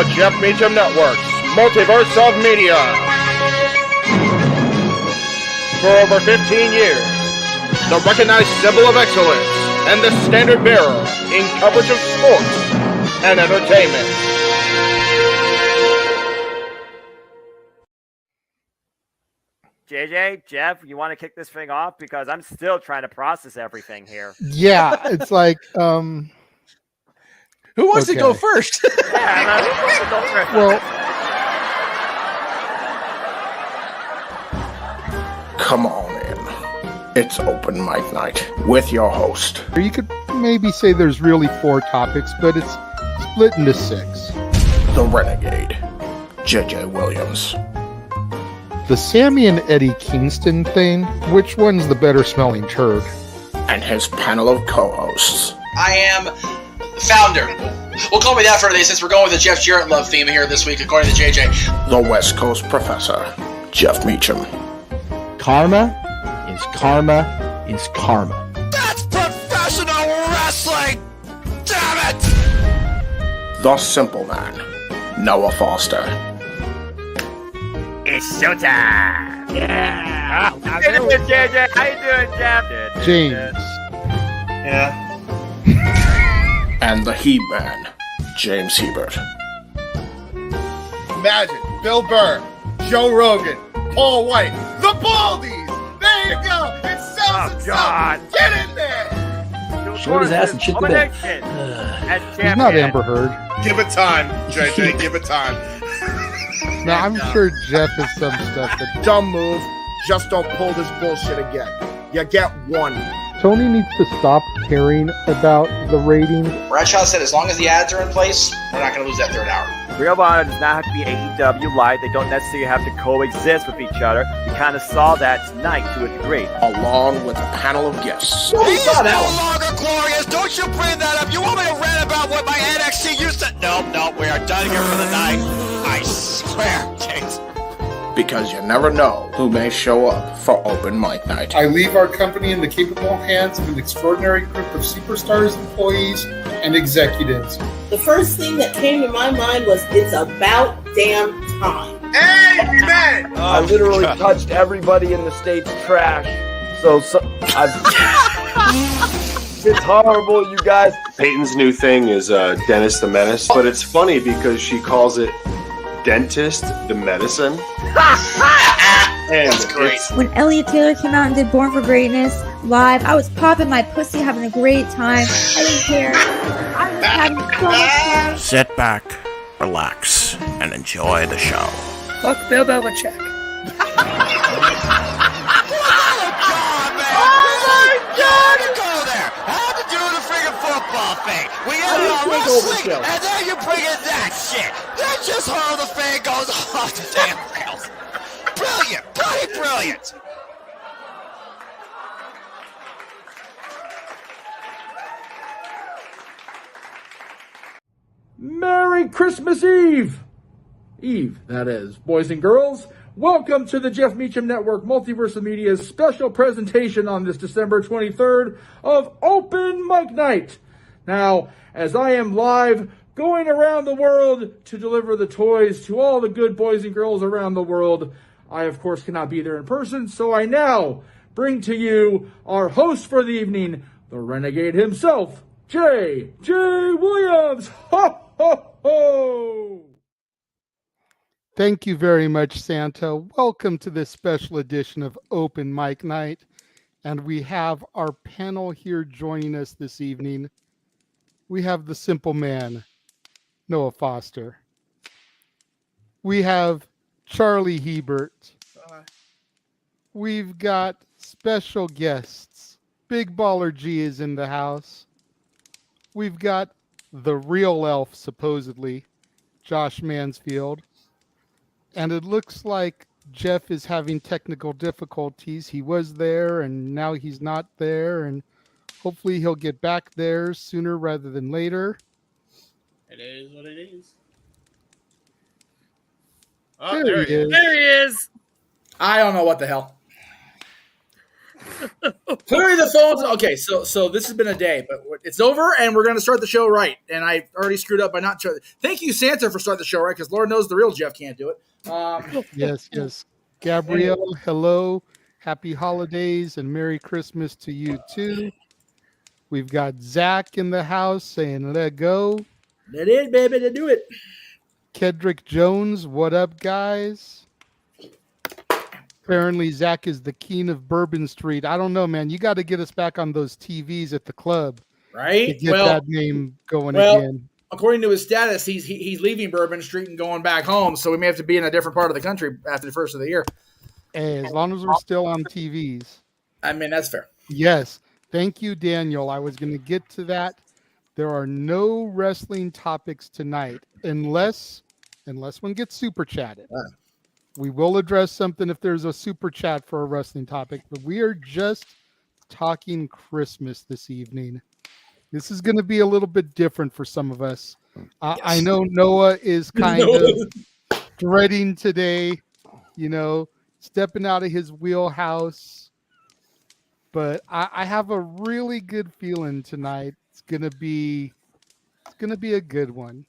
The Jeff Meacham Network's Multiverse of Media. For over 15 years, the recognized symbol of excellence and the standard bearer in coverage of sports and entertainment. JJ, Jeff, you want to kick this thing off? Because I'm still trying to process everything here. Yeah, it's like, who wants to go first? Yeah, who wants to go first? Well, Come on in. It's open mic night with your host. you could maybe say there's really 4 topics, but it's split into 6. The Renegade, J.J. Williams. The Sammy and Eddie Kingston thing, which one's the better smelling turd? And his panel of co-hosts. I am the founder. We'll call me that for today since we're going with the Jeff Jarrett love theme here this week, according to JJ. The West Coast Professor, Jeff Meacham. Karma is karma. That's professional wrestling! Damn it! The Simple Man, Noah Foster. It's showtime! Yeah! How you doing, JJ? How you doing, Jeff? James. Yeah. And the He-Man, James Hebert. Imagine Bill Burr, Joe Rogan, Paul White, the Baldies. There you go. It sells Oh, itself. God. Get in there. Short his ass and shit the bed. He's not Amber Heard. Give it time, JJ. Give it time. Now, I'm sure Jeff has some stuff that Dumb move. Just don't pull this bullshit again. You get one. Tony needs to stop caring about the ratings. Bradshaw said as long as the ads are in place, we're not going to lose that third hour. Ring of Honor does not have to be AEW Live. They don't necessarily have to coexist with each other. We kind of saw that tonight to a degree. Along with a panel of guests. He is no longer glorious. Don't you bring that up. You want me to rant about what my NXT used to... No, we are done here for the night. I swear, Kate. Because you never know who may show up for open mic night. I leave our company in the capable hands of an extraordinary group of superstars, employees, and executives. The first thing that came to my mind was, it's about damn time. Amen. I literally touched everybody in the state's trash. So it's horrible, you guys. Peyton's new thing is Dennis the Menace, but it's funny because she calls it Dentist the Medicine. And That's great. When Elliot Taylor came out and did Born for Greatness live, I was popping my pussy, having a great time. I didn't care. I was having so much fun. Sit back, relax, and enjoy the show. Fuck Bill Belichick. Football thing. We ended on wrestling, and then you bring in that shit. That's just how the fan goes off the damn rails. Brilliant, brilliant. Merry Christmas Eve! Eve, that is. Boys and girls, welcome to the Jeff Meacham Network Multiverse of Media's special presentation on this December 23rd of Open Mic Night. Now, as I am live going around the world to deliver the toys to all the good boys and girls around the world, I of course cannot be there in person, so I now bring to you our host for the evening, the Renegade himself, J.J. Williams. Ho, ho, ho! Thank you very much, Santa. Welcome to this special edition of Open Mic Night. And we have our panel here joining us this evening. We have the Simple Man, Noah Foster. We have Charlie Hebert. We've got special guests. Big Baller G is in the house. We've got the real elf, supposedly, Josh Mansfield. And it looks like Jeff is having technical difficulties. He was there, and now he's not there, and hopefully he'll get back there sooner rather than later. It is what it is. Oh, there he is. There he is. I don't know what the hell. Clearly the phones. Okay, so this has been a day, but it's over, and we're going to start the show right. And I already screwed up by not. Thank you, Santa, for starting the show right, because Lord knows the real Jeff can't do it. Yes. Gabrielle, hello. Happy holidays and Merry Christmas to you too. We've got Zach in the house saying, let go. Let it, baby, to do it. Kedrick Jones, what up, guys? Apparently, Zach is the king of Bourbon Street. I don't know, man. You got to get us back on those TVs at the club, right? To get that name going again. According to his status, he's leaving Bourbon Street and going back home. So we may have to be in a different part of the country after the first of the year. Hey, as long as we're still on TVs. I mean, that's fair. Yes. Thank you, Daniel. I was going to get to that. There are no wrestling topics tonight unless one gets super chatted. We will address something if there's a super chat for a wrestling topic, but we are just talking Christmas this evening. This is going to be a little bit different for some of us. I know Noah is kind of dreading today, stepping out of his wheelhouse. But I have a really good feeling tonight. It's gonna be a good one.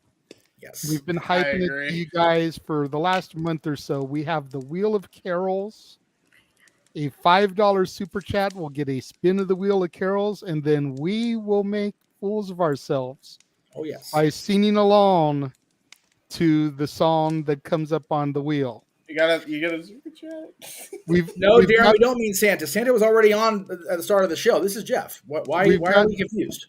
Yes. We've been hyping it to you guys for the last month or so. We have the Wheel of Carols. A $5 super chat will get a spin of the Wheel of Carols, and then we will make fools of ourselves. Oh yes. By singing along to the song that comes up on the wheel. You got a super chat? Darren, we don't mean Santa. Santa was already on at the start of the show. This is Jeff. Why are we confused?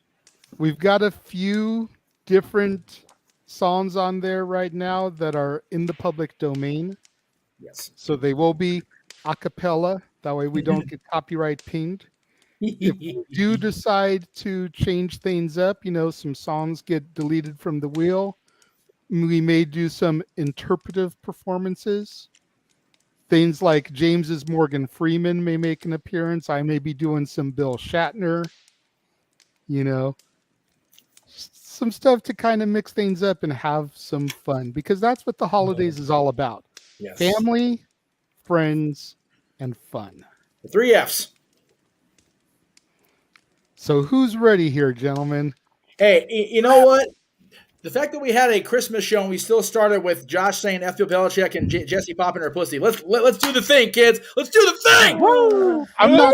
We've got a few different songs on there right now that are in the public domain. Yes. So they will be a cappella. That way we don't get copyright pinged. If we do decide to change things up, some songs get deleted from the wheel. We may do some interpretive performances. Things like James's Morgan Freeman may make an appearance. I may be doing some Bill Shatner. Some stuff to kind of mix things up and have some fun, because that's what the holidays is all about. Yes. Family, friends, and fun. The 3 Fs. So who's ready here, gentlemen? Hey, you know what? The fact that we had a Christmas show and we still started with Josh saying F. Bill Belichick and Jesse popping her pussy. Let's do the thing, kids. Let's do the thing. Woo! I'm not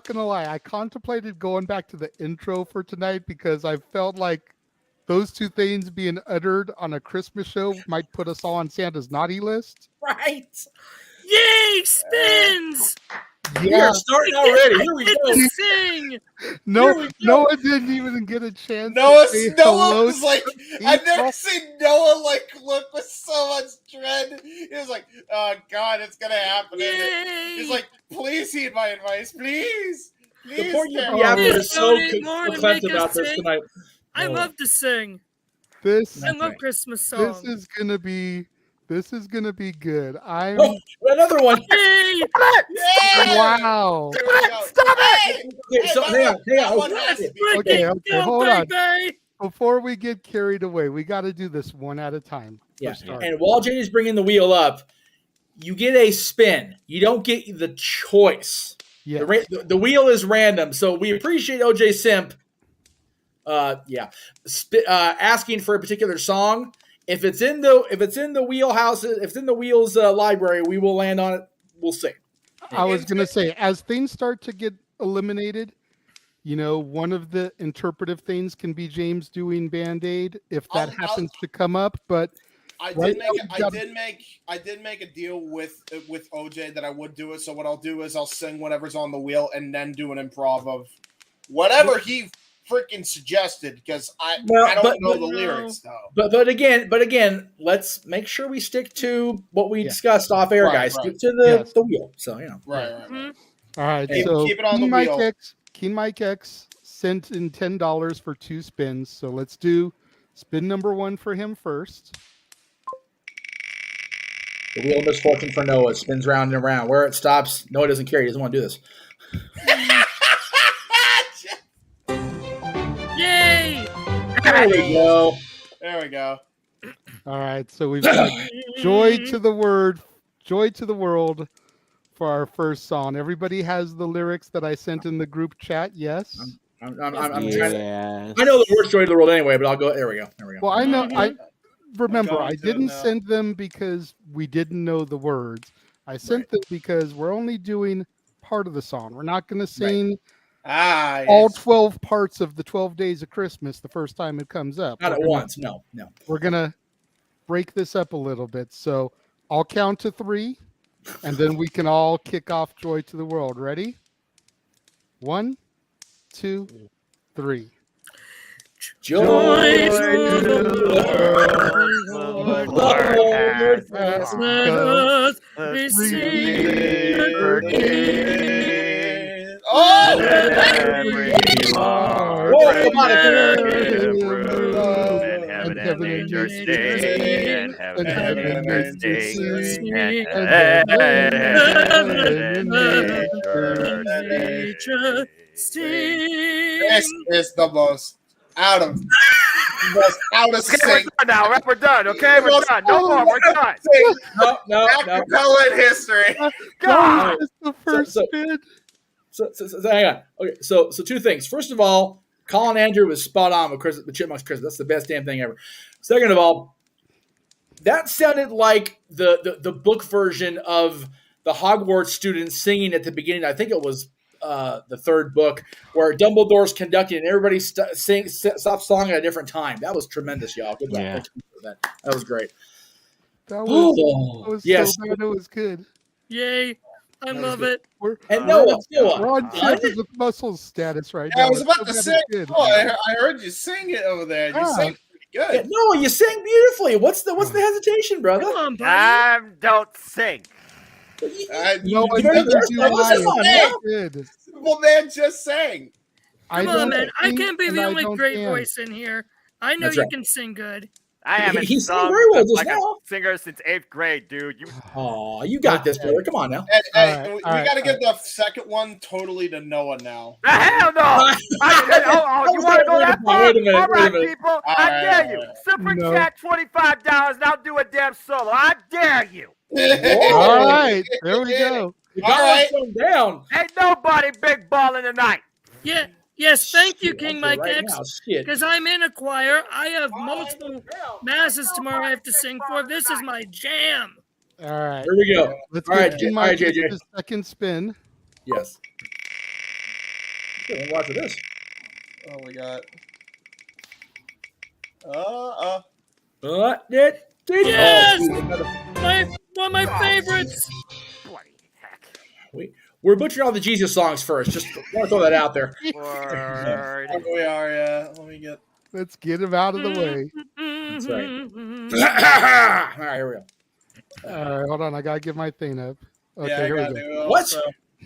gonna lie. I contemplated going back to the intro for tonight because I felt like those two things being uttered on a Christmas show might put us all on Santa's naughty list. Right. Yay, spins! Yeah. We are starting already. Here we go. Sing. Noah didn't even get a chance. Noah hello was like, I've never seen Noah look with so much dread. He was like, oh God, it's gonna happen. He's like, please heed my advice, please. The poor Yabba is so conflicted about this tonight. I love to sing. I love Christmas songs. This is gonna be good. Another one. Yay! Wow. Stop it! Okay, so hang on. Okay, hold on. Before we get carried away, we got to do this one at a time. Yeah. And while Janie's bringing the wheel up, you get a spin. You don't get the choice. Yeah. The wheel is random, so we appreciate OJ Simp. Asking for a particular song. If it's in the wheelhouse, if it's in the wheels library, we will land on it. We'll sing. I was gonna say, as things start to get eliminated, one of the interpretive things can be James doing Band-Aid if that happens to come up. But I did make a deal with OJ that I would do it. So what I'll do is I'll sing whatever's on the wheel and then do an improv of whatever he freaking suggested, because I don't know the lyrics though. But again, let's make sure we stick to what we discussed off air, guys. Stick to the wheel. So Right. All right. Hey, so keep it on the wheel. Keen Mike X sent in $10 for 2 spins. So let's do spin number 1 for him first. The wheel of misfortune for Noah spins round and around. Where it stops, Noah doesn't care. He doesn't want to do this. Yay! There we go. There we go. All right, so we've got joy to the world, for our first song. Everybody has the lyrics that I sent in the group chat. Yes. I'm trying to, I know the worst story of the world anyway, but I'll go. There we go. Well, I know. I remember. I didn't send them because we didn't know the words. I sent them because we're only doing part of the song. We're not going to sing all 12 parts of the 12 Days of Christmas the first time it comes up. Not at once. No. We're going to break this up a little bit. So I'll count to 3, and then we can all kick off Joy to the World. Ready? 1, 2, 3. Joy to the world, Lord has let us receive her gift. Oh, every heart and heaven and nature sing, and heaven and nature sing, and heaven and nature sing. This is the most out of sync. We're done now. We're done. Okay, we're done. No more. We're done. No. Acapella in history. God, it's the first bit. So hang on. Okay, so 2 things. First of all, Colin Andrew was spot on with the Chipmunks Christmas. That's the best damn thing ever. Second of all, that sounded like the book version of the Hogwarts students singing at the beginning. I think it was the 3rd book where Dumbledore's conducting and everybody stops song at a different time. That was tremendous, y'all. Good luck. That was great. That was yes. so bad. It was good. Yay. I love it. We're Noah. on Champions with Muscles status right now. I was about to So say, good. I heard you sing it over there. You sang pretty good. Noah, you sang beautifully. What's the hesitation, brother? Come on, buddy. don't sing. No, good. Well, man, just sang. Come on, man. I can't be the only great voice in here. I know you can sing good. I haven't sung very well just like now. a singer since 8th grade, dude. You got this, brother. Come on now. Hey, we got to give the second one totally to Noah now. Hell no! You want to go that far? Wait a minute, All right, wait a minute. people. I dare you. Super chat $25 and I'll do a damn solo. I dare you. All right, there we go. You got down. Ain't nobody big balling tonight. Yeah. Yes, thank you, King Mike right X. now, shit. Because I'm in a choir. I have multiple masses tomorrow I have to sing for. This is my jam. All right. Here we go. Let's all right, JJ. Second spin. Yes. Okay, watch this. Oh my god. Yes! One of my favorites. We're butchering all the Jesus songs first. Just want to throw that out there. We are, yeah. Let's get him out of the way. That's right. All right, here we go. All right, hold on. I gotta get my thing up. Okay, Yeah, here we go. What?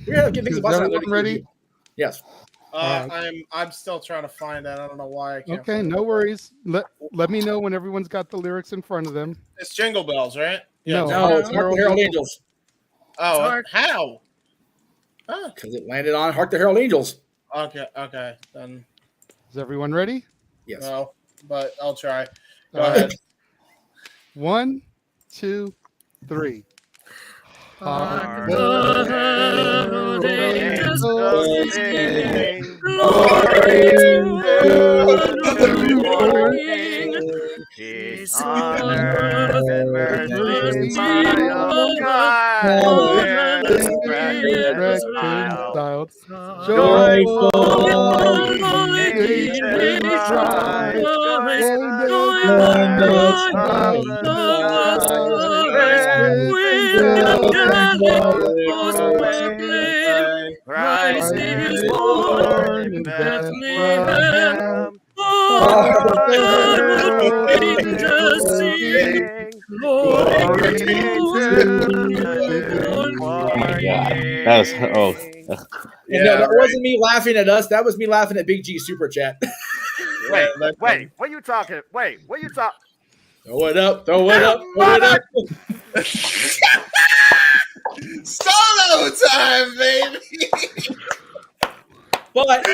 We're gonna get things Is everyone ready? Yes. I'm still trying to find that. I don't know why I can't. Okay, find no it. worries. Let me know when everyone's got the lyrics in front of them. It's Jingle Bells, right? No, it's Hark the Herald Angels. Oh, how? Because it landed on Hark the Herald Angels. Okay, then. Is everyone ready? Yes. No, but I'll try. Go All ahead. right. 1, 2, 3. Hark the herald angels sing, glory to the morning. Peace on earth and mercy on God. Reconciled, Joyful Christ is born in Bethlehem. Angels sing, glory That was That wasn't me laughing at us. That was me laughing at Big G Super Chat. Wait, what you talking? Wait, what you talking? Throw it up, throw it up, throw it up. Solo time, baby. But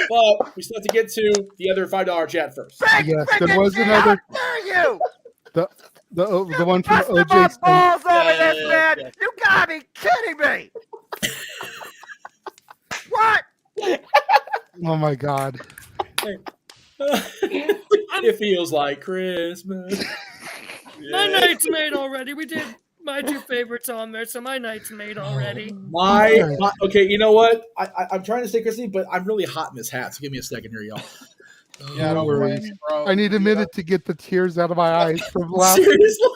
we still have to get to the other $5 chat first. Yes, there was another. The one from OJ. Balls over this, man. You gotta be kidding me. Oh my God. It feels like Christmas. My night's made already. We did my 2 favorites on there, so my night's made already. Okay, you know what? I'm trying to stay Christmas, but I'm really hot in this hat, so give me a second here, y'all. Yeah, No don't blame worries. me, bro. I need a minute to get the tears out of my eyes from laughing. Seriously?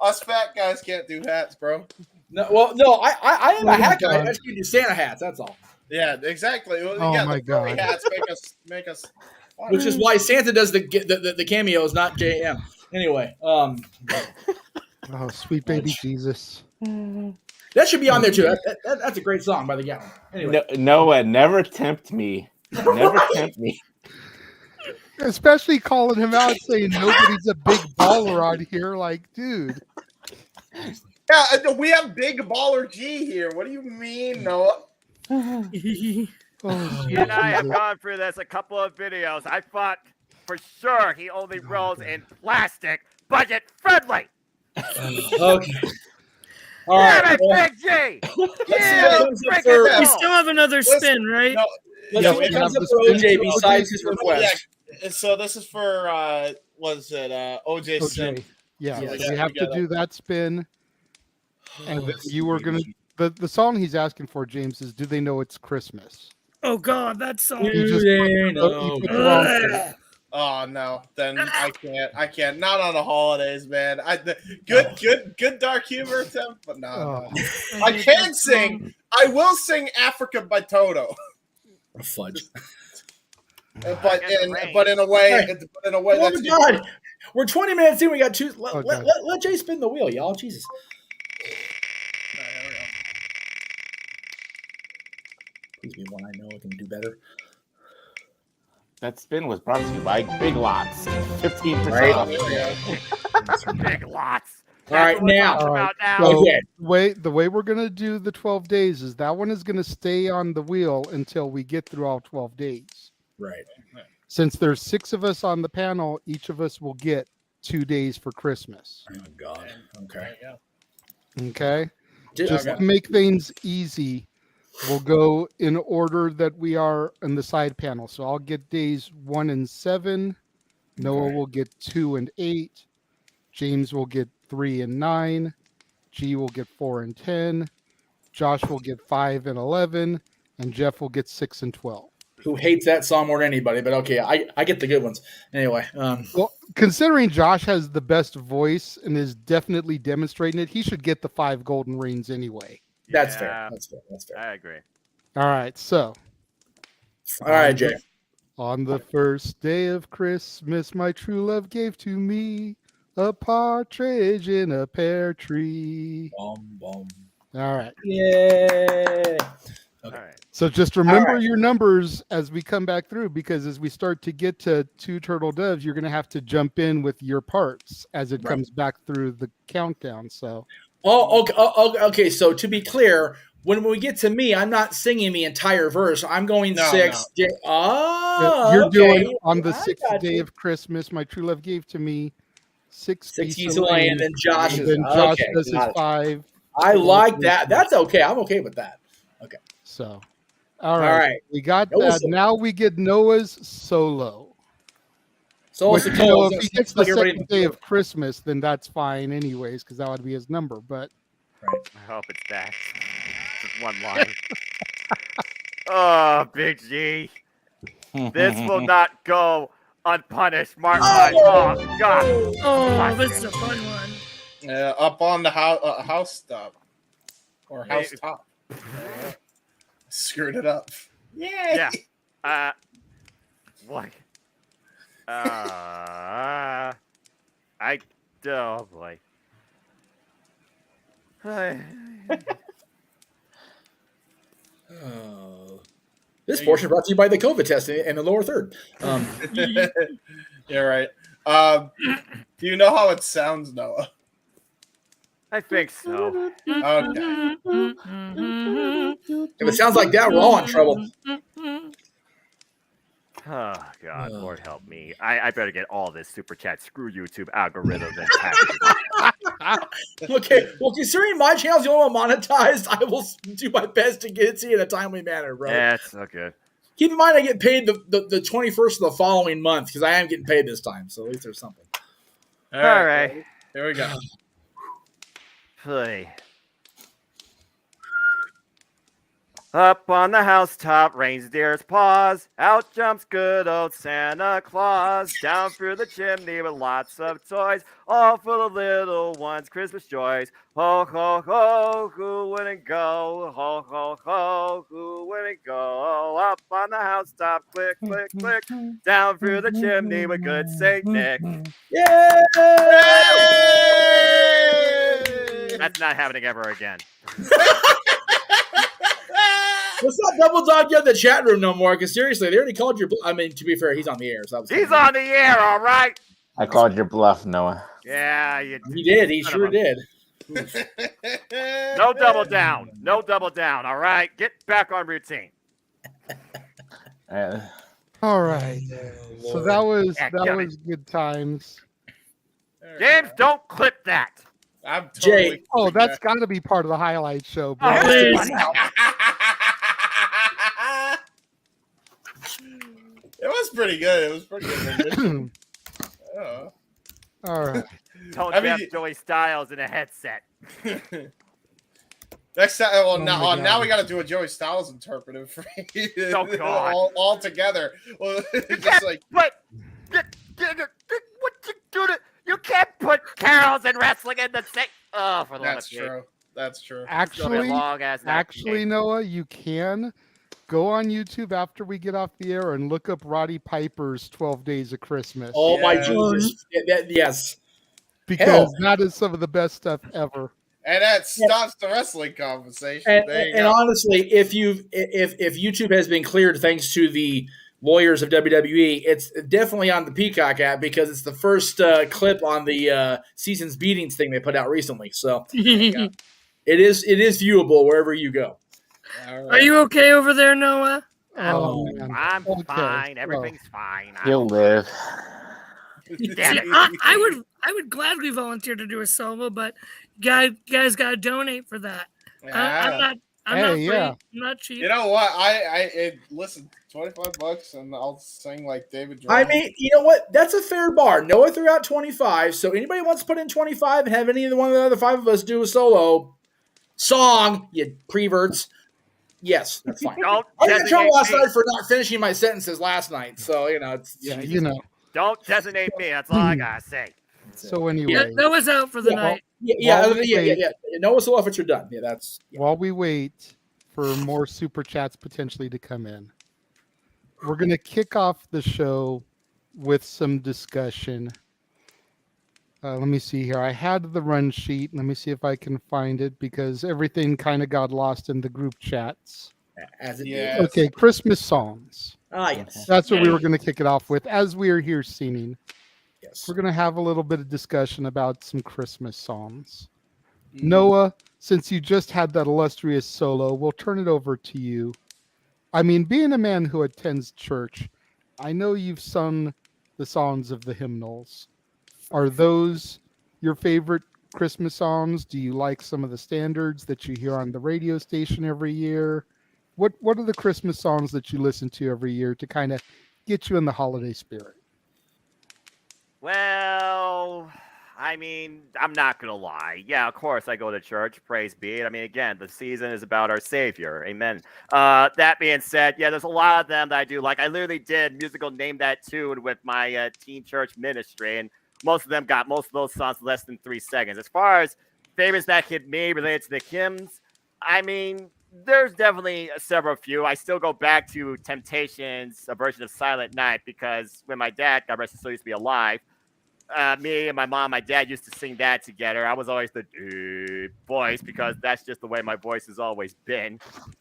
Us fat guys can't do hats, bro. No, I am a hat guy. I just can't do Santa hats. That's all. Yeah, exactly. Well, Oh yeah, my the furry God. hats make us. Which is why Santa does the cameos, not JM. Anyway, Oh, sweet baby Jesus. that should be on there too. That's a great song by the Gallon. Anyway, Noah, never tempt me. Never tempt me. Especially calling him out saying nobody's a big baller on here. Like, dude. Yeah, we have Big Baller G here. What do you mean, Noah? He and I have gone through this a couple of videos. I thought for sure he only rolls in plastic, budget friendly. Okay. All Damn right. it, Big G! We still have another spin, right? No, Let's see what comes up for OJ besides his request. Yeah, so this is for OJ Sim. Yeah, So so we have to do that spin. And then you were gonna the song he's asking for, James, is "Do They Know It's Christmas?" Oh God, that song. You just put the wrong thing. Oh no, then I can't. Not on the holidays, man. Good dark humor attempt, but no. I can sing. I will sing "Africa" by Toto. Fudge. But in a way, Oh my God. We're 20 minutes in. We got two. Let Jay spin the wheel, y'all. Jesus. Please be one I know I can do better. That spin was brought to you by Big Lots. 15% Right. off. Big Lots. All right, now. So the way we're gonna do the 12 days is that one is gonna stay on the wheel until we get through all 12 days. Right. Since there's 6 of us on the panel, each of us will get 2 days for Christmas. Oh God. Okay. Okay. Just to make things easy, we'll go in order that we are in the side panel. So I'll get days 1 and 7. Noah will get 2 and 8. James will get 3 and 9. G will get 4 and 10. Josh will get 5 and 11. And Jeff will get 6 and 12. Who hates that song more than anybody, but okay, I get the good ones. Anyway. Well, considering Josh has the best voice and is definitely demonstrating it, he should get the 5 golden rings anyway. That's fair. That's fair. I agree. All right, so. All right, Jay. On the first day of Christmas, my true love gave to me a partridge in a pear tree. Bum. All right. Yay. All right. So just remember your numbers as we come back through, because as we start to get to 2 turtle doves, you're going to have to jump in with your parts as it comes back through the countdown. So. Okay. So to be clear, when we get to me, I'm not singing the entire verse. I'm going 6. No. You're doing on the 6th day of Christmas, my true love gave to me 6 geese a laying, and then Josh does his 5. I like that. That's okay. I'm okay with that. Okay. So, all right. We got that. Now we get Noah's solo. Which, if he gets the 2nd day of Christmas, then that's fine anyways, because that would be his number. But I hope it's that. Just one line. Oh, Big G. This will not go unpunished. Mark my God. Oh, this is a fun one. Yeah, up on the house top. Or house top. Screwed it up. Yeah. What? Oh boy. This portion brought to you by the COVID test in the lower third. Yeah, right. Do you know how it sounds, Noah? I think so. Okay. If it sounds like that, we're all in trouble. Oh, God, Lord help me. I better get all this super chat. Screw YouTube algorithm and Okay, well, considering my channel's the only one monetized, I will do my best to get it to you in a timely manner, bro. Yeah, it's so good. Keep in mind, I get paid the 21st of the following month because I am getting paid this time. So at least there's something. All right. Here we go. Play. Up on the housetop, reindeer's paws. Out jumps good old Santa Claus. Down through the chimney with lots of toys, all for the little ones' Christmas joys. Ho, ho, ho, who wouldn't go? Ho, ho, ho, who wouldn't go? Up on the housetop, click, click, click. Down through the chimney with good Saint Nick. Yay! That's not happening ever again. Let's not double dog you in the chat room no more, because seriously, they already called your. I mean, to be fair, he's on the air. So he's on the air, all right. I called your bluff, Noah. Yeah, he did. He sure did. No double down. No double down. All right, get back on routine. All right. So that was good times. James, don't clip that. I'm totally Jay. Oh, that's got to be part of the highlight show, bro. It was pretty good. It was pretty good. All right. Don't have Joey Styles in a headset. Next time, now we got to do a Joey Styles interpretive for Oh God! all together. Well, just like what you do to you can't put carols and wrestling in the same. Oh, for the love of true. That's true. Actually, Noah, you can go on YouTube after we get off the air and look up Roddy Piper's 12 Days of Christmas. Oh my Jesus! Yes, because that is some of the best stuff ever. And that stops the wrestling conversation. And honestly, if YouTube has been cleared thanks to the lawyers of WWE, it's definitely on the Peacock app because it's the first clip on the season's beatings thing they put out recently. So it is viewable wherever you go. Right. Are you okay over there, Noah? I'm fine. Everything's fine. He'll live. Damn it. I would gladly volunteer to do a solo, but guys got to donate for that. I'm not cheap. You know what? Listen, $25 and I'll sing like David Jordan. I mean, you know what? That's a fair bar. Noah threw out 25, so anybody wants to put in 25 and have any of the other five of us do a solo song, you preverts. Yes, that's fine. I got in trouble last night for not finishing my sentences last night, so Don't designate me. That's all I gotta say. So anyway, Noah's out for the night. Yeah. Noah's off if you're done. Yeah, that's. Yeah. While we wait for more super chats potentially to come in, we're gonna kick off the show with some discussion. Let me see here. I had the run sheet. Let me see if I can find it because everything kind of got lost in the group chats. As it is. Okay, Christmas songs. Yes. That's what we were going to kick it off with. As we are here singing, yes, we're going to have a little bit of discussion about some Christmas songs. Noah, since you just had that illustrious solo, we'll turn it over to you. I mean, being a man who attends church, I know you've sung the songs of the hymnals. Are those your favorite Christmas songs? Do you like some of the standards that you hear on the radio station every year? What are the Christmas songs that you listen to every year to kind of get you in the holiday spirit? Well, I mean, I'm not going to lie. Yeah, of course I go to church. Praise be it. I mean, again, the season is about our Savior. Amen. That being said, yeah, there's a lot of them that I do like. I literally did musical Name That Tune with my teen church ministry, and most of them got most of those songs less than 3 seconds. As far as favorites that hit me related to the hymns, I mean, there's definitely several few. I still go back to Temptations, a version of Silent Night, because when my dad, God rest his soul, used to be alive, me and my mom, my dad used to sing that together. I was always the deep voice because that's just the way my voice has always been.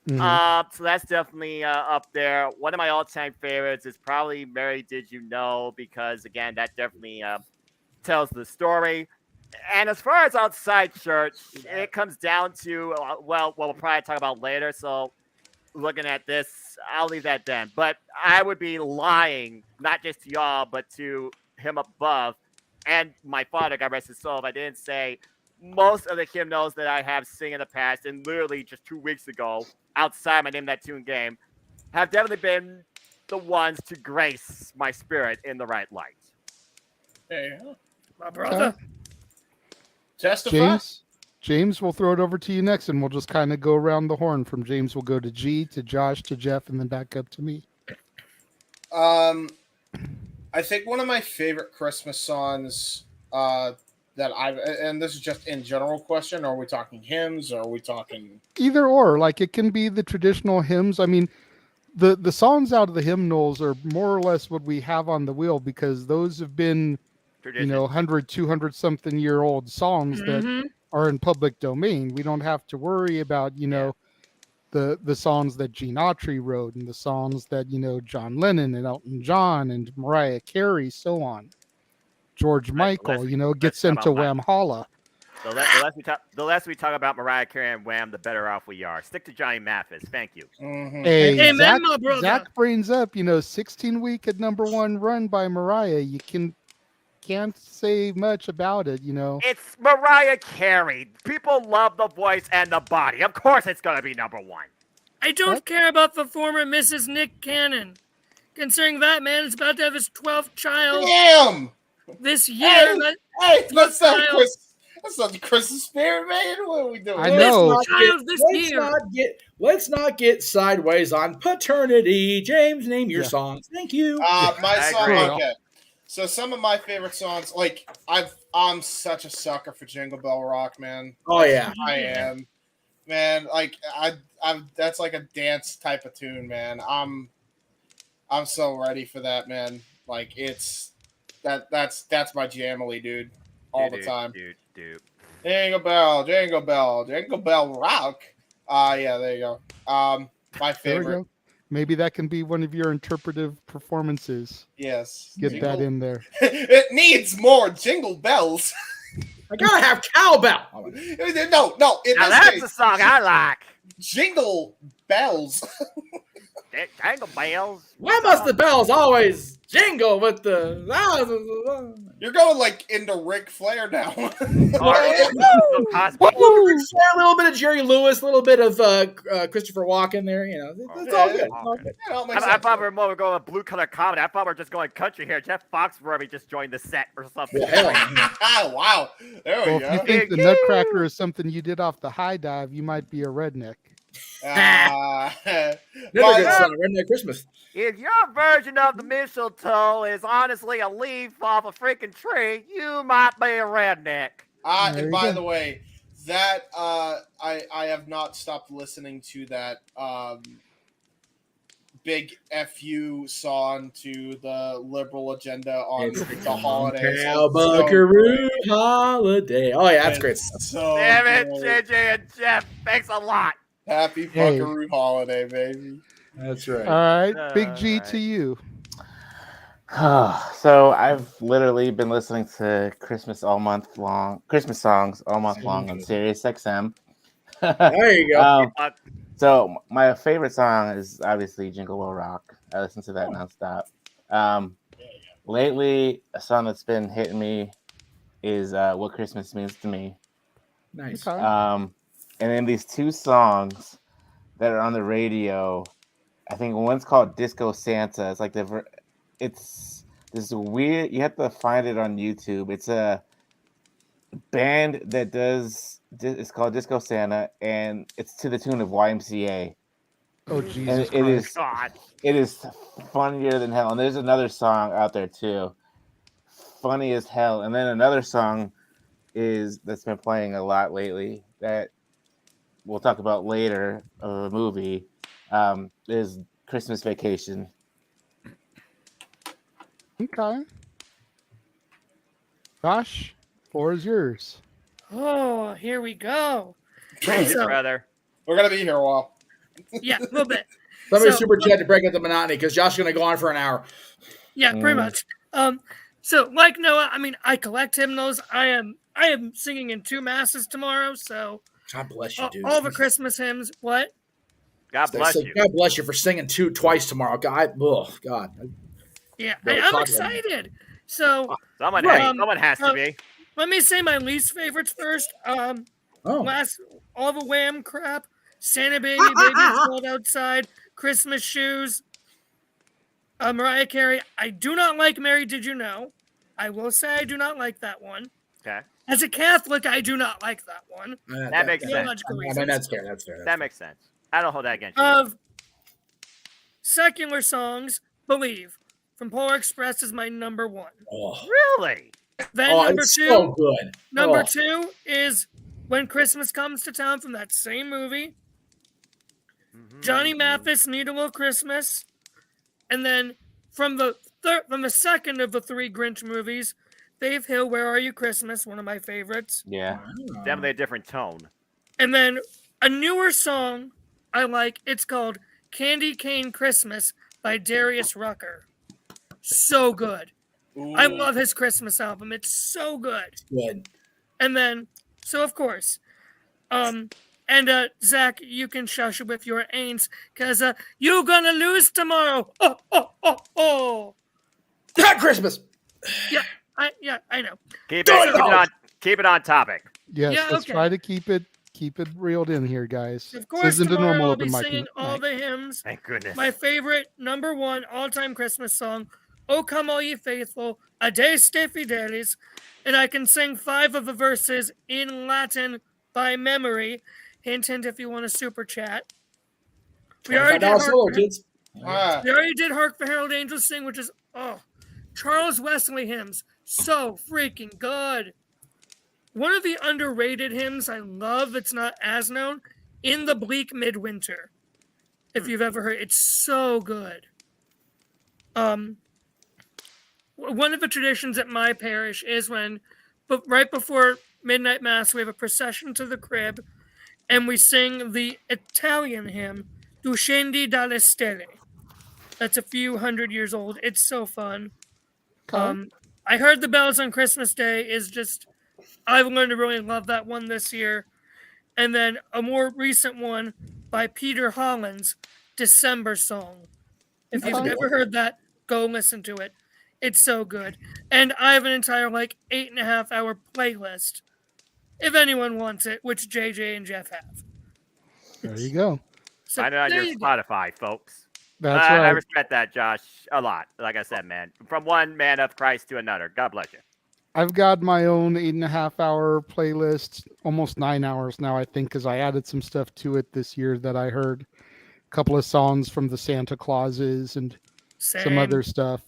So that's definitely up there. One of my all-time favorites is probably Mary Did You Know, because, again, that definitely tells the story. And as far as outside church, it comes down to, well, we'll probably talk about later. So looking at this, I'll leave that then. But I would be lying, not just to y'all, but to him above and my father, God rest his soul, if I didn't say most of the hymnals that I have sing in the past, and literally just 2 weeks ago, outside my Name That Tune game, have definitely been the ones to grace my spirit in the right light. There you go. My brother. Testify. James, we'll throw it over to you next, and we'll just kind of go around the horn. From James, we'll go to G, to Josh, to Jeff, and then back up to me. I think one of my favorite Christmas songs that I've, and this is just in general question, are we talking hymns or are we talking Either or, like it can be the traditional hymns. I mean, the songs out of the hymnals are more or less what we have on the wheel, because those have been, Tradition. 100, 200 something year old songs that are in public domain. We don't have to worry about, the songs that Gene Autry wrote and the songs that, John Lennon and Elton John and Mariah Carey, so on. George Michael, gets into Wham Holla. The less we talk about Mariah Carey and Wham, the better off we are. Stick to Johnny Mathis. Thank you. Hey, Amen, my brother. Zach brings up, 16-week at #1 run by Mariah. You can't say much about it, It's Mariah Carey. People love the voice and the body. Of course it's going to be #1. I don't care about the former Mrs. Nick Cannon. Considering that man is about to have his 12th child. Damn! This year. Hey, that's not the Christmas spirit, man. What are we doing? I know. Let's not get sideways on paternity. James, name your songs. Thank you. My song. Okay. So some of my favorite songs, like I'm such a sucker for Jingle Bell Rock, man. Oh yeah, I am, man. Like I'm that's like a dance type of tune, man. I'm so ready for that, man. Like that's my jamily, dude, all the time. Dude. Jingle bell, jingle bell, jingle bell rock. Yeah, there you go. My favorite. Maybe that can be one of your interpretive performances. Yes. Get that in there. It needs more jingle bells. I gotta have cowbell. No. That's the song I like. Jingle bells. Jingle bells. Why must the bells always jingle with the? You're going like into Ric Flair now. A little bit of Jerry Lewis, a little bit of Christopher Walken there. It's all good. I thought we were more going blue collar comedy. I thought we were just going country here. Jeff Foxworthy just joined the set or something. Wow. There we go. If you think the Nutcracker is something you did off the high dive, you might be a redneck. Another good song, Redneck Christmas. If your version of the mistletoe is honestly a leaf off a freaking tree, you might be a redneck. And by the way, that I have not stopped listening to that big FU song to the liberal agenda on the holidays. Buckaroo holiday. Oh yeah, that's great stuff. So damn it, JJ and Jeff. Thanks a lot. Happy Buckaroo holiday, baby. That's right. All right, Big G to you. So I've literally been listening to Christmas songs all month long on Sirius XM. There you go. So my favorite song is obviously Jingle Bell Rock. I listen to that nonstop. Lately, a song that's been hitting me is What Christmas Means to Me. Nice. And then these two songs that are on the radio, I think one's called Disco Santa. It's like it's this weird. You have to find it on YouTube. It's a band that does. It's called Disco Santa, and it's to the tune of YMCA. Oh Jesus! It is funnier than hell. And there's another song out there too, funny as hell. And then another song that's been playing a lot lately that we'll talk about later of a movie is Christmas Vacation. Okay. Josh, floor is yours. Oh, here we go. Brother. We're going to be here a while. Yeah, a little bit. Somebody super chat to break up the monotony because Josh is going to go on for an hour. Yeah, pretty much. So like Noah, I mean, I collect hymnals. I am singing in 2 masses tomorrow, so God bless you, dude. All the Christmas hymns. What? God bless you. God bless you for singing twice tomorrow. God. Yeah, I'm excited. So someone has to be. Let me say my least favorites first. All the Wham crap. Santa Baby, Baby It's Cold Outside. Christmas Shoes. Mariah Carey. I do not like Mary Did You Know. I will say I do not like that one. Okay. As a Catholic, I do not like that one. That makes sense. That's fair. That makes sense. I don't hold that against you. Of secular songs, Believe from Polar Express is my number one. Really? Then number it's two, so good. Number two is When Christmas Comes to Town from that same movie. Johnny Mathis, Need a Little Christmas. And then from the second of the three Grinch movies, Dave Hill, Where Are You Christmas, one of my favorites. Yeah. Definitely a different tone. And then a newer song I like, it's called Candy Cane Christmas by Darius Rucker. So good. Ooh. I love his Christmas album. It's so good. Good. And then, so of course, Zach, you can shush it with your ain'ts, because you're gonna lose tomorrow. Oh. Not Christmas. Yeah, I know. Keep it on topic. Yes, Yeah, let's okay. try to keep it reeled in here, guys. Of course, this isn't a tomorrow normal I'll open be mic singing all night. the hymns. Thank goodness. My favorite, number one, all-time Christmas song, O Come All Ye Faithful, A Day Ste Fidelis, and I can sing 5 of the verses in Latin by memory. Hint, hint, if you want a super chat. We already did solo, kids. We already did Hark the Herald Angels Sing, which is, Charles Wesley hymns. So freaking good. One of the underrated hymns I love, it's not as known, In the Bleak Midwinter. If you've ever heard, it's so good. One of the traditions at my parish is right before midnight mass, we have a procession to the crib, and we sing the Italian hymn, Tu scendi dalle stelle. That's a few hundred years old. It's so fun. I heard the bells on Christmas Day is just, I've learned to really love that one this year. And then a more recent one by Peter Hollins, December Song. If you've never heard that, go listen to it. It's so good. And I have an entire 8.5 hour playlist, if anyone wants it, which JJ and Jeff have. There you go. So Find it on there your you go. Spotify, folks. That's I right. respect that, Josh, a lot. Like I said, man, from one man of Christ to another. God bless you. I've got my own 8.5 hour playlist, almost 9 hours now, I think, because I added some stuff to it this year that I heard. A couple of songs from the Santa Clauses and some other stuff.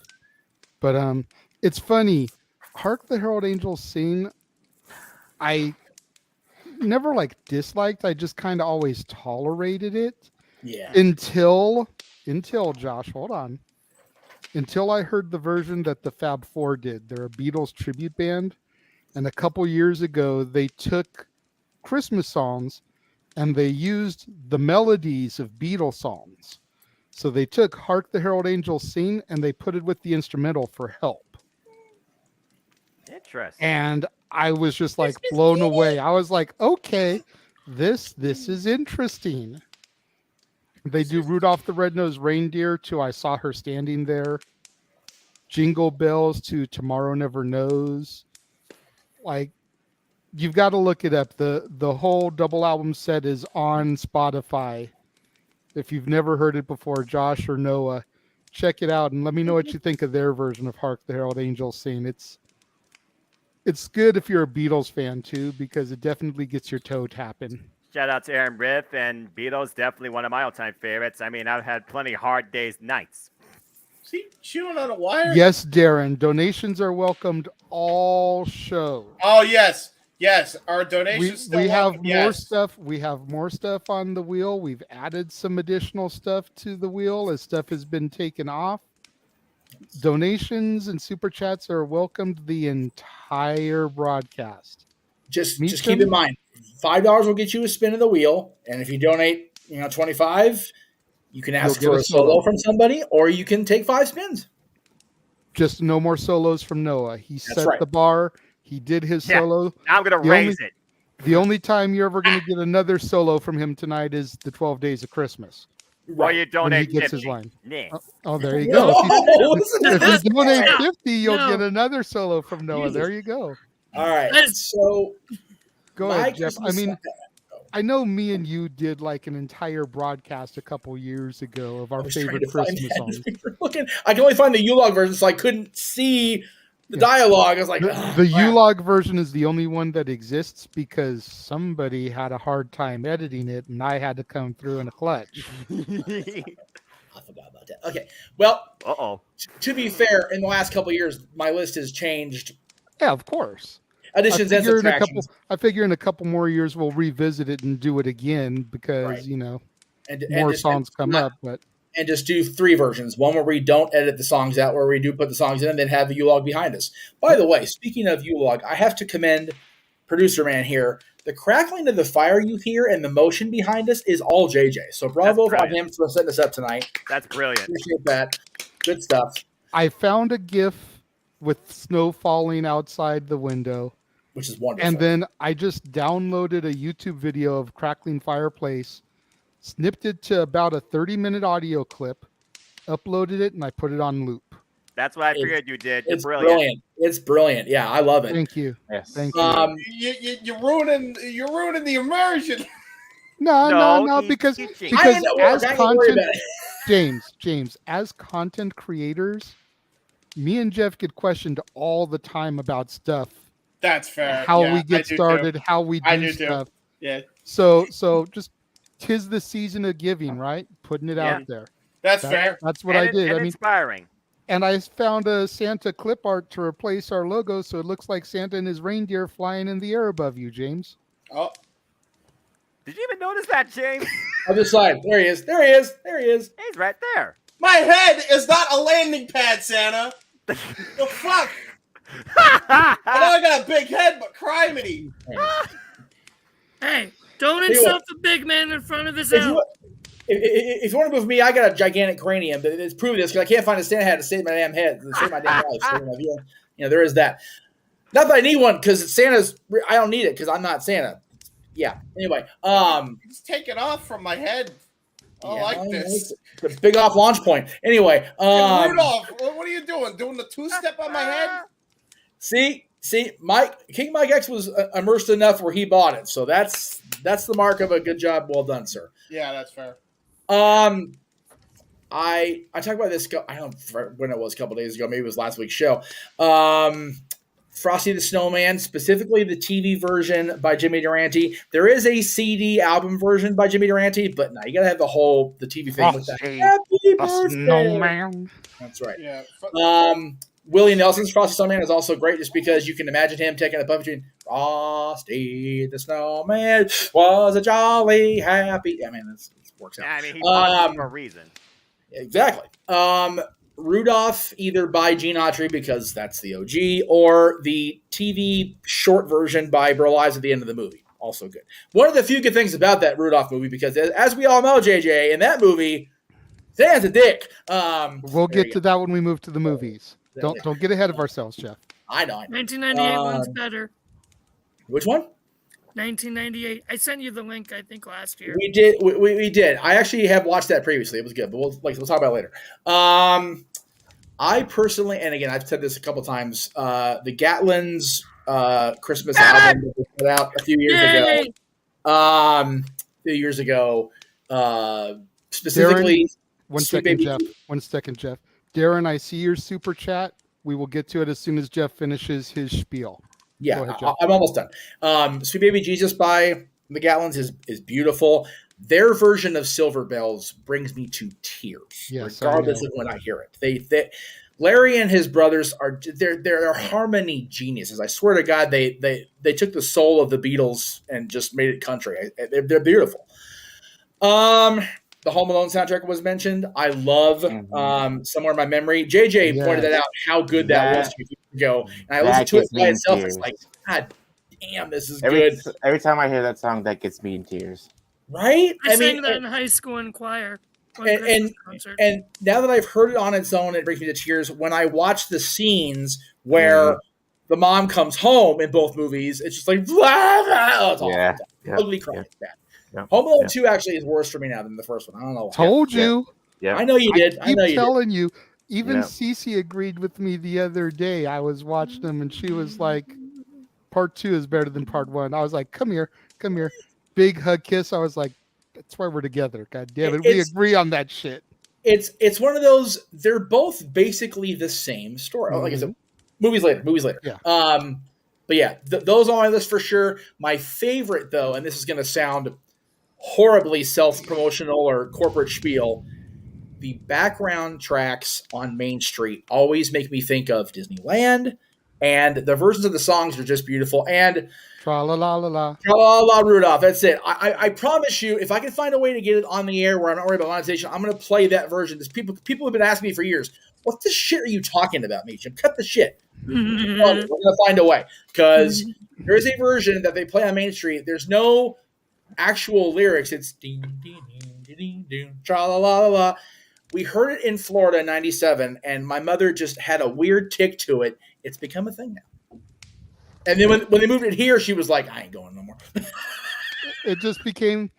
But it's funny. Hark the Herald Angels Sing, I never disliked. I just kind of always tolerated it. Yeah. Until Josh, hold on. Until I heard the version that the Fab Four did. They're a Beatles tribute band. And a couple years ago, they took Christmas songs and they used the melodies of Beatles songs. So they took Hark the Herald Angels Sing and they put it with the instrumental for Help. Interesting. And I was just blown away. I was like, okay, this is interesting. They do Rudolph the Red-Nosed Reindeer to I Saw Her Standing There. Jingle Bells to Tomorrow Never Knows. You've got to look it up. The whole double album set is on Spotify. If you've never heard it before, Josh or Noah, check it out and let me know what you think of their version of Hark the Herald Angels Sing. It's good if you're a Beatles fan too, because it definitely gets your toe tapping. Shout out to Aaron Riff and Beatles, definitely one of my all-time favorites. I mean, I've had plenty of hard days, nights. See, chewing on a wire? Yes, Darren. Donations are welcomed all show. Oh, yes. Yes, our donations We have welcome. more Yes. stuff. We have more stuff on the wheel. We've added some additional stuff to the wheel as stuff has been taken off. Donations and super chats are welcomed the entire broadcast. Just Meacham? keep in mind, $5 will get you a spin of the wheel, and if you donate, $25, you can ask You'll for get a solo from somebody, or you can take 5 spins. Just no more solos from Noah. He set right. the bar. He did his solo. I'm going to The raise it. The only time you're ever going to get another solo from him tonight is the 12 Days of Christmas. Or you When donate he gets 50. his line. Yeah. Oh, there you No, go. listen to If this. you donate No. 50, you'll No. get another solo from Noah. Jesus. There you go. All right. That is- So Go my ahead, Jeff. Christmas I know me and you did like an entire broadcast a couple years ago of our favorite Christmas songs. I can only find the U-Log version, so I couldn't see the dialogue. I was like, the U-Log version is the only one that exists because somebody had a hard time editing it, and I had to come through in a clutch. I forgot about that. Okay, well, to be fair, in the last couple of years, my list has changed. Yeah, of course. Additions and subtractions. I figure in a couple more years we'll revisit it and do it again because more songs come up. But and just do 3 versions: one where we don't edit the songs out, where we do put the songs in, and then have the U-Log behind us. By the way, speaking of U-Log, I have to commend producer man here. The crackling of the fire you hear and the motion behind us is all JJ. So bravo on him for setting us up tonight. That's brilliant. Appreciate that. Good stuff. I found a GIF with snow falling outside the window, which is wonderful. And then I just downloaded a YouTube video of crackling fireplace, snipped it to about a 30-minute audio clip, uploaded it, and I put it on loop. That's what I figured you did. You're It's brilliant. It's brilliant. Yeah, I love it. Thank you. Yes. Thank you. You're ruining the immersion. No, because as content, James, as content creators, me and Jeff get questioned all the time about stuff. That's fair. How we get started, how we do stuff. Yeah. So just 'tis the season of giving, right? Putting it out there. That's fair. That's what I did. And inspiring. And I found a Santa clip art to replace our logo, so it looks like Santa and his reindeer flying in the air above you, James. Oh. Did you even notice that, James? Other side. There he is. There he is. There he is. He's right there. My head is not a landing pad, Santa. The fuck? I know I got a big head, but criminy. Hey, don't insult the big man in front of his own. If you want to move me, I got a gigantic cranium, but it's prove this because I can't find a Santa hat to save my damn head, to save my damn life. So, there is that. Not that I need one because Santa's. I don't need it because I'm not Santa. Yeah. Anyway, just take it off from my head. I like this. The big off launch point. Anyway, Rudolph, what are you doing? Doing the 2-step on my head? See, King Mike X was immersed enough where he bought it, so that's the mark of a good job, well done, sir. Yeah, that's fair. I talked about this. I don't know when it was, a couple days ago. Maybe it was last week's show. Frosty the Snowman, specifically the TV version by Jimmy Durante. There is a CD album version by Jimmy Durante, but no, you gotta have the TV thing with that. Happy birthday, Snowman. That's right. Yeah. Willie Nelson's Frosty the Snowman is also great, just because you can imagine him taking a puff between Frosty the Snowman was a jolly happy. Yeah, man, this works out. Yeah, I mean, he's on for a reason. Exactly. Rudolph, either by Gene Autry, because that's the OG, or the TV short version by Burl Ives at the end of the movie. Also good. One of the few good things about that Rudolph movie, because as we all know, JJ, in that movie, Santa's a dick. We'll get to that when we move to the movies. Don't get ahead of ourselves, Jeff. I know. 1998 one's better. Which one? 1998. I sent you the link, I think, last year. We did. We did. I actually have watched that previously. It was good, but we'll talk about it later. I personally, and again, I've said this a couple times, the Gatlin's Christmas album that was put out a few years ago. Specifically, Darren, One second, Jeff. Darren, I see your super chat. We will get to it as soon as Jeff finishes his spiel. Yeah, ahead, I'm almost done. Sweet Baby Jesus by the Gatlins is beautiful. Their version of Silver Bells brings me to tears, regardless of when I hear it. They Larry and his brothers they're harmony geniuses. I swear to God, they took the soul of the Beatles and just made it country. They're beautiful. The Home Alone soundtrack was mentioned. I love Somewhere in My Memory. JJ pointed that out, how good that was 2 years ago. And I listened to it by itself. It's like, God damn, this is good. Every time I hear that song, that gets me in tears. Right? I sang that in high school in choir. And now that I've heard it on its own, it brings me to tears. When I watch the scenes where the mom comes home in both movies, it's just like, blah, blah. Oh, it's awful. Ugly crying. Bad. Yeah. Home Alone 2 actually is worse for me now than the first one. I don't know. Told you. Yeah. I know you did. I keep telling you. Even Cece agreed with me the other day. I was watching them, and she was like, "Part 2 is better than Part 1." I was like, "Come here." big hug kiss. I was like, that's why we're together. God damn it. We agree on that shit. It's one of those, they're both basically the same story. Like I said, movies later. Yeah. But yeah, those on my list for sure. My favorite, though, and this is going to sound horribly self-promotional or corporate spiel, the background tracks on Main Street always make me think of Disneyland, and the versions of the songs are just beautiful. And Tra-la-la-la-la. Tra-la-la, Rudolph. That's it. I promise you, if I can find a way to get it on the air where I'm not worried about monetization, I'm going to play that version. People have been asking me for years, what the shit are you talking about, Meacham? Cut the shit. We're going to find a way, because there is a version that they play on Main Street. There's no actual lyrics. It's ding, ding, ding, ding, ding, tra-la-la-la-la. We heard it in Florida in 97, and my mother just had a weird tick to it. It's become a thing now. And then when they moved it here, she was like, I ain't going no more. It just became,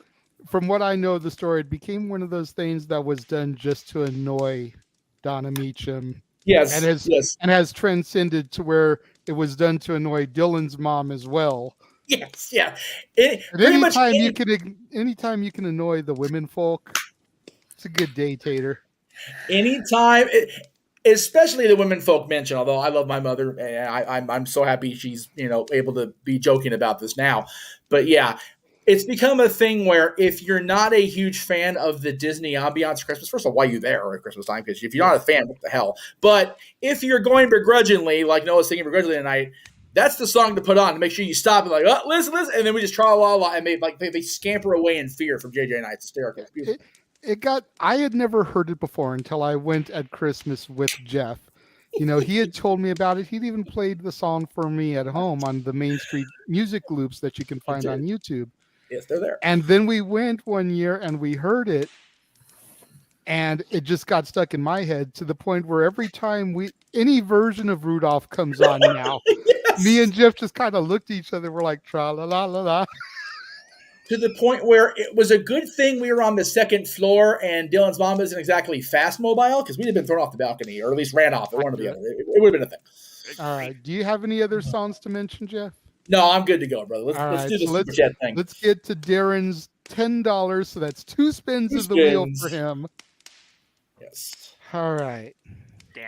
from what I know of the story, it became one of those things that was done just to annoy Donna Meacham. Yes, and has transcended to where it was done to annoy Dylan's mom as well. Yes, yeah. Anytime you can annoy the women folk, it's a good day, Tater. Anytime, especially the women folk mention. Although I love my mother, and I'm so happy she's able to be joking about this now. But yeah, it's become a thing where if you're not a huge fan of the Disney ambiance Christmas, first of all, why are you there at Christmas time? Because if you're not a fan, what the hell? But if you're going begrudgingly, like Noah's singing begrudgingly tonight, that's the song to put on to make sure you stop and like, oh, listen, and then we just tra-la-la, and they scamper away in fear from JJ and I. It's hysterical. It's beautiful. I had never heard it before until I went at Christmas with Jeff. He had told me about it. He'd even played the song for me at home on the Main Street music loops that you can find on YouTube. Yes, they're there. And then we went one year and we heard it, and it just got stuck in my head to the point where every time any version of Rudolph comes on now, yes, me and Jeff just kind of looked at each other. We're like, tra-la-la-la-la. To the point where it was a good thing we were on the second floor and Dylan's mom isn't exactly fast mobile, because we'd have been thrown off the balcony, or at least ran off at one or the other. It would have been a thing. All right. Do you have any other songs to mention, Jeff? No, I'm good to go, brother. Let's do the Super Chat thing. Let's get to Darren's $10, so that's 2 spins of the wheel for him. Yes. All right.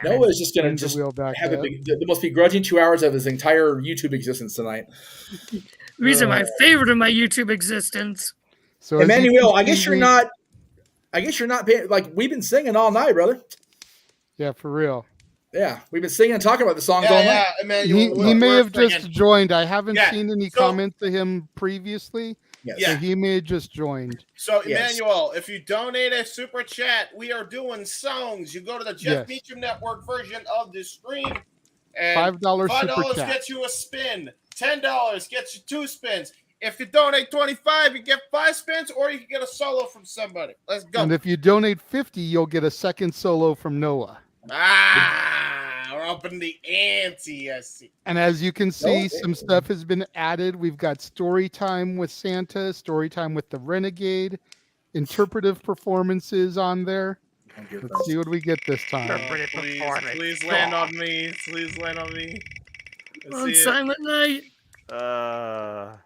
Noah's just going to have the most begrudging 2 hours of his entire YouTube existence tonight. These are my favorite of my YouTube existence. So Emmanuel, I guess you're not paying, like, we've been singing all night, brother. Yeah, for real. Yeah, we've been singing and talking about the songs all night. Emmanuel, he may have just joined. I haven't seen any comments to him previously. Yes. So he may have just joined. So, Emmanuel, if you donate a super chat, we are doing songs. You go to the Jeff Meacham Network version of the stream, and $5 gets you a spin. $10 gets you 2 spins. If you donate $25, you get 5 spins, or you can get a solo from somebody. Let's go. And if you donate $50, you'll get a second solo from Noah. We're upping the ante, I see. And as you can see, some stuff has been added. We've got story time with Santa, story time with the Renegade, interpretive performances on there. Let's see what we get this time. Please land on me. Please land on me. On Silent Night. There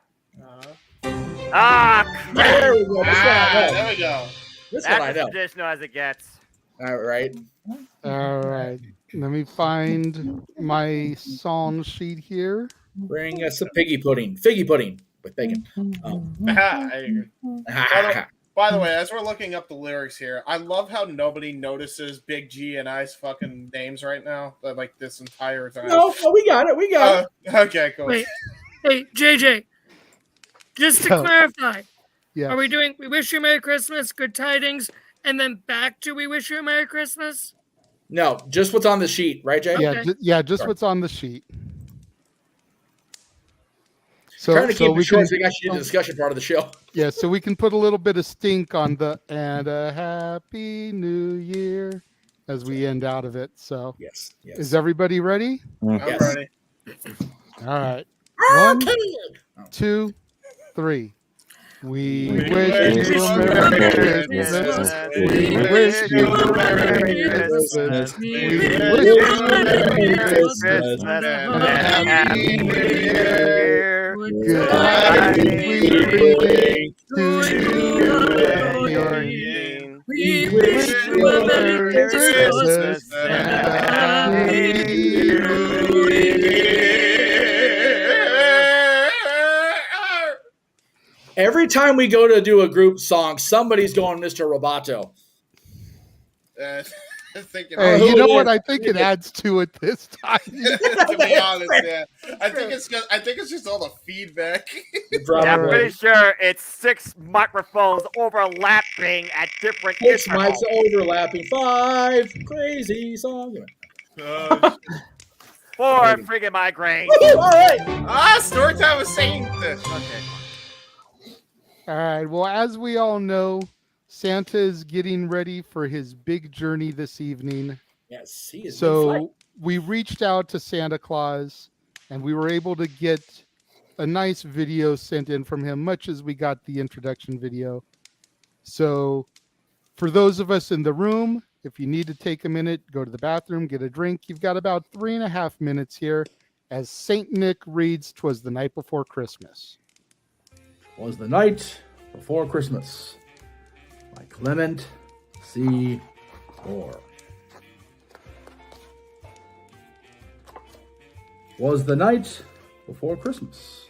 we go. There we go. This one I know. Traditional as it gets. All right. Let me find my song sheet here. Bring us some figgy pudding with bacon. By the way, as we're looking up the lyrics here, I love how nobody notices Big G and I's fucking names right now. Like this entire time. No, we got it. Okay, cool. Wait, hey JJ, just to clarify, yes. Are we doing "We Wish You a Merry Christmas," "Good Tidings," and then back to "We Wish You a Merry Christmas"? No, just what's on the sheet, right, Jay? Yeah, just what's on the sheet. So, trying to keep it short so we actually do the discussion part of the show. Yeah, so we can put a little bit of stink on the "and a Happy New Year" as we end out of it. So, yes. Is everybody ready? I'm ready. All right. 1, 2, 3. We wish you a Merry Christmas. We wish you a Merry Christmas. We wish you a Merry Christmas. Happy New Year. Good night, we bring. Every time we go to do a group song, somebody's going Mr. Roboto. Hey, you know what? I think it adds to it this time. To be honest, yeah. I think it's just all the feedback. Yeah, I'm pretty sure it's 6 microphones overlapping at different 6 intervals. mics overlapping. 5 crazy songs. 4 friggin' migraines. All right. Story time was saying this. Okay. All right. Well, as we all know, Santa is getting ready for his big journey this evening. Yes, he is. So we reached out to Santa Claus, and we were able to get a nice video sent in from him, much as we got the introduction video. So for those of us in the room, if you need to take a minute, go to the bathroom, get a drink, you've got about 3.5 minutes here as Saint Nick reads "'Twas the Night Before Christmas." Was the Night Before Christmas by Clement C. Moore. Was the night before Christmas,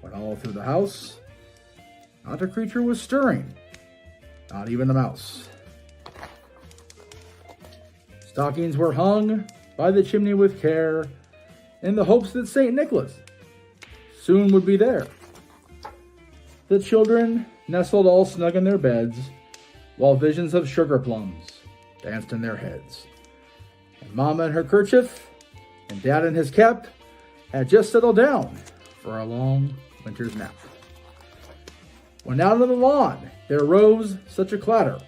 when all through the house, not a creature was stirring, not even a mouse. Stockings were hung by the chimney with care, in the hopes that St. Nicholas soon would be there. The children nestled all snug in their beds, while visions of sugar plums danced in their heads. And Mama in her kerchief, and Dad in his cap, had just settled down for a long winter's nap. When out on the lawn there rose such a clatter,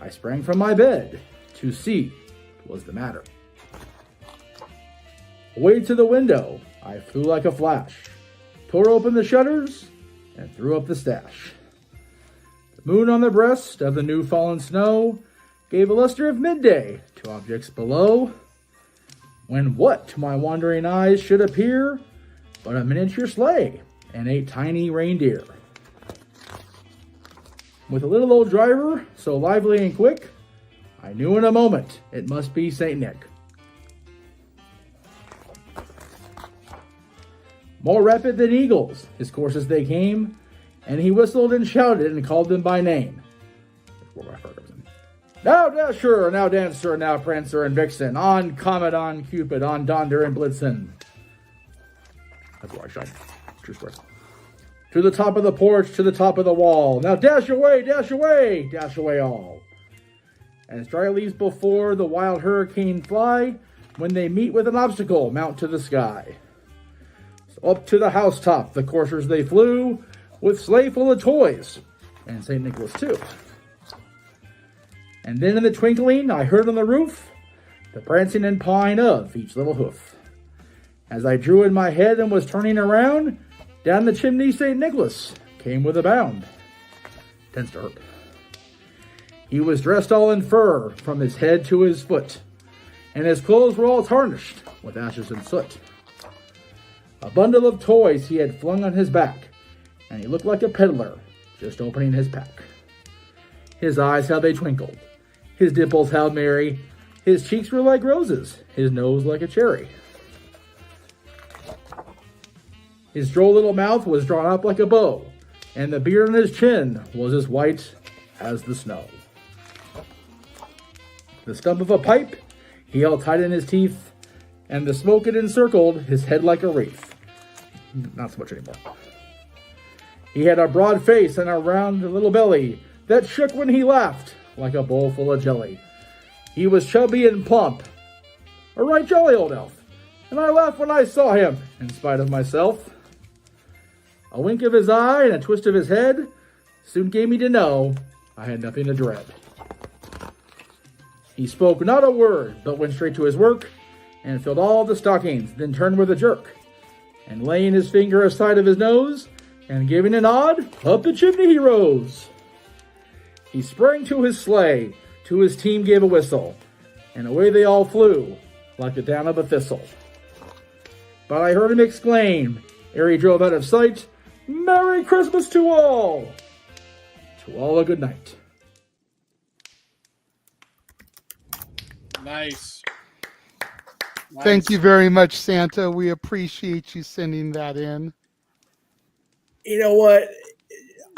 I sprang from my bed to see what was the matter. Away to the window I flew like a flash, tore open the shutters, and threw up the stash. The moon on the breast of the new fallen snow gave a luster of midday to objects below, when what to my wandering eyes should appear but a miniature sleigh and 8 tiny reindeer. With a little old driver so lively and quick, I knew in a moment it must be St. Nick. More rapid than eagles, his courses they came, and he whistled and shouted and called them by name. Now Dasher, now Dancer, now Prancer and Vixen, on Comet, on Cupid, on Donder and Blitzen. That's where I shine. True story. To the top of the porch, to the top of the wall. Now dash away, dash away, dash away all. As dry leaves before the wild hurricane fly, when they meet with an obstacle, mount to the sky. So up to the housetop the coursers they flew, with sleigh full of toys, and St. Nicholas too. And then in the twinkling I heard on the roof the prancing and pawing of each little hoof. As I drew in my head and was turning around, down the chimney St. Nicholas came with a bound. Tends to hurt. He was dressed all in fur from his head to his foot, and his clothes were all tarnished with ashes and soot. A bundle of toys he had flung on his back, and he looked like a peddler just opening his pack. His eyes, how they twinkled, his dimples how merry, his cheeks were like roses, his nose like a cherry. His droll little mouth was drawn up like a bow, and the beard on his chin was as white as the snow. The stump of a pipe he held tight in his teeth, and the smoke it encircled his head like a wreath. Not so much anymore. He had a broad face and a round little belly that shook when he laughed like a bowl full of jelly. He was chubby and plump, a right jolly old elf, and I laughed when I saw him, in spite of myself. A wink of his eye and a twist of his head soon gave me to know I had nothing to dread. He spoke not a word, but went straight to his work, and filled all the stockings, then turned with a jerk, and laying his finger aside of his nose, and giving a nod, up the chimney he rose. He sprang to his sleigh, to his team gave a whistle, and away they all flew, like the down of a thistle. But I heard him exclaim, ere he drove out of sight, Merry Christmas to all! To all a good night. Nice. Thank you very much, Santa. We appreciate you sending that in. You know what?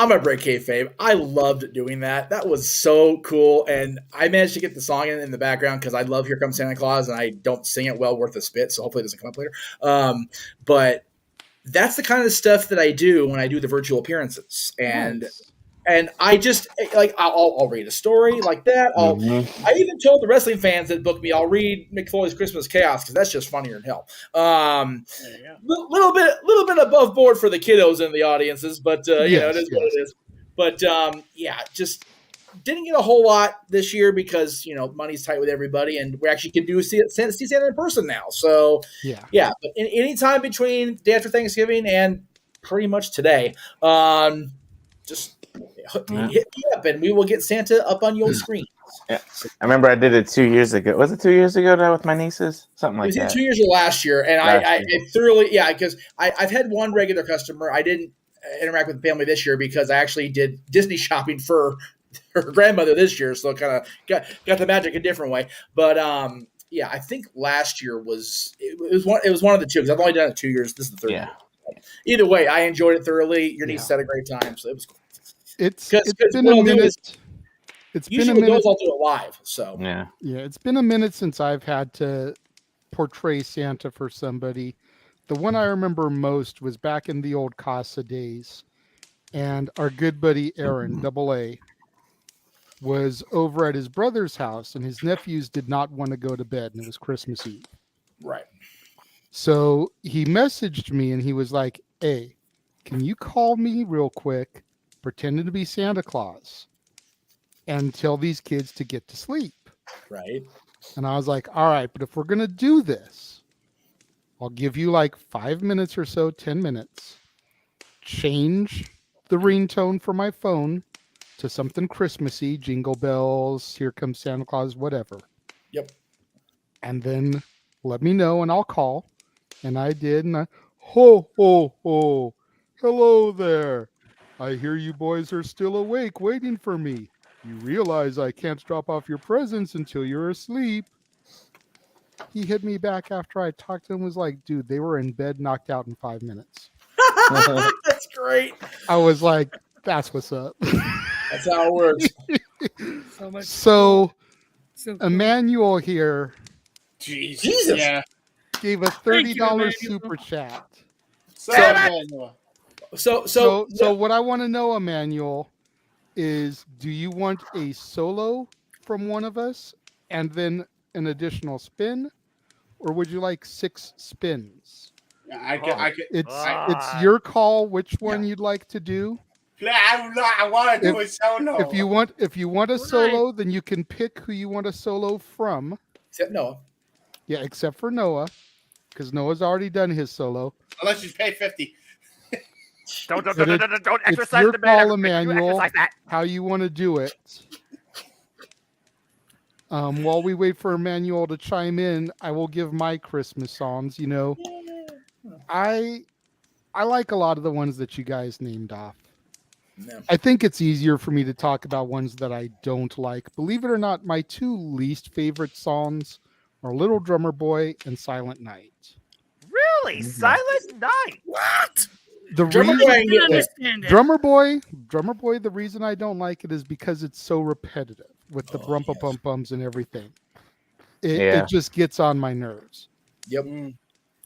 I'm gonna break kayfabe. I loved doing that. That was so cool, and I managed to get the song in the background because I love "Here Comes Santa Claus," and I don't sing it well worth a spit, so hopefully it doesn't come up later. But that's the kind of stuff that I do when I do the virtual appearances, and I just like I'll read a story like that. I even told the wrestling fans that booked me, I'll read Mick Foley's Christmas Chaos because that's just funnier than hell. Little bit above board for the kiddos in the audiences, but it is what it is. But just didn't get a whole lot this year because money's tight with everybody, and we actually can see Santa in person now. So but any time between day after Thanksgiving and pretty much today, just hit me up and we will get Santa up on your screen. Yeah, I remember I did it 2 years ago. Was it 2 years ago now with my nieces? Something like that. It was 2 years or last year, and I thoroughly because I've had one regular customer. I didn't interact with the family this year because I actually did Disney shopping for her grandmother this year, so kind of got the magic a different way. But I think last year was one of the two because I've only done it 2 years. This is the third year. Either way, I enjoyed it thoroughly. Your niece had a great time, so it was cool. It's been a minute. It's been a minute. I'll do it live. So it's been a minute since I've had to portray Santa for somebody. The one I remember most was back in the old Casa days, and our good buddy Aaron, Double A, was over at his brother's house, and his nephews did not want to go to bed, and it was Christmas Eve. Right. So he messaged me, and he was like, "Hey, can you call me real quick, pretending to be Santa Claus, and tell these kids to get to sleep?" Right. And I was like, "All right, but if we're going to do this, I'll give you like 5 minutes or so, 10 minutes. Change the ringtone for my phone to something Christmassy, Jingle Bells, Here Comes Santa Claus, whatever. Yep. And then let me know and I'll call." And I did. And ho, ho, ho. Hello there. I hear you boys are still awake waiting for me. You realize I can't drop off your presents until you're asleep. He hit me back after I talked to him, was like, "Dude, they were in bed knocked out in 5 minutes." That's great. I was like, that's what's up. That's how it works. So Emmanuel here. Jesus. Yeah. Gave a $30 super chat. So what I want to know, Emmanuel, is do you want a solo from one of us and then an additional spin, or would you like 6 spins? I could. It's your call which one you'd like to do. I want to do a solo. If you want a solo, then you can pick who you want a solo from. Except Noah. Yeah, except for Noah, because Noah's already done his solo. Unless you pay 50. Don't It's exercise your the man. call, Emmanuel, how you want to do it. While we wait for Emmanuel to chime in, I will give my Christmas songs. I like a lot of the ones that you guys named off. Yeah. I think it's easier for me to talk about ones that I don't like. Believe it or not, my 2 least favorite songs are Little Drummer Boy and Silent Night. Really? Silent Night? What? The Drummer reason, Boy, I can understand it. Drummer Boy, the reason I don't like it is because it's so repetitive with the bumps and everything. It just gets on my nerves. Yep.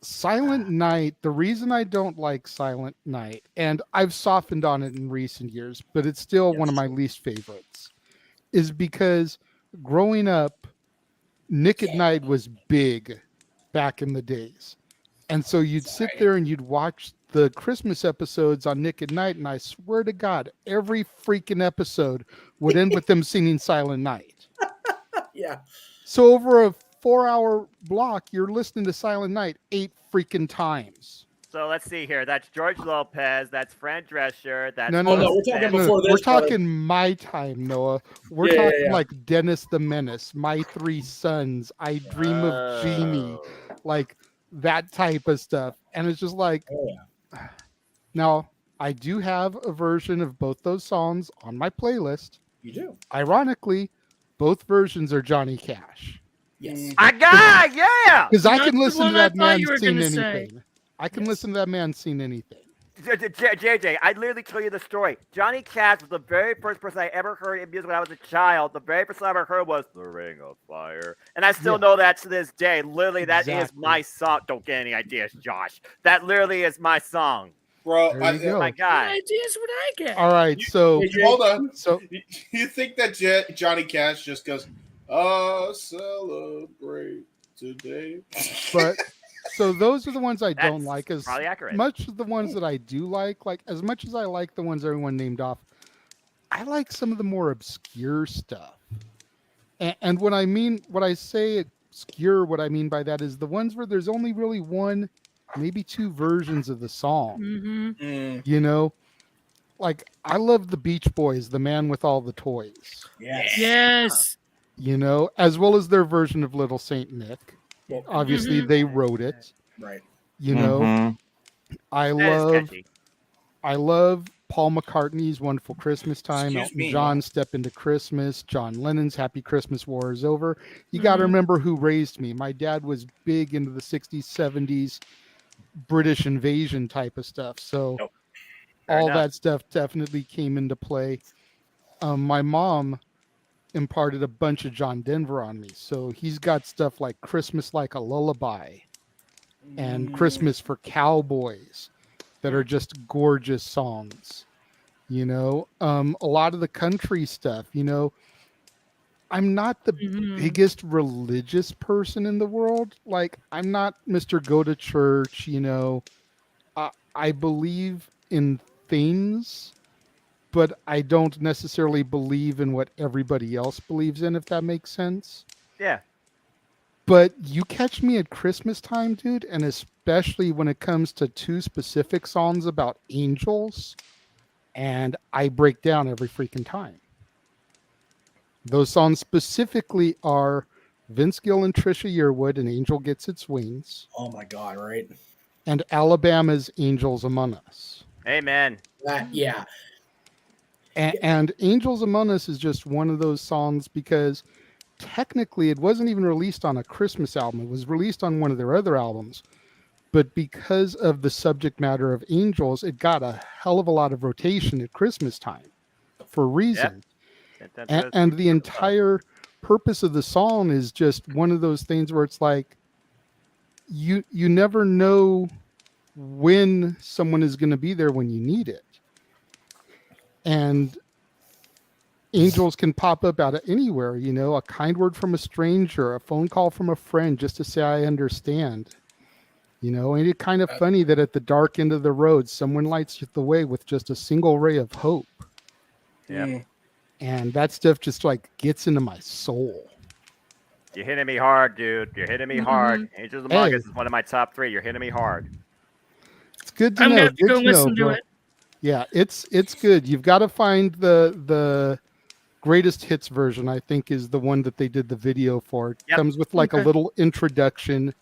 Silent Night, the reason I don't like Silent Night, and I've softened on it in recent years, but it's still one of my least favorites, is because growing up, Nick at Night was big back in the days. And so you'd sit there and you'd watch the Christmas episodes on Nick at Night, and I swear to God, every freaking episode would end with them singing Silent Night. Yeah. So over a 4-hour block, you're listening to Silent Night 8 freaking times. So let's see here. That's George Lopez. That's Fran Drescher. That's No, we're talking before this. We're talking my time, Noah. We're talking like Dennis the Menace, My 3 Sons, I Dream of Jeannie, like that type of stuff. And it's just like, now I do have a version of both those songs on my playlist. You do. Ironically, both versions are Johnny Cash. Yes. Because I can listen to that man you were sing gonna anything. I can listen to that man sing anything. JJ, I literally tell you the story. Johnny Cash was the very first person I ever heard in music when I was a child. The very first time I ever heard was "The Ring of Fire," and I still know that to this day. Literally, that is my song. Don't get any ideas, Josh. That literally is my song, bro. There you go. My God, what ideas would I get? All right, so hold on. So you think that Johnny Cash just goes, celebrate today? But so those are the ones I don't like as probably accurate. much as the ones that I do like as much as I like the ones everyone named off. I like some of the more obscure stuff. And when I say obscure, what I mean by that is the ones where there's only really one, maybe two versions of the song. Mm-hmm. You know, like I love the Beach Boys, "The Man with All the Toys." Yes. You know, as well as their version of Little Saint Nick. Obviously, they wrote it. Right. You know, I love Paul McCartney's "Wonderful Christmas Time," Elton John's "Step Into Christmas," John Lennon's "Happy Christmas, War Is Over." You got to remember who raised me. My dad was big into the 60s, 70s British invasion type of stuff. So all that stuff definitely came into play. My mom imparted a bunch of John Denver on me. So he's got stuff like "Christmas Like a Lullaby" and "Christmas for Cowboys" that are just gorgeous songs. You know, a lot of the country stuff, you know, I'm not the biggest religious person in the world. Like, I'm not Mr. Go to Church, you know. I believe in things, but I don't necessarily believe in what everybody else believes in, if that makes sense. Yeah. But you catch me at Christmas time, dude, and especially when it comes to two specific songs about angels, and I break down every freaking time. Those songs specifically are Vince Gill and Trisha Yearwood, "An Angel Gets Its Wings." Oh my God, right? And Alabama's "Angels Among Us." Amen. Yeah. And "Angels Among Us" is just one of those songs because technically it wasn't even released on a Christmas album. It was released on one of their other albums. But because of the subject matter of angels, it got a hell of a lot of rotation at Christmas time for a reason. Yep. And the entire purpose of the song is just one of those things where it's like you never know when someone is going to be there when you need it. And angels can pop up out of anywhere, you know, a kind word from a stranger, a phone call from a friend just to say, "I understand." You know, and it's kind of funny that at the dark end of the road, someone lights the way with just a single ray of hope. Yeah. And that stuff just like gets into my soul. You're hitting me hard, dude. You're hitting me hard. Angels Among Us is one of my top 3. You're hitting me hard. It's good to know. Good to know, bro. Yeah, it's good. You've got to find the greatest hits version. I think is the one that they did the video for. It comes with like a little introduction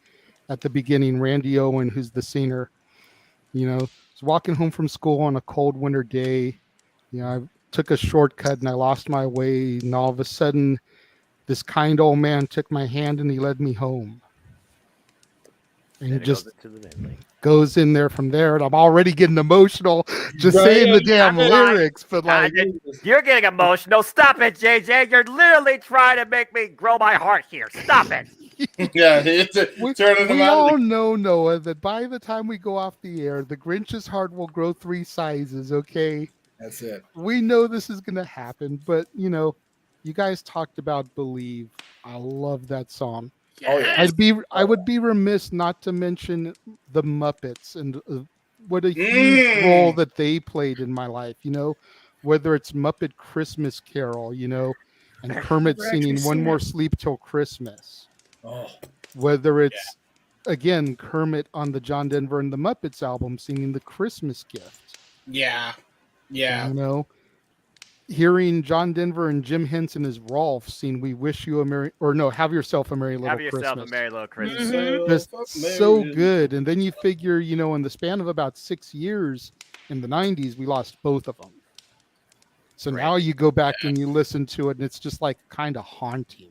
at the beginning. Randy Owen, who's the singer, you know, was walking home from school on a cold winter day. You know, I took a shortcut and I lost my way, and all of a sudden this kind old man took my hand and he led me home. And he just goes in there from there, and I'm already getting emotional just saying the damn lyrics. But like, you're getting emotional. Stop it, JJ. You're literally trying to make me grow my heart here. Stop it. We all know, Noah, that by the time we go off the air, the Grinch's heart will grow 3 sizes. Okay, that's it. We know this is going to happen, but you know, you guys talked about "Believe." I love that song. Yes. I would be remiss not to mention the Muppets and what a huge role that they played in my life. You know, whether it's Muppet Christmas Carol, you know, and Kermit singing "One More Sleep Till Christmas." Whether it's again Kermit on the John Denver and the Muppets album singing "The Christmas Gift." Yeah. You know, hearing John Denver and Jim Henson as Rolf sing "We Wish You a Merry," or no, "Have Yourself a Merry Little Christmas." Have yourself a merry little Christmas. Just so good. And then you figure, you know, in the span of about 6 years in the 90s, we lost both of them. So now you go back and you listen to it, and it's just like kind of haunting.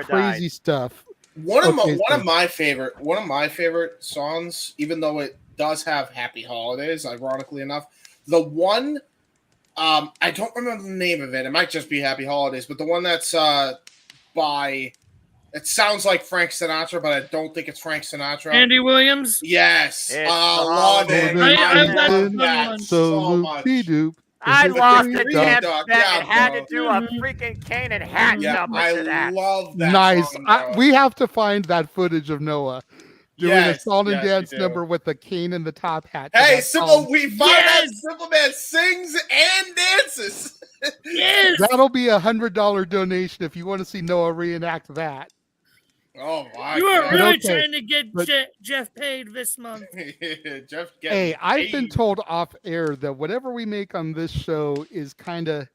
Crazy stuff. One of my favorite songs, even though it does have Happy Holidays, ironically enough. The one, I don't remember the name of it. It might just be Happy Holidays, but the one that's by, it sounds like Frank Sinatra, but I don't think it's Frank Sinatra. Andy Williams? Yes. Love it. I love that so much. I lost the damn bet and had to do a freaking Kane and hat number to that. I love that Nice. song, We have to find that footage of Noah doing a song and dance number with the cane and the top hat. Hey, Simple, we find out Simple Man sings and dances. Yes. That'll be $100 donation if you want to see Noah reenact that. Oh my! You are God. really trying to get Jeff paid this month. Jeff, hey, I've been told off air that whatever we make on this show is kind of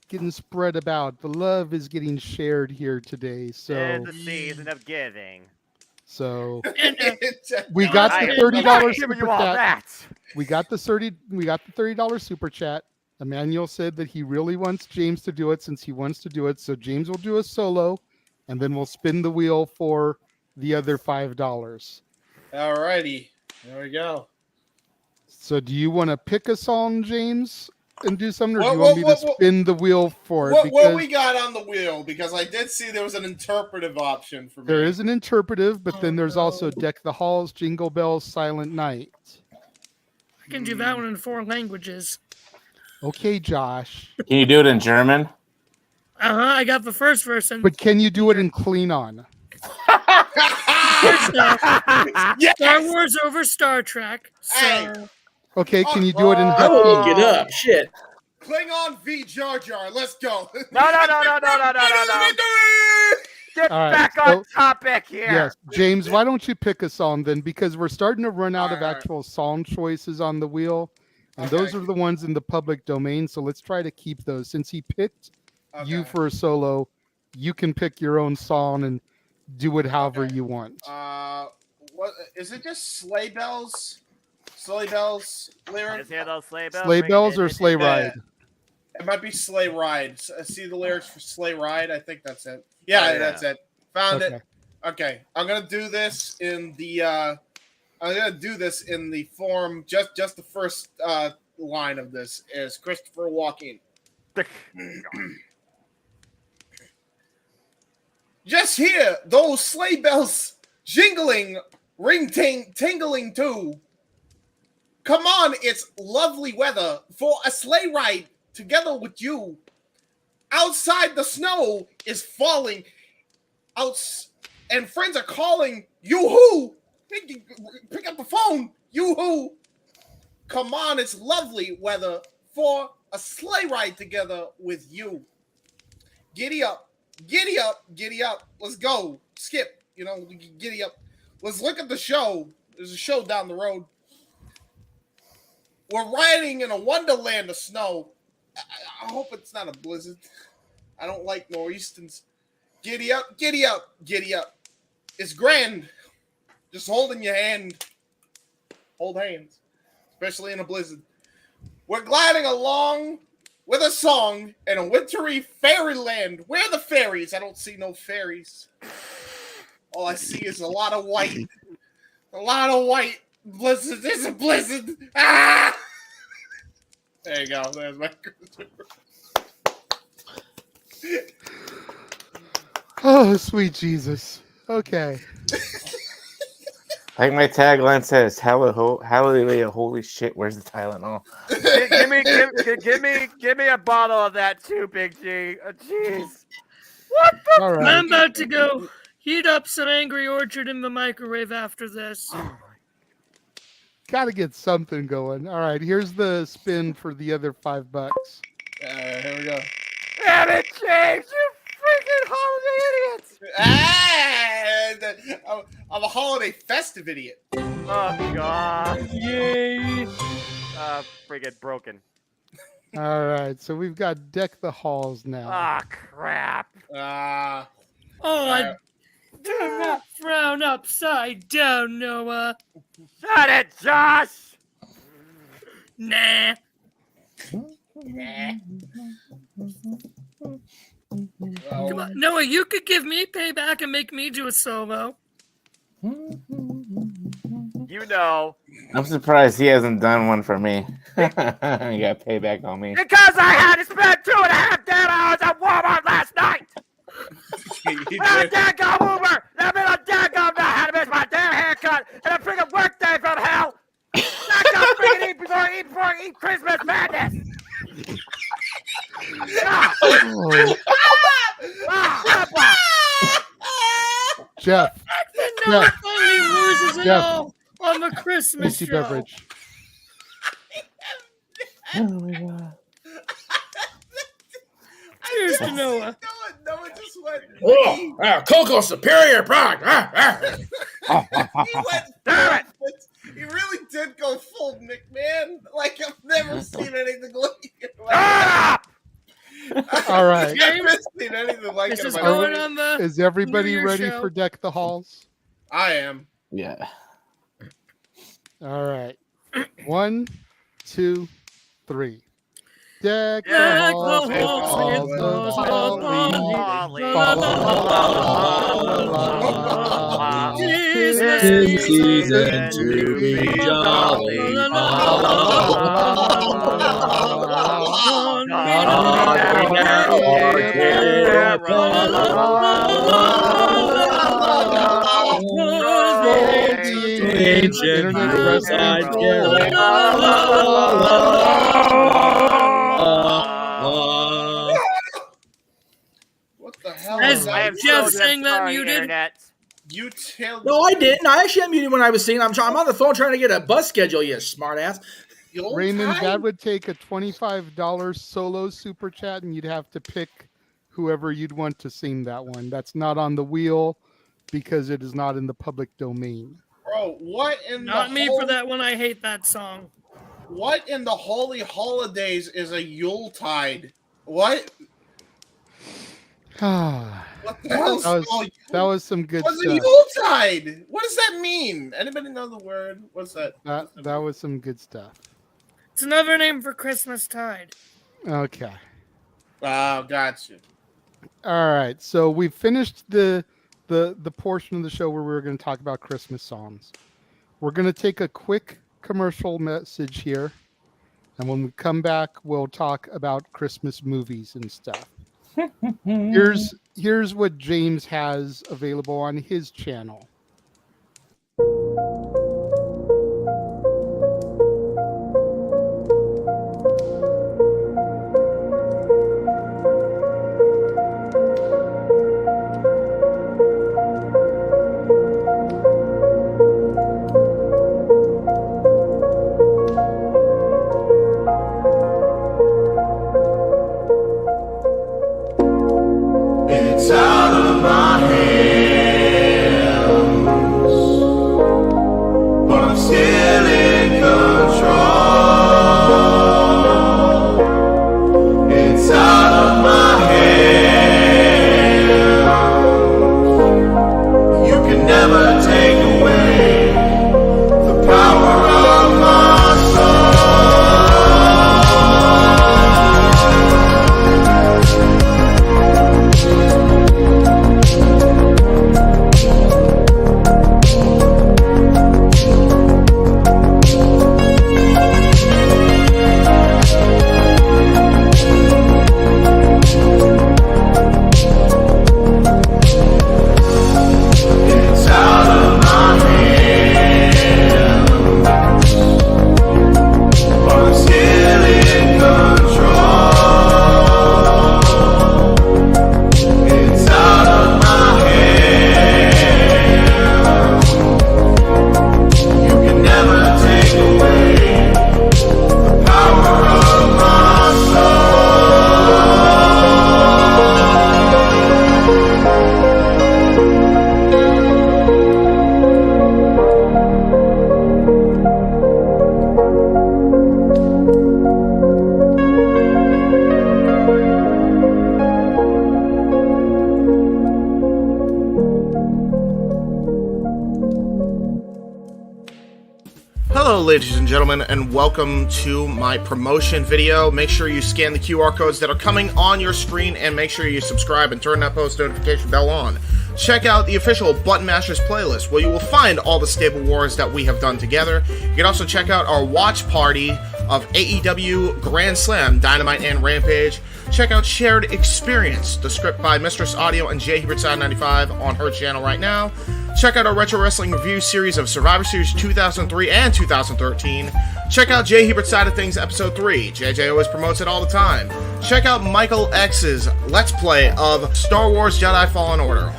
getting spread about. The love is getting shared here today. So it's the season of giving. So we got the $30 super chat. We got the $30 super chat. Emmanuel said that he really wants James to do it since he wants to do it. So James will do a solo. And then we'll spin the wheel for the other $5. All righty. There we go. So do you want to pick a song, James, and do something? Or do you want me to spin the wheel for it? What we got on the wheel? Because I did see there was an interpretive option for me. There is an interpretive, but then there's also Deck the Halls, Jingle Bells, Silent Night. I can do that one in 4 languages. Okay, Josh. Can you do it in German? I got the first verse. But can you do it in Klingon? Yes! Star Wars over Star Trek. So. Okay, can you do it in I will look it up. Shit. Klingon v Jar Jar. Let's go. No. Get back on topic here. Yes, James, why don't you pick a song then? Because we're starting to run out of actual song choices on the wheel. And those are the ones in the public domain. So let's try to keep those. Since he picked you for a solo, you can pick your own song and do it however you want. What is it? Just sleigh bells? Sleigh bells lyrics? Just hear those sleigh bells? Sleigh bells or sleigh ride? It might be sleigh ride. See the lyrics for sleigh ride? I think that's it. Yeah, that's it. Found it. Okay, I'm gonna do this in the. Form. Just the first line of this is Christopher Walken. Just hear those sleigh bells jingling, tingling too. Come on, it's lovely weather for a sleigh ride together with you. Outside the snow is falling out, and friends are calling. Yoo-hoo! Pick up the phone. Yoo-hoo! Come on, it's lovely weather for a sleigh ride together with you. Giddy up. Giddy up, giddy up. Let's go. Skip, giddy up. Let's look at the show. There's a show down the road. We're riding in a wonderland of snow. I hope it's not a blizzard. I don't like nor'easters. Giddy up, giddy up, giddy up. It's grand. Just holding your hand. Hold hands. Especially in a blizzard. We're gliding along with a song in a wintry fairyland. Where are the fairies? I don't see no fairies. All I see is a lot of white. A lot of white. Blizzard. There's a blizzard. Ah! There you go. There's my Oh, sweet Jesus. Okay. Like my tagline says, hallelujah, holy shit, where's the Tylenol? give me a bottle of that too, Big G. Jeez. What the? All right. I'm about to go heat up some Angry Orchard in the microwave after this. Got to get something going. All right, here's the spin for the other $5. Here we go. Damn it, James! You freaking holiday idiots! And I'm a holiday festive idiot. Oh God! Yay! Friggin' broken. All right, so we've got Deck the Halls now. Ah, crap. I do not frown upside down, Noah. Shut it, Josh! Nah. Come on, Noah, you could give me payback and make me do a solo. You know. I'm surprised he hasn't done one for me. You got payback on me. Because I had to spend 2.5 damn hours at Walmart last night. And a daggum Uber. That meant a daggum I had to miss my damn haircut and a freaking work day from hell. Not gonna freaking eat Christmas madness. Jeff. Jeff. He loses it all on the Christmas Tasty show. beverage. Oh my god. Cheers to Noah. Noah just went. Oh, Cocoa Superior product. He really did go full McMahon. Like I've never seen anything like it. All right. I've never seen anything like This it. is going on the Is everybody New Year ready show. for Deck the Halls? I am. Yeah. All right. 1, 2, 3. Deck the Deck halls the with halls all with the all holly. Tis the season to be jolly. Ancient riverside What the hell? As I am Jeff so sang that sorry, muted. Internet. You tell. No, I didn't. I actually unmuted when I was singing. I'm on the phone trying to get a bus schedule, you smartass. Raymond, that would take a $25 solo super chat, and you'd have to pick whoever you'd want to sing that one. That's not on the wheel because it is not in the public domain. Bro, what in Not the me whole, for that one. I hate that song. What in the holy holidays is a Yuletide? What? What the hell? That was some good What's stuff. a Yuletide? What does that mean? Anybody know the word? What's that? That was some good stuff. It's another name for Christmas tide. Okay. Oh, gotcha. All right. So we've finished the portion of the show where we were going to talk about Christmas songs. We're going to take a quick commercial message here, and when we come back, we'll talk about Christmas movies and stuff. Here's what James has available on his channel. It's out of my hands, but I'm still in control. It's out of my hands. You can never take away the power of my soul. It's out of my hands, but I'm still in control. It's out of my hands. You can never take away the power of my soul. Hello, ladies and gentlemen, and welcome to my promotion video. Make sure you scan the QR codes that are coming on your screen, and make sure you subscribe and turn that post notification bell on. check out the official Button Mashers playlist, where you will find all the Stable Wars that we have done together. You can also check out our watch party of AEW Grand Slam, Dynamite, and Rampage. Check out Shared Experience, the script by Mistress Audio and J. Hebert Side 95 on her channel right now. Check out our Retro Wrestling Review series of Survivor Series 2003 and 2013. Check out J. Hebert's Side of Things Episode 3. JJ always promotes it all the time. Check out Michael X's Let's Play of Star Wars Jedi Fallen Order.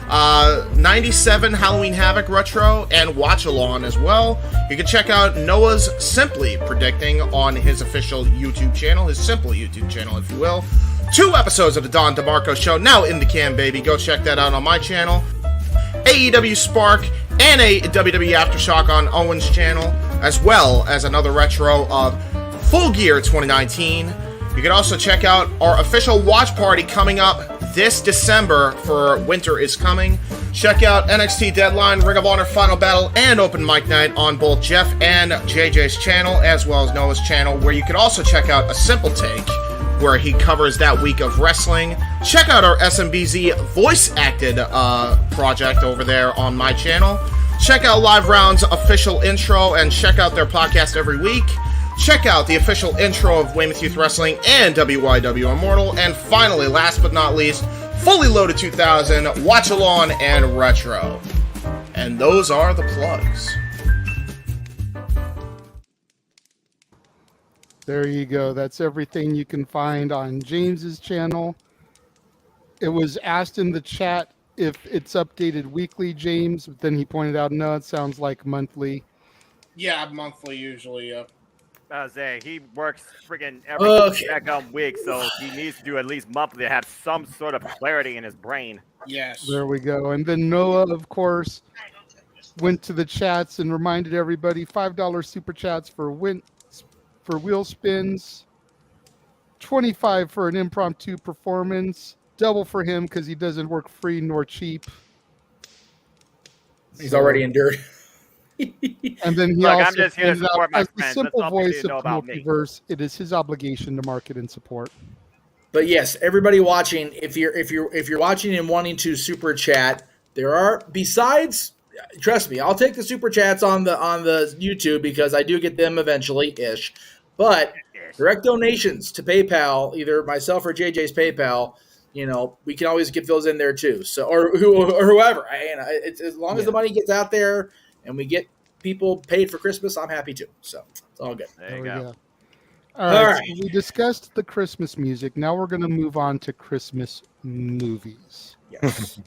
97 Halloween Havoc Retro and Watch-Along as well. You can check out Noah's Simply Predicting on his official YouTube channel, his simple YouTube channel, if you will. 2 episodes of the Don DeMarco Show now in the can, baby. Go check that out on my channel. AEW Spark and a WWE Aftershock on Owen's channel, as well as another retro of Full Gear 2019. You can also check out our official watch party coming up this December for Winter is Coming. Check out NXT Deadline, Ring of Honor Final Battle, and Open Mic Night on both Jeff and JJ's channel, as well as Noah's channel, where you can also check out A Simple Take, where he covers that week of wrestling. Check out our SMBZ voice-acted project over there on my channel. Check out Live Round's official intro and check out their podcast every week. Check out the official intro of Weymouth Youth Wrestling and WYW Immortal. And finally, last but not least, Fully Loaded 2000, Watch-Along, and Retro. And those are the plugs. There you go. That's everything you can find on James's channel. It was asked in the chat if it's updated weekly, James. But then he pointed out, no, it sounds like monthly. Yeah, monthly usually, yeah. He works friggin' every week, so he needs to do at least monthly to have some sort of clarity in his brain. Yes. There we go. And then Noah, of course, went to the chats and reminded everybody $5 super chats for wheel spins, 25 for an impromptu performance, double for him because he doesn't work free nor cheap. He's already endured. And then he Look, also I'm just here to pointed support out, my as the friends. simple That's all we need voice to know of the about me. multiverse, it is his obligation to market and support. But yes, everybody watching, if you're watching and wanting to super chat, there are, besides, trust me, I'll take the super chats on the YouTube because I do get them eventually ish. But direct donations to PayPal, either myself or JJ's PayPal, we can always get those in there too. So or whoever, it's as long as the money gets out there and we get people paid for Christmas, I'm happy too. So it's all good. There you go. All right. So we discussed the Christmas music. Now we're going to move on to Christmas movies. Yes.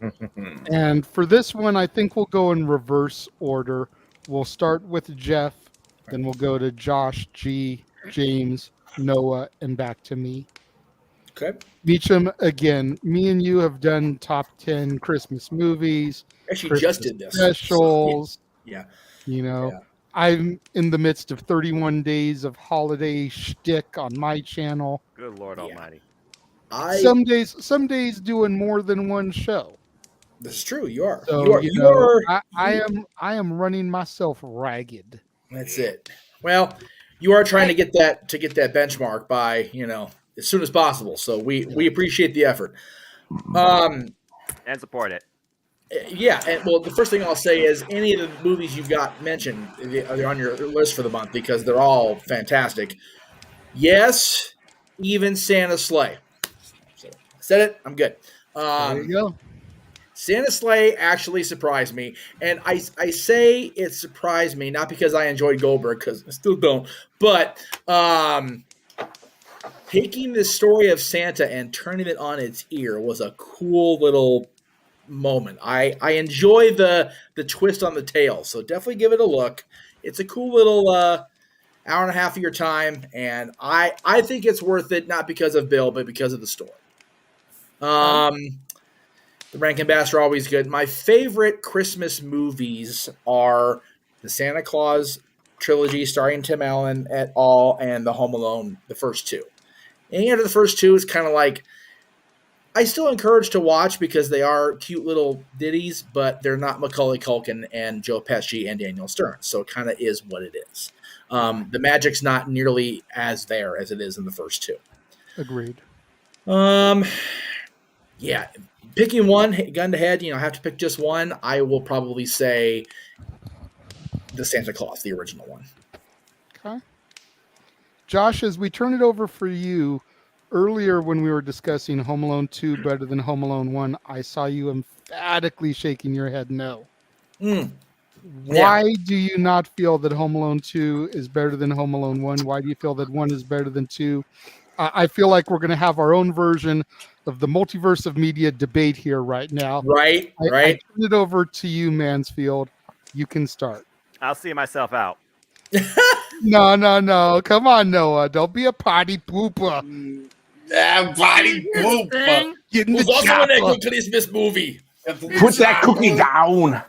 And for this one, I think we'll go in reverse order. We'll start with Jeff, then we'll go to Josh, G, James, Noah, and back to me. Okay. Meacham, again, me and you have done top 10 Christmas movies. Actually, Christmas just did this. specials. Yeah. I'm in the midst of 31 days of holiday shtick on my channel. Good Lord Almighty. Some days doing more than one show. That's true. You are. So, you are. I am running myself ragged. That's it. Well, you are trying to get that benchmark by as soon as possible. So we appreciate the effort. And support it. Yeah, and well, the first thing I'll say is any of the movies you've got mentioned, they're on your list for the month because they're all fantastic. Yes, even Santa's Sleigh. So, said it. I'm good. There you go. Santa's Sleigh actually surprised me, and I say it surprised me not because I enjoyed Goldberg, because I still don't, but taking the story of Santa and turning it on its ear was a cool little moment. I enjoy the twist on the tale, so definitely give it a look. It's a cool little hour and a half of your time, and I think it's worth it, not because of Bill, but because of the story. The Rankin Bass are always good. My favorite Christmas movies are the Santa Claus trilogy starring Tim Allen et al. And the Home Alone, the first two. Any out of the first two is kind of like, I still encourage to watch because they are cute little ditties, but they're not Macaulay Culkin and Joe Pesci and Daniel Stern. So it kind of is what it is. The magic's not nearly as there as it is in the first two. Agreed. Yeah, picking one, gun to head, I have to pick just one. I will probably say the Santa Claus, the original one. Okay. Josh, as we turn it over for you, earlier when we were discussing Home Alone 2 better than Home Alone 1, I saw you emphatically shaking your head no. Why do you not feel that Home Alone 2 is better than Home Alone 1? Why do you feel that 1 is better than 2? I feel like we're going to have our own version of the multiverse of media debate here right now. Right. I turn it over to you, Mansfield. You can start. I'll see myself out. No. Come on, Noah. Don't be a potty pooper. Potty pooper. Get in the Who's also chopper. in that Christmas movie. Put that cookie down.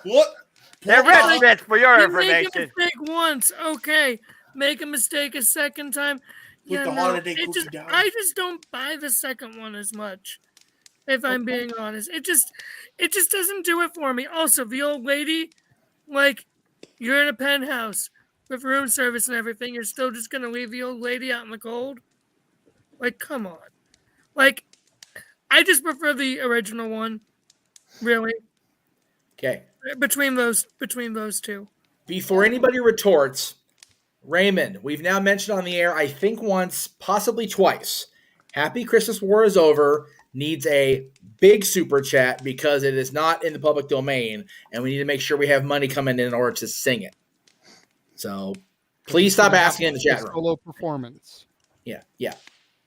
What? Hey, Rich, for your You make a information. mistake once, okay. Make a mistake a second time. Put the holiday cookie down. I just don't buy the second one as much. If I'm being honest, it just doesn't do it for me. Also, the old lady, like, you're in a penthouse with room service and everything. You're still just gonna leave the old lady out in the cold? Like, come on. Like, I just prefer the original one. Really. Okay. Between those two. Before anybody retorts, Raymond, we've now mentioned on the air, I think once, possibly twice, Happy Christmas War is Over needs a big super chat because it is not in the public domain, and we need to make sure we have money coming in order to sing it. So please stop asking in the chat room. Solo performance. Yeah.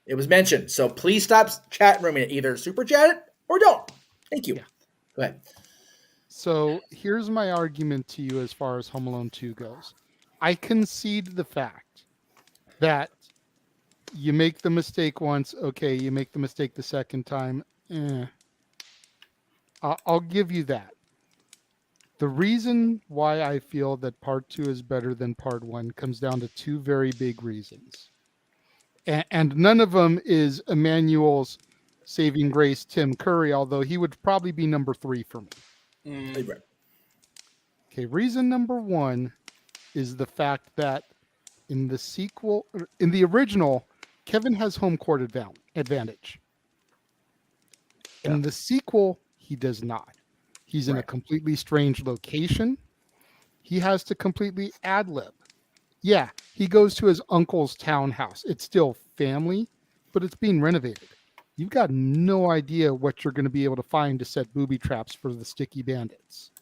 It was mentioned, so please stop chat rooming it. Either super chat it or don't. Thank you. Yeah. Go ahead. So here's my argument to you as far as Home Alone 2 goes. I concede the fact that you make the mistake once, okay, you make the mistake the second time, I'll give you that. The reason why I feel that Part 2 is better than Part 1 comes down to two very big reasons. And none of them is Emmanuel's saving grace, Tim Curry, although he would probably be number 3 for me. Okay, reason number 1 is the fact that in the original, Kevin has home court advantage. In the sequel, he does not. He's in a completely strange location. He has to completely ad-lib. Yeah, he goes to his uncle's townhouse. It's still family, but it's being renovated. You've got no idea what you're going to be able to find to set booby traps for the sticky bandits.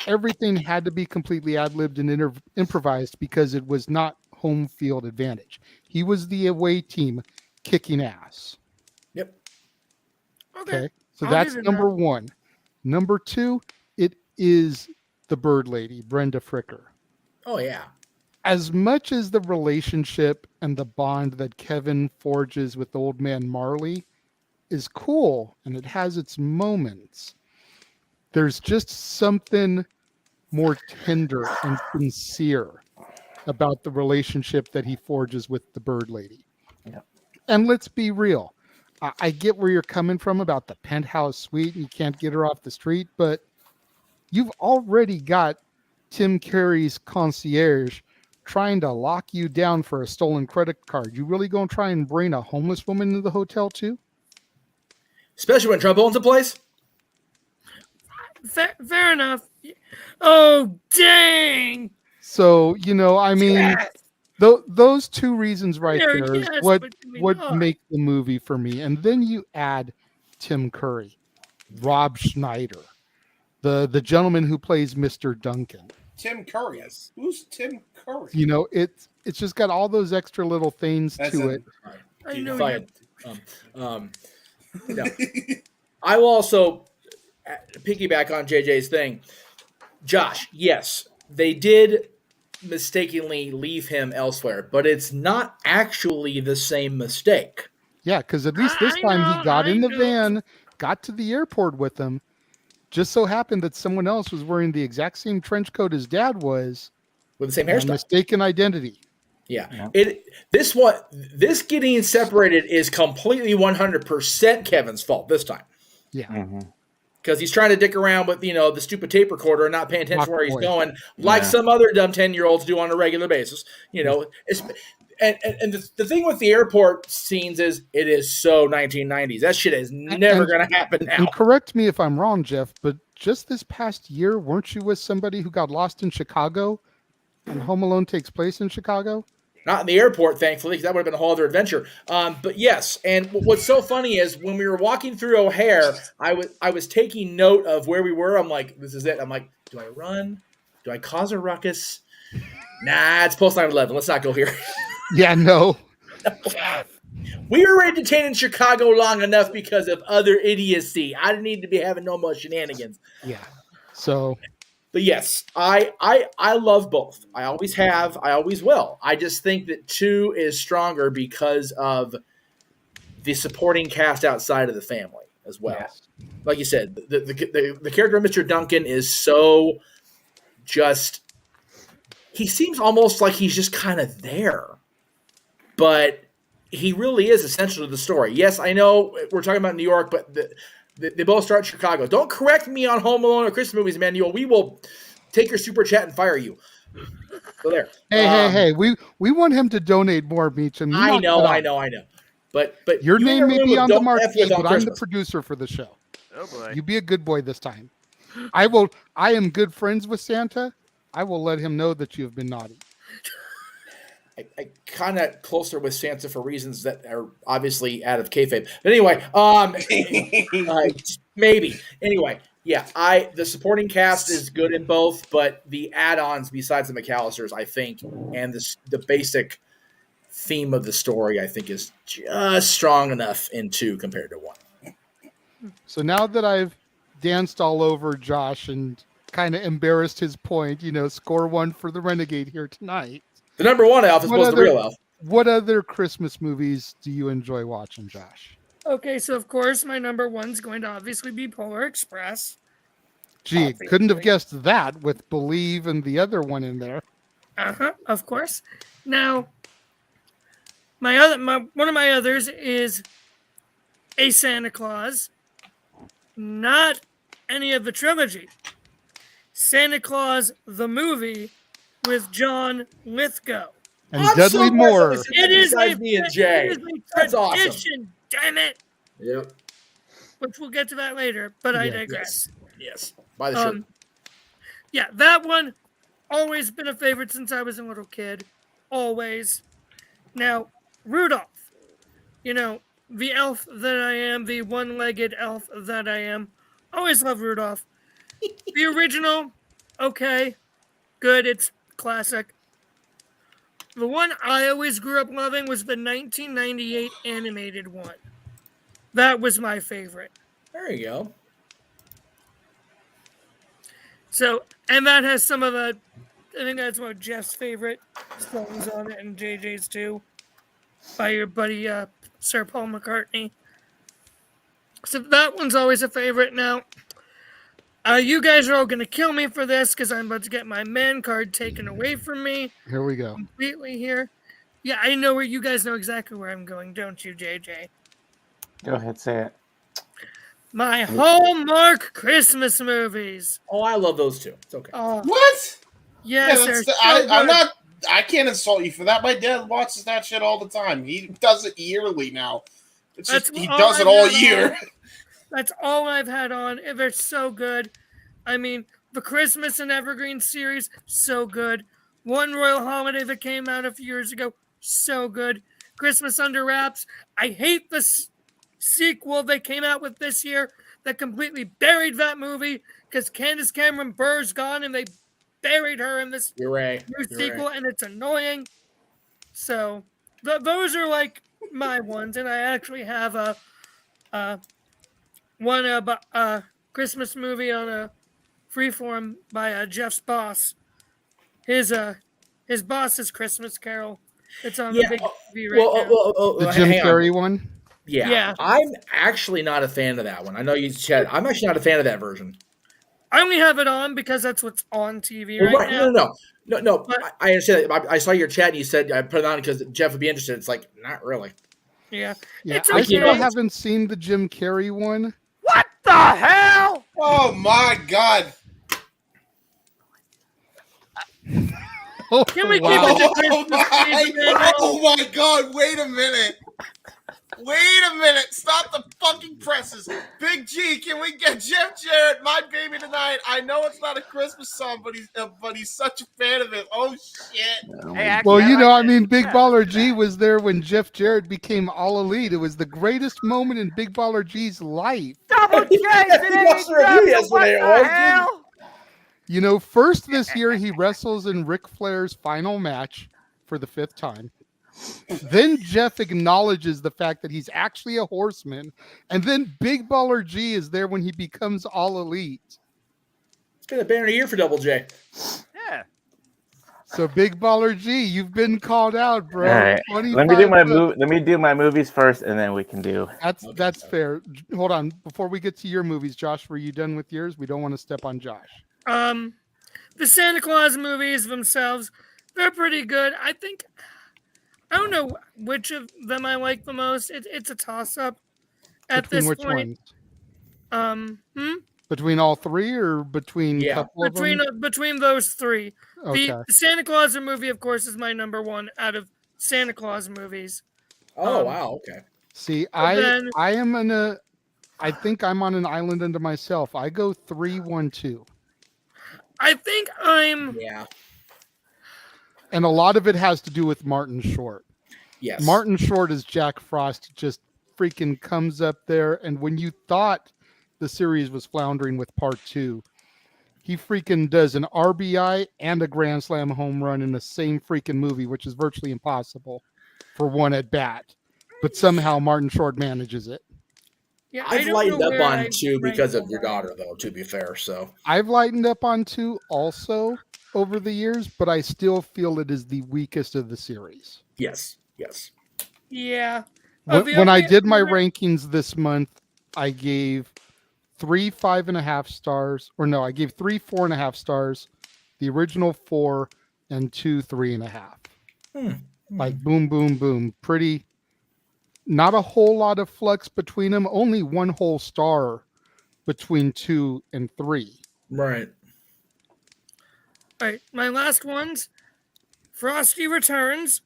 Everything had to be completely ad-libbed and improvised because it was not home field advantage. He was the away team kicking ass. Yep. Okay. So that's number 1. Number 2, it is the bird lady, Brenda Fricker. Oh, yeah. As much as the relationship and the bond that Kevin forges with old man Marley is cool and it has its moments, there's just something more tender and sincere about the relationship that he forges with the bird lady. Yeah. And let's be real. I get where you're coming from about the penthouse suite and you can't get her off the street, but you've already got Tim Curry's concierge trying to lock you down for a stolen credit card. You really gonna try and bring a homeless woman into the hotel too? Especially when trombone's in place? Fair enough. Oh, dang! So, I mean, those two reasons right there is what make the movie for me. And then you add Tim Curry, Rob Schneider, the gentleman who plays Mr. Duncan. Tim Curry. Who's Tim Curry? It's just got all those extra little things to it. I know. I will also piggyback on JJ's thing. Josh, yes, they did mistakenly leave him elsewhere, but it's not actually the same mistake. Yeah, because at least this time he got in the van, got to the airport with him. Just so happened that someone else was wearing the exact same trench coat his dad was, with the same hairstyle. Mistaken identity. Yeah. This getting separated is completely 100% Kevin's fault this time. Yeah. Because he's trying to dick around with, the stupid tape recorder and not paying attention where he's going, like some other dumb 10-year-olds do on a regular basis. And the thing with the airport scenes is it is so 1990s. That shit is never going to happen now. And correct me if I'm wrong, Jeff, but just this past year, weren't you with somebody who got lost in Chicago? And Home Alone takes place in Chicago? Not in the airport, thankfully, because that would have been a whole other adventure. But yes, and what's so funny is when we were walking through O'Hare, I was taking note of where we were. I'm like, this is it. I'm like, do I run? Do I cause a ruckus? Nah, it's post 9/11. Let's not go here. Yeah, no. We were entertained in Chicago long enough because of other idiocy. I didn't need to be having no more shenanigans. Yeah. So... But yes, I love both. I always have. I always will. I just think that 2 is stronger because of the supporting cast outside of the family as well. Yes. Like you said, the character of Mr. Duncan is so just. He seems almost like he's just kind of there, but he really is essential to the story. Yes, I know we're talking about New York, but they both start in Chicago. Don't correct me on Home Alone or Christmas movies, Manuel. We will take your super chat and fire you. So there. Hey. We want him to donate more, Meacham. I know. But your name may be on the marquee, but I'm the Christmas. producer for the show. Oh boy. You be a good boy this time. I am good friends with Santa. I will let him know that you have been naughty. I kind of closer with Santa for reasons that are obviously out of kayfabe. But anyway, maybe. Anyway, yeah, the supporting cast is good in both, but the add-ons besides the McAllisters, I think, and the basic theme of the story, I think, is just strong enough in 2 compared to 1. So now that I've danced all over Josh and kind of embarrassed his point, score 1 for the Renegade here tonight. The number 1 elf is supposed to be the real elf. What other Christmas movies do you enjoy watching, Josh? Okay, so of course my number 1's going to obviously be Polar Express. Gee, obviously. Couldn't have guessed that with Believe and the other one in there. Of course. Now, one of my others is A Santa Claus. Not any of the trilogy. Santa Claus the movie with John Lithgow. And Dudley Moore. It is a me and Jay. That's tradition, awesome. Damn it. Yep. Which we'll get to that later, but I digress. Yes. By the shirt. Yeah, that one always been a favorite since I was a little kid. Always. Now, Rudolph. The elf that I am, the one-legged elf that I am. Always love Rudolph. The original, okay. Good, it's classic. The one I always grew up loving was the 1998 animated one. That was my favorite. There you go. So, and that has some of I think that's one of Jeff's favorite songs on it, and JJ's too, by your buddy Sir Paul McCartney. So that one's always a favorite. Now, you guys are all going to kill me for this because I'm about to get my man card taken away from me. Here we go. Completely here. Yeah, I know where you guys know exactly where I'm going, don't you, JJ? Go ahead, say it. My Hallmark Christmas movies. Oh, I love those too. It's okay. What? Yes, I'm not. I can't insult you for that. My dad watches that shit all the time. He does it yearly now. It's just he does it all year. That's all I've had on. They're so good. I mean, the Christmas and Evergreen series, so good. One Royal Holiday that came out a few years ago, so good. Christmas Under Wraps. I hate the sequel they came out with this year that completely buried that movie because Candace Cameron Burr's gone and they buried her in this new sequel, and it's annoying. So those are like my ones, and I actually have a Christmas movie on a Freeform by Jeff's boss. His boss's Christmas Carol. It's on the big TV right now. The Jim Carrey one? Yeah. I'm actually not a fan of that one. I know you said I'm actually not a fan of that version. I only have it on because that's what's on TV right now. No. But, I understand that. I saw your chat and you said I put it on because Jeff would be interested. It's like, not really. Yeah. It's okay. I still haven't seen the Jim Carrey one. What the hell? Oh my God. Can we keep Oh it to Christmas, please, Emmanuel? oh my God! Wait a minute. Wait a minute! Stop the fucking presses! Big G, can we get Jeff Jarrett, My Baby Tonight? I know it's not a Christmas song, but he's such a fan of it. Oh shit! Hey, actually, Well, you know, I it. mean, Big Yeah, Baller G was there when Jeff Jarrett became All Elite. It was the greatest moment in Big Baller G's life. Double J's in watched the review yesterday, What it the was, hell? You know, first this year he wrestles in Ric Flair's final match for the 5th time. Then Jeff acknowledges the fact that he's actually a horseman. And then Big Baller G is there when he becomes All Elite. It's been a banner year for Double J. Yeah. So Big Baller G, you've been called out, bro. All right. Let me do my Let me do my movies first, and then we can do. That's fair. Hold on, before we get to your movies, Josh, were you done with yours? We don't want to step on Josh. The Santa Claus movies themselves, they're pretty good. I don't know which of them I like the most. It's a toss-up at Between this which point. ones? Between all three, or between a couple of them? Between those three. Okay. The Santa Claus movie, of course, is my number one out of Santa Claus movies. Oh wow, okay. See, I think I'm on an island unto myself. I go 3-1-2. I think I'm. Yeah. And a lot of it has to do with Martin Short. Yes. Martin Short as Jack Frost just freaking comes up there, and when you thought the series was floundering with part 2, he freaking does an RBI and a grand slam home run in the same freaking movie, which is virtually impossible for one at bat. But somehow Martin Short manages it. Yeah, I've lightened up on 2 because of your daughter, though, to be fair. So I've lightened up on 2 also over the years, but I still feel it is the weakest of the series. Yes. Yeah. When I did my rankings this month, I gave 3 5.5 stars, or no, I gave 3 4.5 stars, the original 4, and 2 3.5. Like boom, boom, boom. Pretty. Not a whole lot of flux between them. Only 1 whole star between 2 and 3. Right. All right, my last ones. Frosty Returns,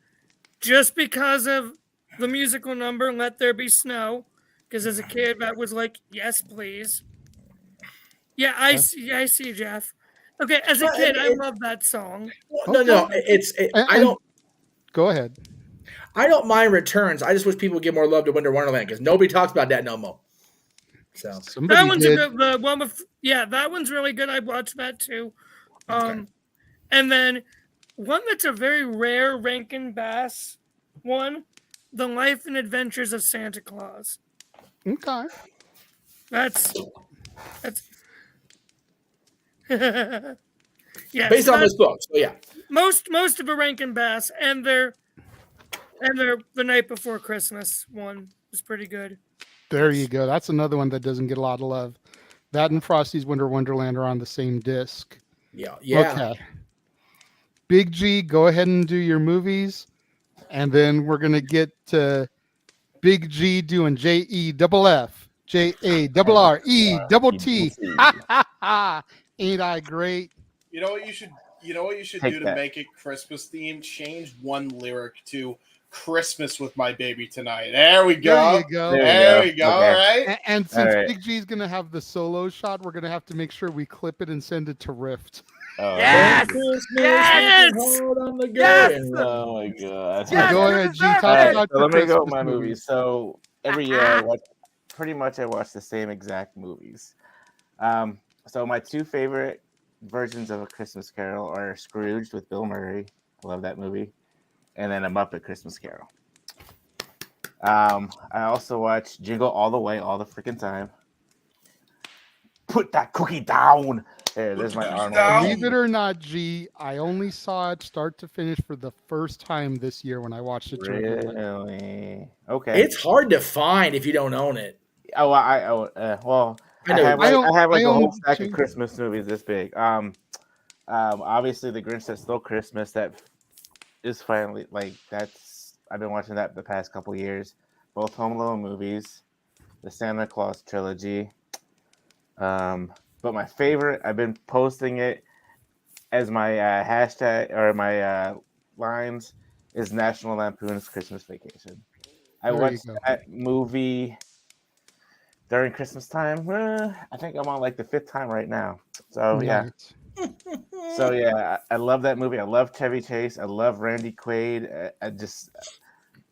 just because of the musical number "Let There Be Snow," because as a kid that was like, yes, please. Yeah, I see, Jeff. Okay, as a kid, I love that song. No, I don't. Go ahead. I don't mind Returns. I just wish people would give more love to Winter Wonderland because nobody talks about that no more. So that one's a good. The one with that one's really good. I watched that too. Okay. And then one that's a very rare Rankin Bass one, The Life and Adventures of Santa Claus. Okay. That's yeah. Based on this book, so yeah. Most of a Rankin Bass and their The Night Before Christmas one was pretty good. There you go. That's another one that doesn't get a lot of love. That and Frosty's Winter Wonderland are on the same disc. Yeah. Okay. Big G, go ahead and do your movies, and then we're gonna get to Big G doing JEFF, JARRETT. Ain't I great? You know what you should do to make it Christmas themed? Change one lyric to "Christmas with My Baby Tonight." There we go. There you go. There we go. Okay. All right. And since Big G's gonna have the solo shot, we're gonna have to make sure we clip it and send it to Rift. Yes! Yes! Yes! Oh my god! Yes! Go ahead, G. Talk about so your let me go Christmas with my movies. movies. So every year, I watch the same exact movies. So my 2 favorite versions of A Christmas Carol are Scrooged with Bill Murray. I love that movie. And then A Muppet Christmas Carol. I also watch Jingle All the Way all the freaking time. Put that cookie down. There's my arm. Believe it or not, G, I only saw it start to finish for the first time this year when I watched it. Really? Okay. It's hard to find if you don't own it. Oh, I have like a whole stack of Christmas movies this big. Obviously, The Grinch That Stole Christmas. That is finally I've been watching that the past couple years. Both Home Alone movies, the Santa Claus trilogy. But my favorite, I've been posting it as my hashtag or my lines is National Lampoon's Christmas Vacation. I watched that movie during Christmas time. I think I'm on like the 5th time right now. So yeah. So yeah, I love that movie. I love Chevy Chase. I love Randy Quaid.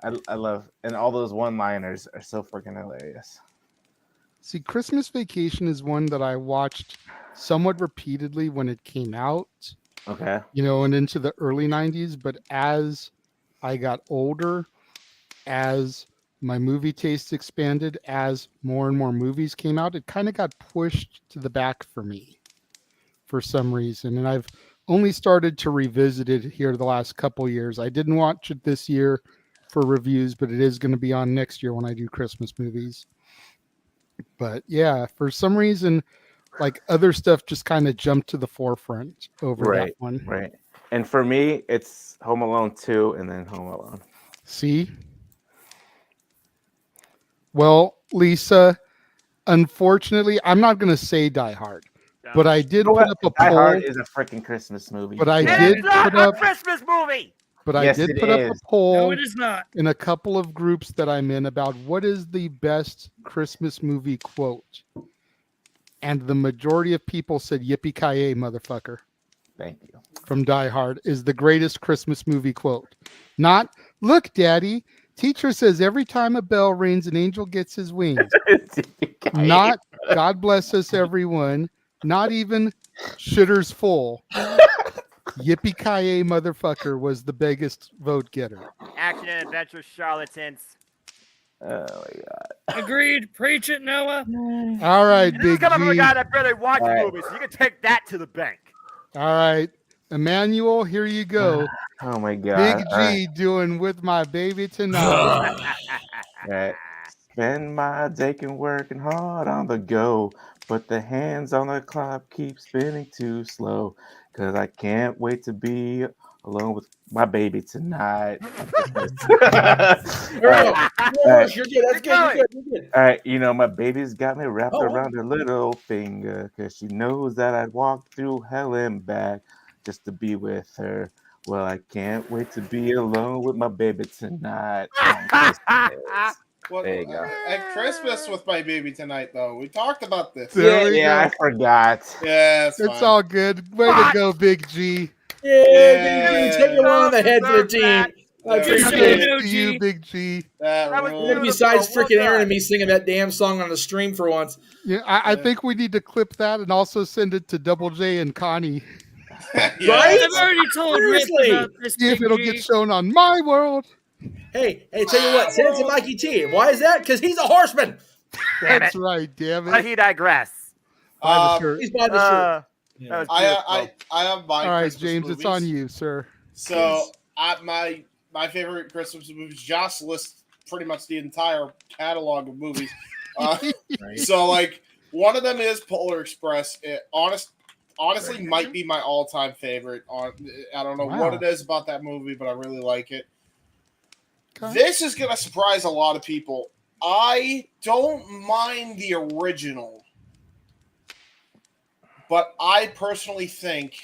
I love, and all those one-liners are so freaking hilarious. See, Christmas Vacation is one that I watched somewhat repeatedly when it came out. Okay. You know, and into the early 90s. But as I got older, as my movie taste expanded, as more and more movies came out, it kind of got pushed to the back for me for some reason. And I've only started to revisit it here the last couple years. I didn't watch it this year for reviews, but it is going to be on next year when I do Christmas movies. But yeah, for some reason, like other stuff just kind of jumped to the forefront over that one. Right. And for me, it's Home Alone 2 and then Home Alone. See? Well, Lisa, unfortunately, I'm not going to say Die Hard, but I did put up a poll. Die Hard is a freaking Christmas movie. But I did put up a Christmas movie. But I did put up a poll. No, it is not. In a couple of groups that I'm in about what is the best Christmas movie quote. And the majority of people said "Yippee-ki-yay, motherfucker." Thank you. From Die Hard is the greatest Christmas movie quote. Not, "Look, Daddy, teacher says every time a bell rings, an angel gets his wings." Not, "God bless us, everyone." Not even, "Shitter's full." "Yippee-ki-yay, motherfucker" was the biggest vote getter. Action and adventure charlatans. Oh my God. Agreed. Preach it, Noah. All right, This Big is coming from a G. guy that barely watches All right. movies, so you can take that to the bank. All right, Emmanuel, here you go. Oh my God. Big G All right. doing With My Baby Tonight. Right. Spend my day working hard on the go, but the hands on the clock keep spinning too slow, cause I can't wait to be alone with my baby tonight. You're good. That's good. You're good. All right, you know, my baby's got me wrapped around her little finger, cause she knows that I'd walk through hell and back just to be with her. Well, I can't wait to be alone with my baby tonight. Well, There you go. at Christmas with my baby tonight, though. We talked about this. Yeah, I forgot. Yeah, it's all good. Way to go, Big G. Yeah, take it on the head for the team. I appreciate it. To you, Big G. Besides freaking Aaron and me singing that damn song on the stream for once. Yeah, I think we need to clip that and also send it to Double J and Connie. Right? I've already told Rick about this. See if Big it'll G. get shown on my world. Hey, tell you what, send it to Mikey T. Why is that? Because he's a horseman. That's right, damn it. But he digress. Buy the shirt. He's by the shirt. That was I have my All right, Christmas James, movies. it's on you, sir. So, my favorite Christmas movies, Josh lists pretty much the entire catalog of movies. So, like, one of them is Polar Express. It honestly might be my all-time favorite. I don't know what it is about that movie, but I really like it. Okay. This is going to surprise a lot of people. I don't mind the original, but I personally think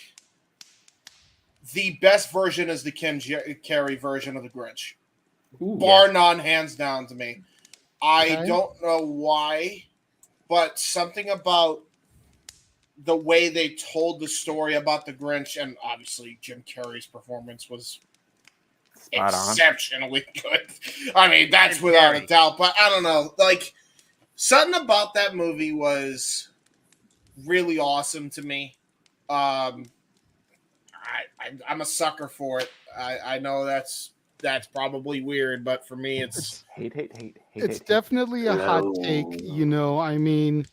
the best version is the Jim Carrey version of The Grinch. Ooh, Bar none, hands down to me. I don't know why, but something about the way they told the story about The Grinch, and obviously Jim Carrey's performance was exceptionally good. I mean, that's without a doubt, but I don't know. Like, something about that movie was really awesome to me. I'm a sucker for it. I know that's probably weird, but for me, it's hate. It's definitely a hot take. You know, I mean,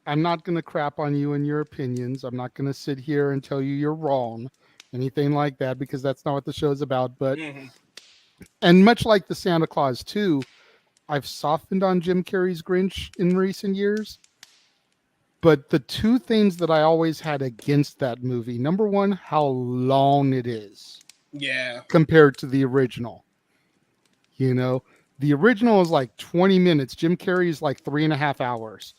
I'm not going to crap on you and your opinions. I'm not going to sit here and tell you you're wrong, anything like that, because that's not what the show's about. But and much like the Santa Claus 2, I've softened on Jim Carrey's Grinch in recent years. But the two things that I always had against that movie, number one, how long it is. Yeah. Compared to the original. You know, the original is like 20 minutes. Jim Carrey is like 3.5 hours.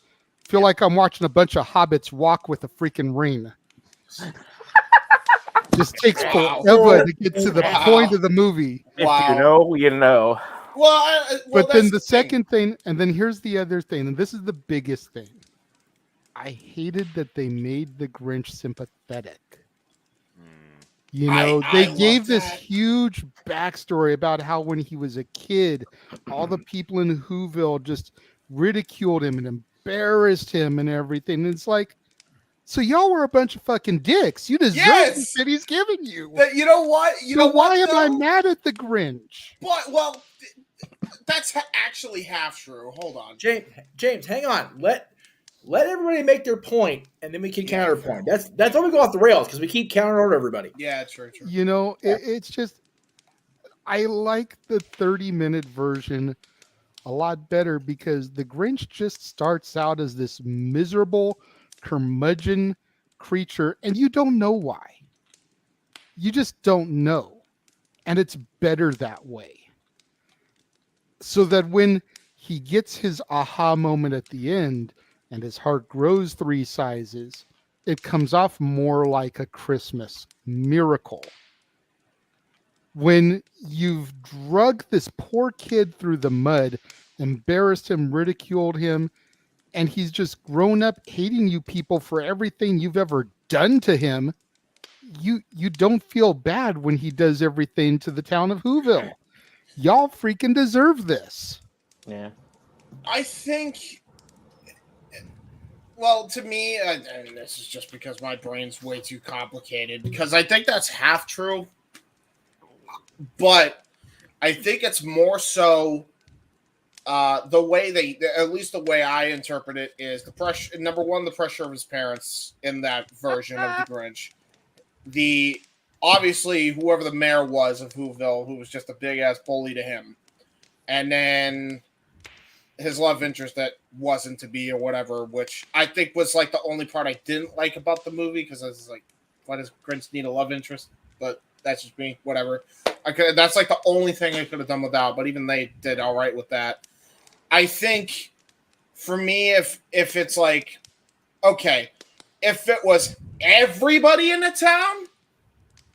Feel like I'm watching a bunch of hobbits walk with a freaking ring. just takes forever to get to the point of the movie. If you know, you know. But then the second thing, and then here's the other thing, and this is the biggest thing. I hated that they made the Grinch sympathetic. You know, they gave this huge backstory about how when he was a kid, all the people in Whoville just ridiculed him and embarrassed him and everything. And it's like, so y'all were a bunch of fucking dicks. You deserve the shit he's giving you. You know what? Why am I mad at the Grinch? But that's actually half true. Hold on, James, hang on. Let everybody make their point, and then we can counterpoint. That's why we go off the rails, because we keep countering everybody. Yeah, true. You know, it's just, I like the 30-minute version a lot better because the Grinch just starts out as this miserable curmudgeon creature, and you don't know why. You just don't know. And it's better that way. So that when he gets his aha moment at the end, and his heart grows 3 sizes, it comes off more like a Christmas miracle. When you've drugged this poor kid through the mud, embarrassed him, ridiculed him, and he's just grown up hating you people for everything you've ever done to him, you don't feel bad when he does everything to the town of Whoville. Y'all freaking deserve this. Yeah. I think... Well, to me, I mean, this is just because my brain's way too complicated, because I think that's half true, but I think it's more so the way at least the way I interpret it is the pressure. Number one, the pressure of his parents in that version of the Grinch. Obviously, whoever the mayor was of Whoville, who was just a big-ass bully to him, and then his love interest that wasn't to be or whatever, which I think was like the only part I didn't like about the movie, because I was like, why does Grinch need a love interest? But that's just me, whatever. That's like the only thing I could have done without, but even they did all right with that. I think for me, if it's like, okay, if it was everybody in the town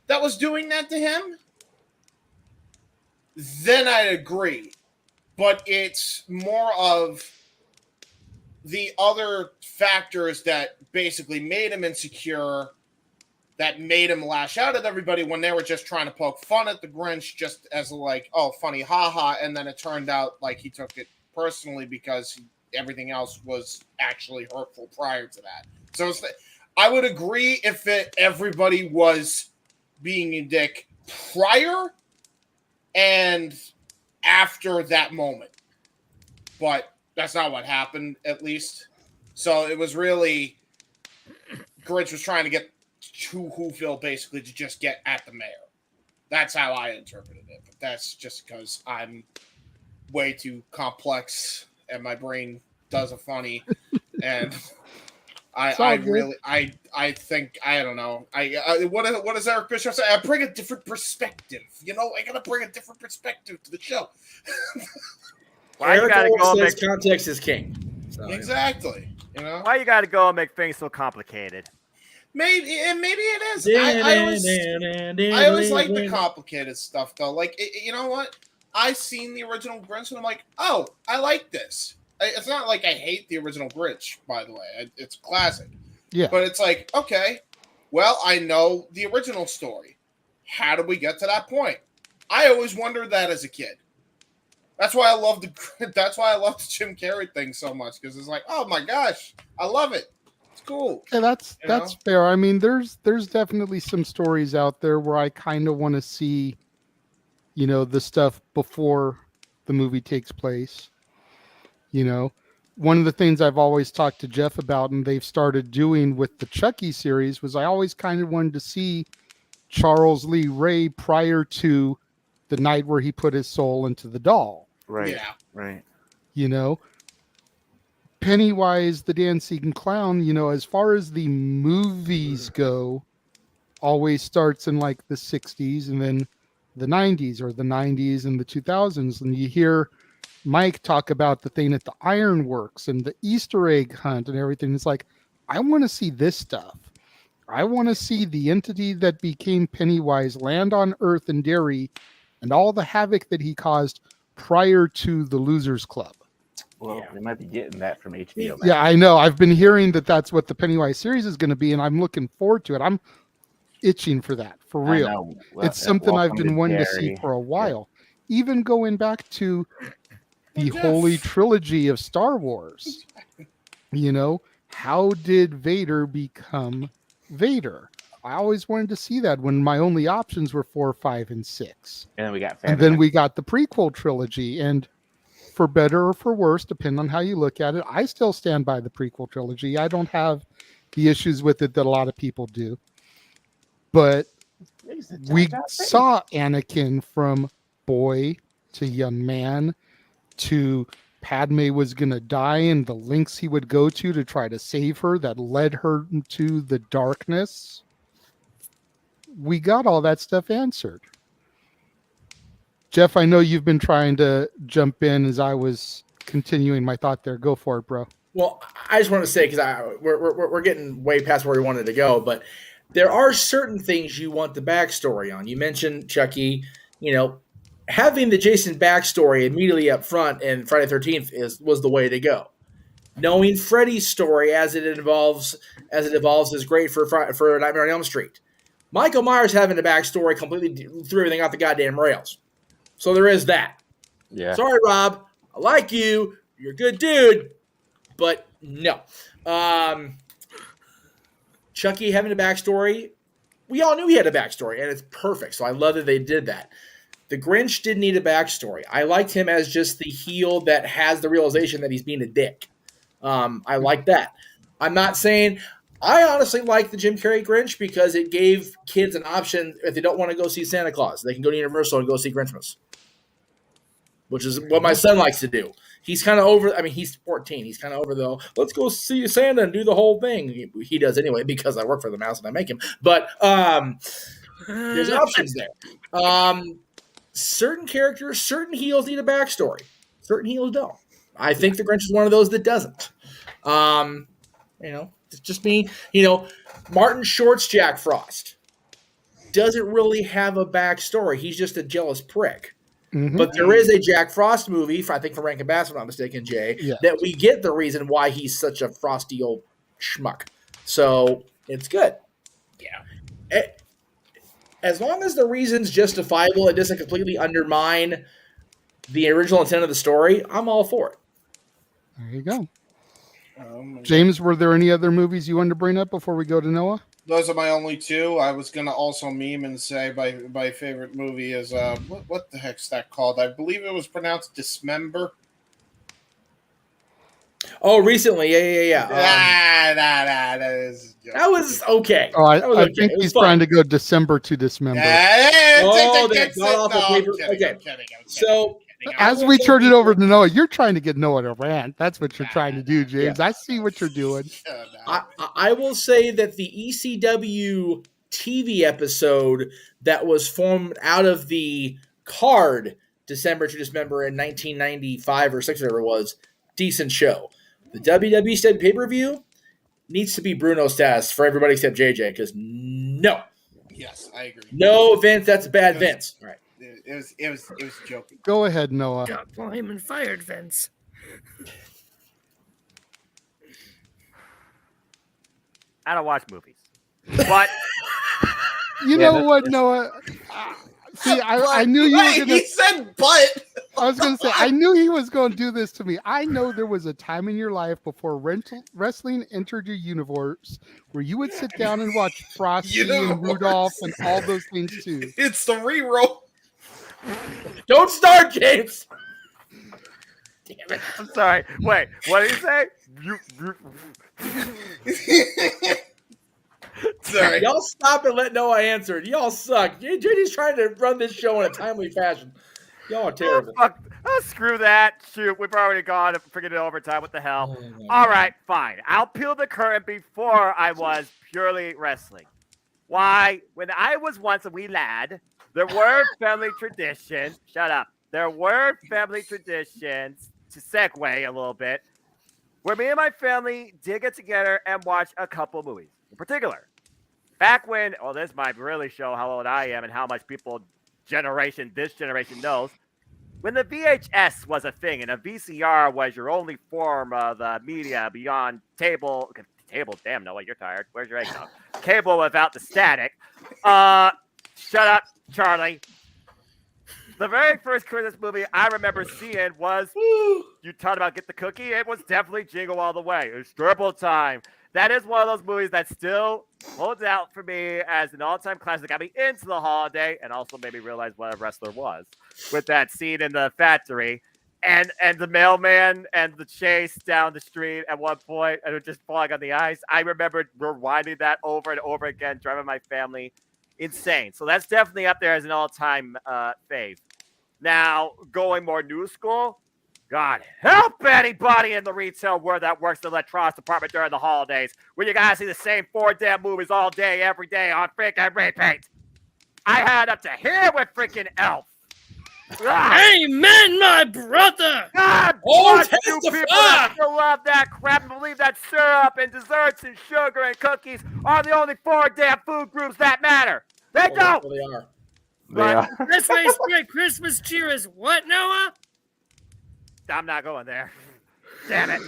that was doing that to him, then I'd agree. But it's more of the other factors that basically made him insecure, that made him lash out at everybody when they were just trying to poke fun at the Grinch, just as like, oh, funny, haha. And then it turned out like he took it personally because everything else was actually hurtful prior to that. So I would agree if everybody was being a dick prior and after that moment, but that's not what happened, at least. So it was really Grinch was trying to get to Whoville basically to just get at the mayor. That's how I interpreted it, but that's just because I'm way too complex and my brain does a funny, and I think I don't know. What does Eric Bischoff say? I bring a different perspective. You know, I gotta bring a different perspective to the show. Why you gotta go says context is king. So, exactly. You know, why you gotta go and make things so complicated? Maybe it is. I always like the complicated stuff though. Like you know what? I seen the original Grinch and I'm like, oh, I like this. It's not like I hate the original Grinch, by the way. It's classic. Yeah. But it's like, okay, well, I know the original story. How did we get to that point? I always wondered that as a kid. That's why I love the Jim Carrey thing so much, because it's like, oh my gosh, I love it. It's cool. Yeah, that's fair. I mean, there's definitely some stories out there where I kind of want to see, you know, the stuff before the movie takes place. You know, one of the things I've always talked to Jeff about, and they've started doing with the Chucky series, was I always kind of wanted to see Charles Lee Ray prior to the night where he put his soul into the doll. Right. Yeah. Right. You know, Pennywise, the dancing clown, you know, as far as the movies go, always starts in like the 60s and then the 90s, or the 90s and the 2000s. And you hear Mike talk about the thing at the Ironworks and the Easter egg hunt and everything. It's like, I want to see this stuff. I want to see the entity that became Pennywise land on Earth and Derry and all the havoc that he caused prior to the Losers Club. Well, they might be getting that from HBO Max. Yeah, I know. I've been hearing that that's what the Pennywise series is going to be, and I'm looking forward to it. I'm itching for that, for real. I know. It's something I've been wanting to see Derry. for a while. Even going back to the Holy Trilogy of Star Wars. You know, how did Vader become Vader? I always wanted to see that when my only options were 4, 5, and 6. And then we got And then we got the prequel trilogy. And for better or for worse, depending on how you look at it, I still stand by the prequel trilogy. I don't have the issues with it that a lot of people do. But we saw Anakin from boy to young man to Padme was going to die and the lengths he would go to try to save her that led her to the darkness. We got all that stuff answered. Jeff, I know you've been trying to jump in as I was continuing my thought there. Go for it, bro. Well, I just want to say, because we're getting way past where we wanted to go, but there are certain things you want the backstory on. You mentioned, Chucky, having the Jason backstory immediately up front in Friday the 13th was the way to go. Knowing Freddy's story as it evolves is great for Nightmare on Elm Street. Michael Myers having a backstory completely threw everything off the goddamn rails. So there is that. Yeah. Sorry, Rob. I like you. You're a good dude. But no. Chucky having a backstory, we all knew he had a backstory, and it's perfect. So I love that they did that. The Grinch didn't need a backstory. I liked him as just the heel that has the realization that he's being a dick. I like that. I'm not saying I honestly like the Jim Carrey Grinch because it gave kids an option if they don't want to go see Santa Claus. They can go to Universal and go see Grinchmas, which is what my son likes to do. He's kind of over. I mean, he's 14. He's kind of over the let's go see Santa and do the whole thing. He does anyway because I work for the mouse and I make him. But there's options there. Certain characters, certain heels need a backstory. Certain heels don't. I think the Grinch is one of those that doesn't. It's just me. Martin Short's Jack Frost doesn't really have a backstory. He's just a jealous prick. Mm-hmm. But there is a Jack Frost movie, I think from Rankin Bass, if I'm not mistaken, Jay, that we get the reason why he's such a frosty old schmuck. So it's good. Yeah. As long as the reason's justifiable, it doesn't completely undermine the original intent of the story, I'm all for it. There you go. James, were there any other movies you wanted to bring up before we go to Noah? Those are my only two. I was gonna also meme and say my favorite movie is what the heck's that called? I believe it was pronounced Dismember. Oh, recently, yeah. That was okay. Oh, I think he's trying to go December to Dismember. Okay. So as we turn it over to Noah, you're trying to get Noah to rant. That's what you're trying to do, James. Yeah. I see what you're doing. I will say that the ECW TV episode that was formed out of the card December to Dismember in 1995 or 6, whatever it was, decent show. The WWE stated pay-per-view needs to be Bruno status for everybody except JJ, because no. Yes, I agree. No, Vince, that's bad Vince. All right. It was joking. Go ahead, Noah. Got him and fired Vince. I don't watch movies. But you know what, Noah? See, I knew you were going to... He said but. I was going to say, I knew he was going to do this to me. I know there was a time in your life before wrestling entered your universe where you would sit down and watch Frosty and Rudolph and all those things too. It's the reroll. Don't start, James. Damn it. I'm sorry. Wait, what did he say? Sorry. Y'all stop and let Noah answer. Y'all suck. JJ's trying to run this show in a timely fashion. Y'all are terrible. Screw that. Shoot, we've already gone and figured it overtime. What the hell? All right, fine. I'll peel the curtain before I was purely wrestling. Why? When I was once a wee lad, there were family traditions. Shut up. There were family traditions, to segue a little bit, where me and my family did get together and watch a couple movies. In particular, back when, this might really show how old I am and how much this generation knows. When the VHS was a thing and a VCR was your only form of media beyond cable, damn, no way, you're tired. Where's your egg dog? Cable without the static. Shut up, Charlie. The very first Christmas movie I remember seeing was, you talked about Get the Cookie, it was definitely Jingle All the Way. It was Triple Time. That is one of those movies that still holds out for me as an all-time classic. Got me into the holiday and also made me realize what a wrestler was with that scene in the factory and the mailman and the chase down the street at one point and it just falling on the ice. I remember rewinding that over and over again, driving my family insane. So that's definitely up there as an all-time fave. Now, going more new school, God help anybody in the retail world that works in the electronics department during the holidays when you gotta see the same 4 damn movies all day, every day on freaking repeat. I had up to here with freaking Elf. Amen, my brother. God bless you people that still love that crap and believe that syrup and desserts and sugar and cookies are the only 4 damn food groups that matter. They don't. They are. But This way spread Christmas cheer is what, Noah? I'm not going there. Damn it.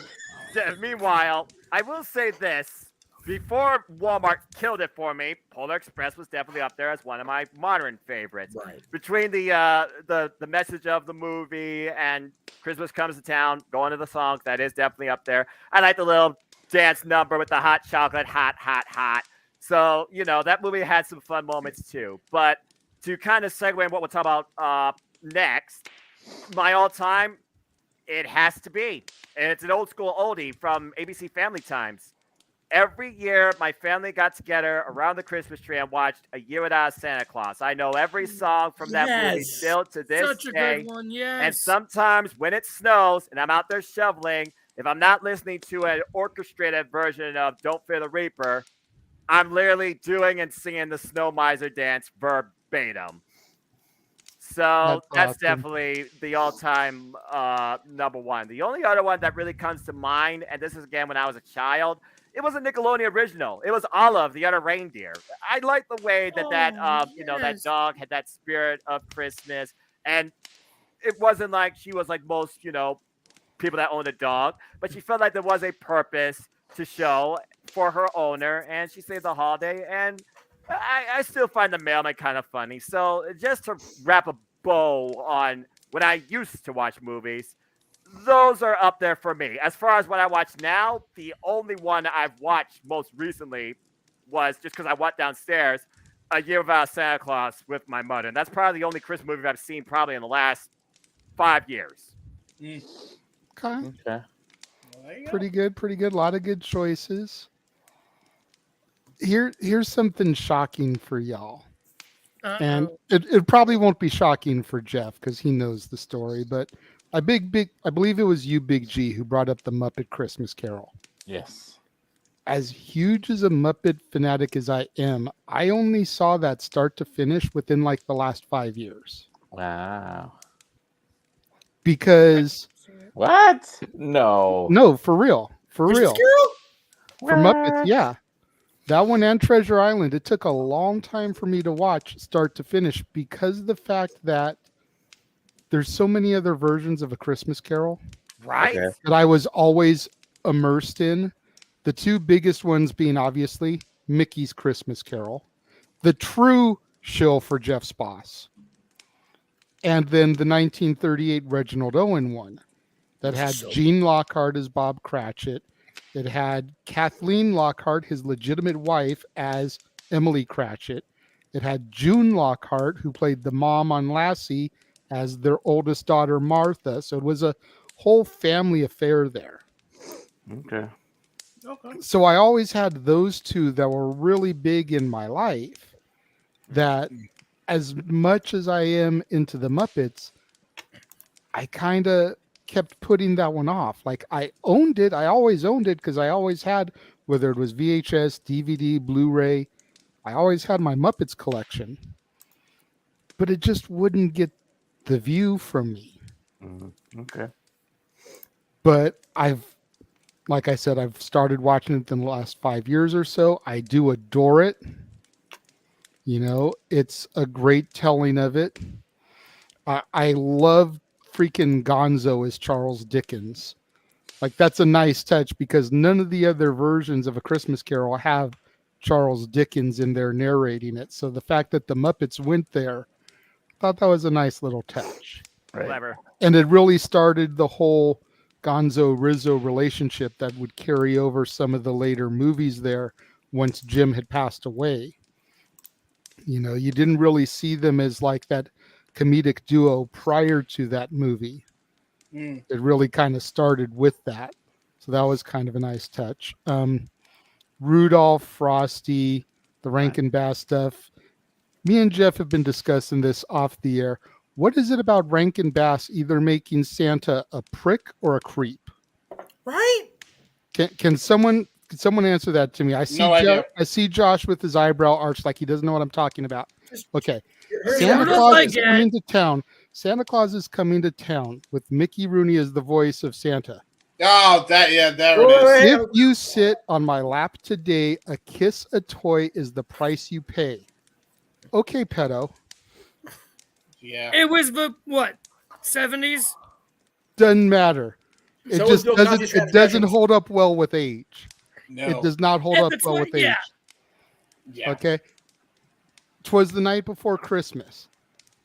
Meanwhile, I will say this. Before Walmart killed it for me, Polar Express was definitely up there as one of my modern favorites. Right. Between the message of the movie and Christmas Comes to Town, going to the songs, that is definitely up there. I like the little dance number with the hot chocolate, hot, hot, hot. So, that movie had some fun moments too. But to kind of segue in what we'll talk about next, my all-time, it has to be. And it's an old school oldie from ABC Family Times. Every year, my family got together around the Christmas tree and watched A Year Without Santa Claus. I know every song from that movie still to this Such a day. good one, yes. And sometimes when it snows and I'm out there shoveling, if I'm not listening to an orchestrated version of Don't Fear the Reaper, I'm literally doing and singing the Snow Miser dance verbatim. So that's awesome. definitely the all-time number one. The only other one that really comes to mind, and this is again when I was a child, it was a Nickelodeon original. It was Olive, the Other Reindeer. I like the way that that dog had that spirit of Christmas, and it wasn't like she was like most people that own a dog, but she felt like there was a purpose to show for her owner, and she saved the holiday. And I still find the mailman kind of funny. So just to wrap a bow on when I used to watch movies, those are up there for me. As far as what I watch now, the only one I've watched most recently was just because I went downstairs, A Year Without Santa Claus with my mother. And that's probably the only Christmas movie I've seen probably in the last 5 years. Okay. Pretty good. A lot of good choices. Here's something shocking for y'all. And it probably won't be shocking for Jeff because he knows the story, but I believe it was you, Big G, who brought up the Muppet Christmas Carol. Yes. As huge as a Muppet fanatic as I am, I only saw that start to finish within like the last 5 years. Wow. Because what? No, for real. For Muppets, yeah. That one and Treasure Island, it took a long time for me to watch start to finish because of the fact that there's so many other versions of A Christmas Carol. Right. That I was always immersed in. The two biggest ones being obviously Mickey's Christmas Carol, the true shill for Jeff's boss, and then the 1938 Reginald Owen one that had Gene Lockhart as Bob Cratchit. It had Kathleen Lockhart, his legitimate wife, as Emily Cratchit. It had June Lockhart, who played the mom on Lassie, as their oldest daughter, Martha. So it was a whole family affair there. Okay. So I always had those two that were really big in my life. That as much as I am into the Muppets, I kind of kept putting that one off. Like I owned it. I always owned it because I always had, whether it was VHS, DVD, Blu-ray, I always had my Muppets collection. But it just wouldn't get the view from me. Okay. But like I said, I've started watching it in the last 5 years or so. I do adore it. You know, it's a great telling of it. I love freaking Gonzo as Charles Dickens. Like, that's a nice touch because none of the other versions of A Christmas Carol have Charles Dickens in there narrating it. So the fact that the Muppets went there, I thought that was a nice little touch. Right. Clever. And it really started the whole Gonzo-Rizzo relationship that would carry over some of the later movies there once Jim had passed away. You know, you didn't really see them as like that comedic duo prior to that movie. It really kind of started with that. So that was kind of a nice touch. Rudolph, Frosty, the Rankin Bass stuff. Me and Jeff have been discussing this off the air. What is it about Rankin Bass either making Santa a prick or a creep? Right? Can someone answer that to me? I see Josh with his eyebrow arched like he doesn't know what I'm talking about. Okay. Santa Claus is coming to town. Santa Claus is coming to town with Mickey Rooney as the voice of Santa. Oh, there it is. If you sit on my lap today, a kiss, a toy is the price you pay. Okay, pedo. Yeah. It was the, what, 70s? Doesn't matter. It So just is Bill doesn't. Cosby's It doesn't hold up well with age. No. It does not hold up well with age. Yeah. Okay. 'Twas the night before Christmas.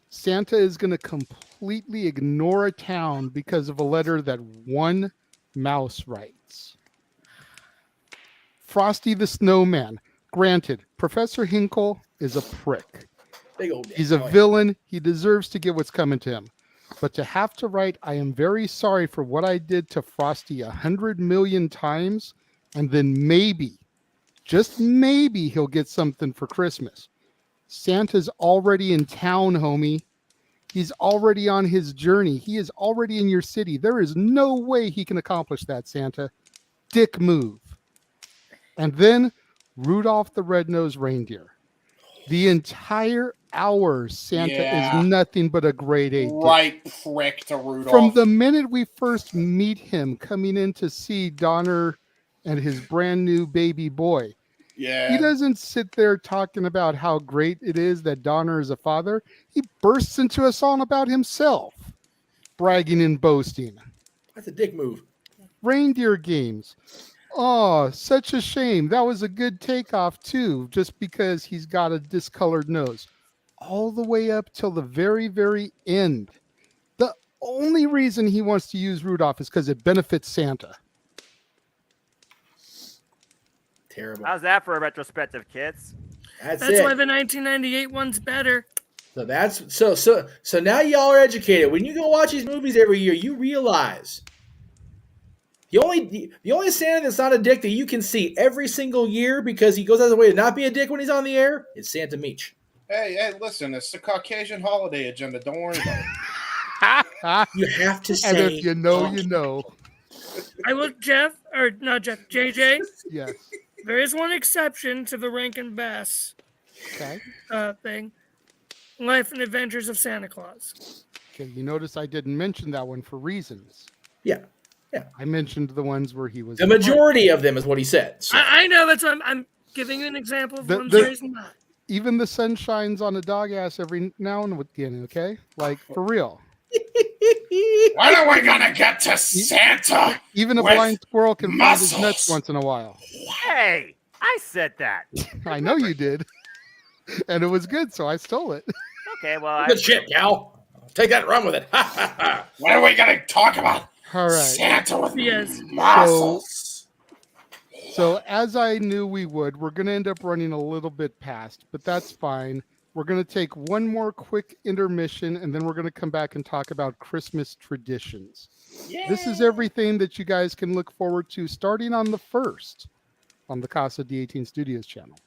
Santa is going to completely ignore a town because of a letter that one mouse writes. Frosty the Snowman. Granted, Professor Hinkle is a prick. Big old He's a villain. He deserves to get what's coming to him. But to have to write, I am very sorry for what I did to Frosty 100 million times, and then maybe, just maybe, he'll get something for Christmas. Santa's already in town, homie. He's already on his journey. He is already in your city. There is no way he can accomplish that, Santa. Dick move. And then Rudolph the Red-Nosed Reindeer. The entire hour, Santa is nothing but a grade A. Right prick to Rudolph. From the minute we first meet him coming in to see Donner and his brand new baby boy, he doesn't sit there talking about how great it is that Donner is a father. He bursts into a song about himself, bragging and boasting. That's a dick move. Reindeer games. Oh, such a shame. That was a good takeoff, too, just because he's got a discolored nose. All the way up till the very, very end. The only reason he wants to use Rudolph is because it benefits Santa. Terrible. How's that for a retrospective, kids? That's why the 1998 one's better. So that's so now y'all are educated. When you go watch these movies every year, you realize the only Santa that's not a dick that you can see every single year because he goes out of the way to not be a dick when he's on the air is Santa Meach. Hey, listen, it's the Caucasian holiday agenda. Don't worry about it. You have to say. And if you know, you know. I will, JJ. Yes. There is one exception to the Rankin Bass thing. Life and Adventures of Santa Claus. Okay, you notice I didn't mention that one for reasons. Yeah. I mentioned the ones where he was. The majority of them is what he said. So. I know, that's why I'm giving you an example of ones where he's not. Even the sun shines on a dog ass every now and again, okay? Like, for real. When are we gonna get to Santa? Even a blind squirrel can find his nuts once in a while. Hey, I said that. I know you did. And it was good, so I stole it. Okay, well, good shit, gal. Take that and run with it. When are we gonna talk about all right. Santa with muscles? So as I knew we would, we're going to end up running a little bit past, but that's fine. We're going to take one more quick intermission, and then we're going to come back and talk about Christmas traditions. Yay. This is everything that you guys can look forward to starting on the 1st on the Casa D18 Studios channel.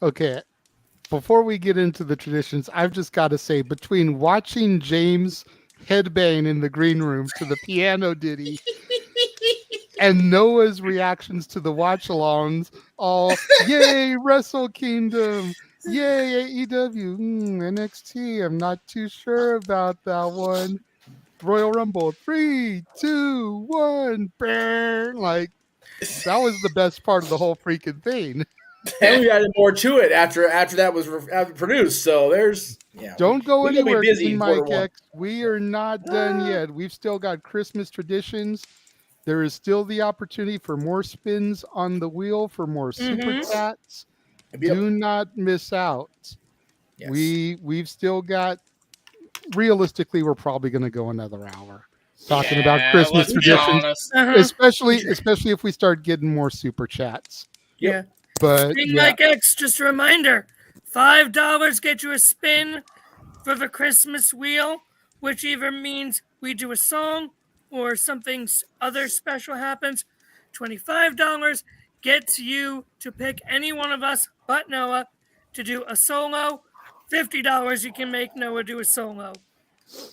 Okay. Before we get into the traditions, I've just got to say, between watching James headbang in the green room to the piano ditty and Noah's reactions to the watch-alongs, all yay Wrestle Kingdom, yay AEW, NXT. I'm not too sure about that one. Royal Rumble, 3, 2, 1, bang! Like that was the best part of the whole freaking thing. And we added more to it after that was produced. So there's Don't go we're gonna be anywhere, busy in quarter Mike one. X. We are not done yet. We've still got Christmas traditions. There is still the opportunity for more spins on the wheel, for more super chats. Do not miss out. Yes. We've still got. Realistically, we're probably going to go another hour talking about Christmas let's be traditions, honest. especially if we start getting more super chats. Yeah. But Big Mike X, just a reminder, $5 get you a spin for the Christmas wheel, which either means we do a song or something other special happens. $25 gets you to pick any one of us but Noah to do a solo. $50 you can make Noah do a solo.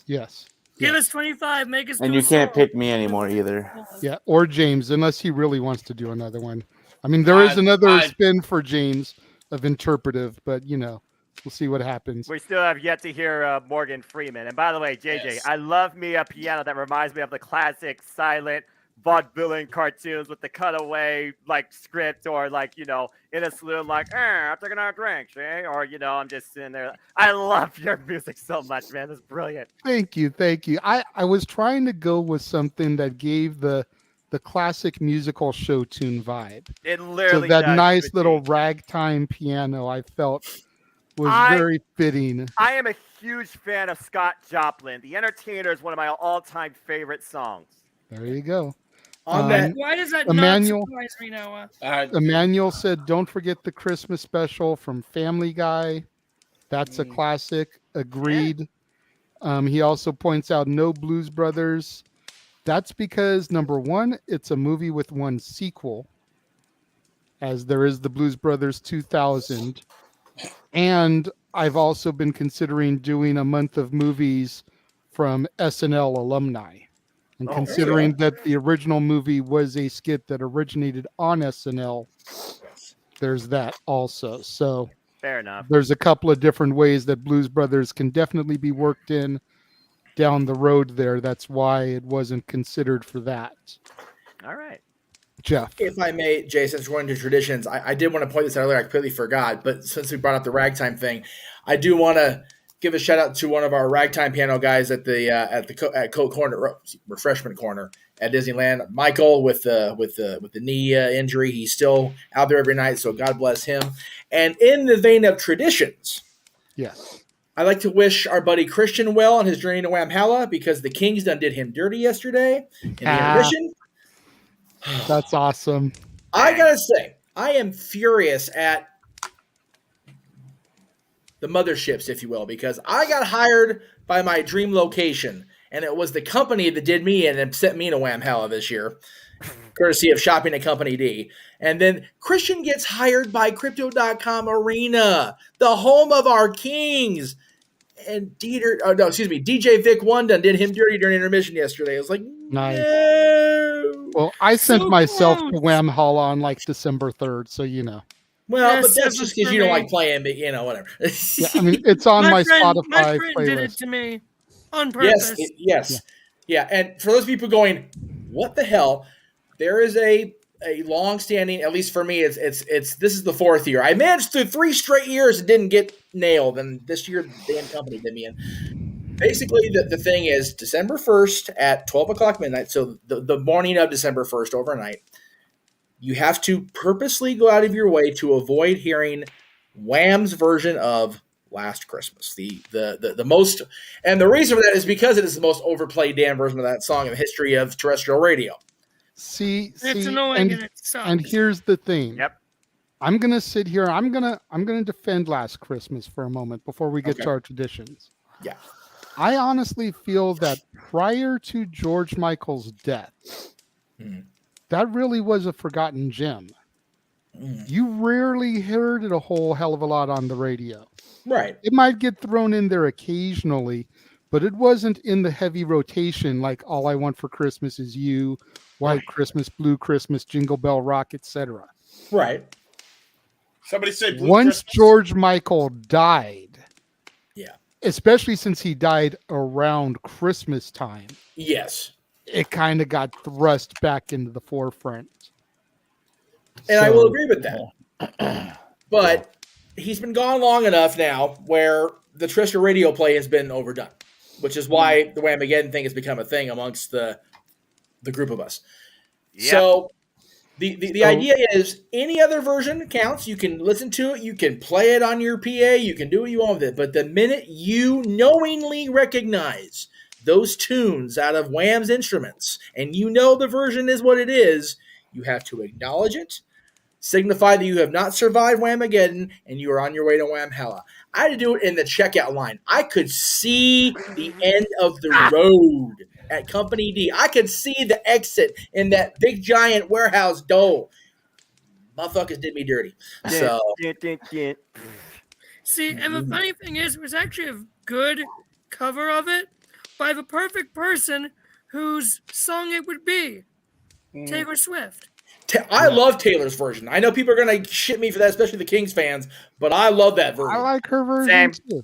Yes. Give us 25, make us And do you a can't solo. pick me anymore either. Yeah, or James, unless he really wants to do another one. I mean, there is another spin for James of interpretive, but we'll see what happens. We still have yet to hear Morgan Freeman. And by the way, JJ, I love me a piano that reminds me of the classic silent vaudevillian cartoons with the cutaway like script, or like in a saloon like I'm taking our drinks, eh? Or I'm just sitting there. I love your music so much, man. It's brilliant. Thank you. I was trying to go with something that gave the classic musical show tune vibe. It literally so that does, nice little ragtime piano I felt was very fitting. I am a huge fan of Scott Joplin. The Entertainer is one of my all-time favorite songs. There you go. Why does that Emmanuel, not surprise me, Noah? Emmanuel said, "Don't forget the Christmas special from Family Guy. That's a classic." Agreed. He also points out no Blues Brothers. That's because number one, it's a movie with one sequel, as there is the Blues Brothers 2000. And I've also been considering doing a month of movies from SNL alumni. And considering that the original movie was a skit that originated on SNL, there's that also. So fair enough. There's a couple of different ways that Blues Brothers can definitely be worked in down the road there. That's why it wasn't considered for that. All right. Jeff. If I may, Jay, since we're going to traditions, I did want to point this out earlier. I completely forgot, but since we brought up the ragtime thing, I do want to give a shout out to one of our ragtime piano guys at Coke Corner, refreshment corner at Disneyland. Michael with the knee injury, he's still out there every night, so God bless him. And in the vein of traditions, yes, I'd like to wish our buddy Christian well on his journey to Wamhalla, because the Kings done did him dirty yesterday in the intermission. That's awesome. I gotta say, I am furious at the motherships, if you will, because I got hired by my dream location, and it was the company that did me and sent me to Wamhalla this year, courtesy of Shopping at Company D. And then Christian gets hired by Crypto.com Arena, the home of our Kings. And DJ Vic Wondon did him dirty during intermission yesterday. I was like, nice. No. Well, I sent myself to Wamhalla on like December 3rd, so Well, but that's just because you don't like playing, but whatever. Yeah, I mean, it's on my Spotify my friend playlist. did it to me on purpose. Yes. Yeah. And for those people going, what the hell? There is a long-standing, at least for me, it's this is the fourth year. I managed through 3 straight years and didn't get nailed, and this year the damn company did me in. Basically, the thing is December 1st at 12 o'clock midnight, so the morning of December 1st overnight, you have to purposely go out of your way to avoid hearing Wham's version of Last Christmas. The most, and the reason for that is because it is the most overplayed damn version of that song in the history of terrestrial radio. It's annoying and it sucks. And here's the thing. Yep. I'm gonna sit here. I'm gonna defend Last Christmas for a moment before we get to our traditions. Yeah. I honestly feel that prior to George Michael's death, that really was a forgotten gem. You rarely heard it a whole hell of a lot on the radio. Right. It might get thrown in there occasionally, but it wasn't in the heavy rotation like All I Want for Christmas Is You, White Christmas, Blue Christmas, Jingle Bell Rock, etc. Right. Somebody say Blue Once Christmas? George Michael died, yeah, especially since he died around Christmas time, yes, it kind of got thrust back into the forefront. And I will agree with that. But he's been gone long enough now where the Trisha radio play has been overdone, which is why the Whamageddon thing has become a thing amongst the group of us. Yep. So the idea is any other version counts. You can listen to it. You can play it on your PA. You can do what you want with it. But the minute you knowingly recognize those tunes out of Wham's instruments and you know the version is what it is, you have to acknowledge it, signify that you have not survived Whamageddon and you are on your way to Whamhalla. I had to do it in the checkout line. I could see the end of the road at Company D. I could see the exit in that big giant warehouse door. Motherfuckers did me dirty. So See, and the funny thing is, it was actually a good cover of it by the perfect person whose song it would be. Taylor Swift. I love Taylor's version. I know people are going to shit me for that, especially the Kings fans, but I love that version. I like her version too.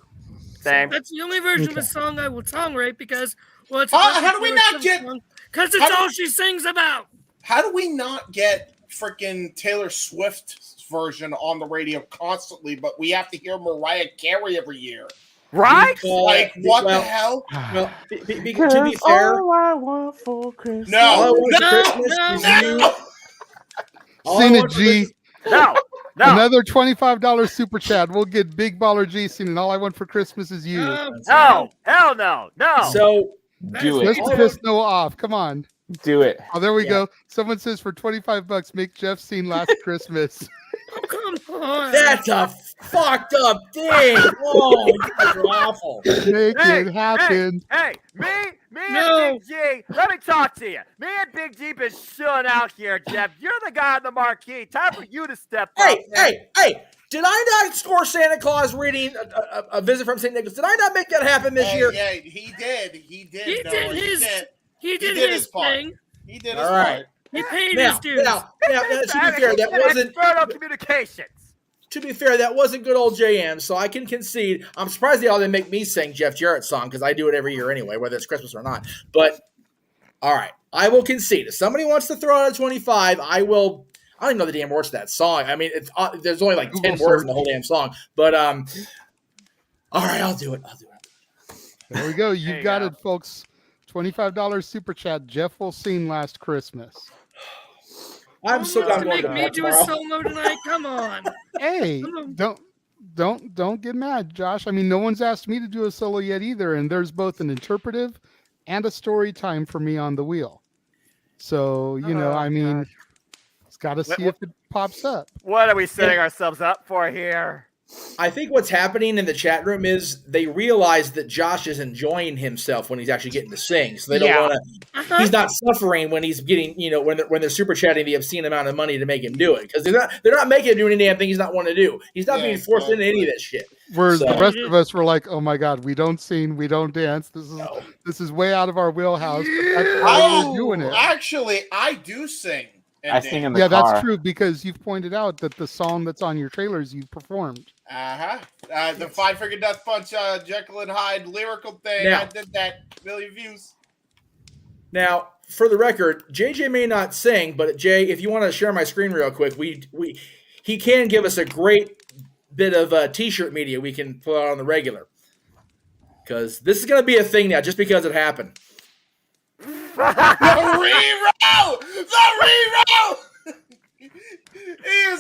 Same. That's the only version of the song I will tolerate because, well, it's how do we not get? Because it's all she sings about. How do we not get freaking Taylor Swift's version on the radio constantly, but we have to hear Mariah Carey every year? Right? Like, what the hell? Well, to be fair, all I want for Christmas. Sing it, G. No. Another $25 super chat. We'll get Big Baller G singing All I Want for Christmas Is You. No. Hell no. No. So do it. Let's piss Noah off. Come on. Do it. Oh, there we go. Someone says for $25, make Jeff sing Last Christmas. Oh, come on. That's a fucked up thing. Oh, you guys are awful. Make it happen. Hey, me and Big G, let me talk to you. Me and Big G been chilling out here, Jeff. You're the guy on the marquee. Time for you to step up. Hey. Did I not score Santa Claus reading a visit from St. Nicholas? Did I not make that happen this year? Yeah, he did. He did his thing. part. He did his All right. part. He paid his dues. Now, to be fair, that wasn't External communications. To be fair, that wasn't good old JM, so I can concede. I'm surprised they all didn't make me sing Jeff Jarrett's song because I do it every year anyway, whether it's Christmas or not. But all right, I will concede. If somebody wants to throw out a 25, I will. I don't even know the damn words to that song. I mean, there's only like 10 words in the whole damn song. But all right, I'll do it. There we go. You've got it, folks. $25 super chat. Jeff will sing Last Christmas. I'm so to make me do a solo tonight. Come on. Hey, don't get mad, Josh. I mean, no one's asked me to do a solo yet either, and there's both an interpretive and a story time for me on the wheel. So, I mean, it's got to see if it pops up. What are we setting ourselves up for here? I think what's happening in the chat room is they realize that Josh is enjoying himself when he's actually getting to sing. So they don't want to. He's not suffering when he's getting, when they're super chatting the obscene amount of money to make him do it because they're not making him do any damn thing he's not wanting to do. He's not being forced into any of that shit. Whereas the rest of us were like, oh my God, we don't sing, we don't dance. This is way out of our wheelhouse. That's why we're doing it. Actually, I do sing. I sing in the car. That's true because you've pointed out that the song that's on your trailers you performed. The Five Finger Death Punch, Jekyll and Hyde lyrical thing. Now, I did that. Million views. Now, for the record, JJ may not sing, but Jay, if you want to share my screen real quick, he can give us a great bit of t-shirt media we can put out on the regular. Because this is going to be a thing now, just because it happened. The reroll!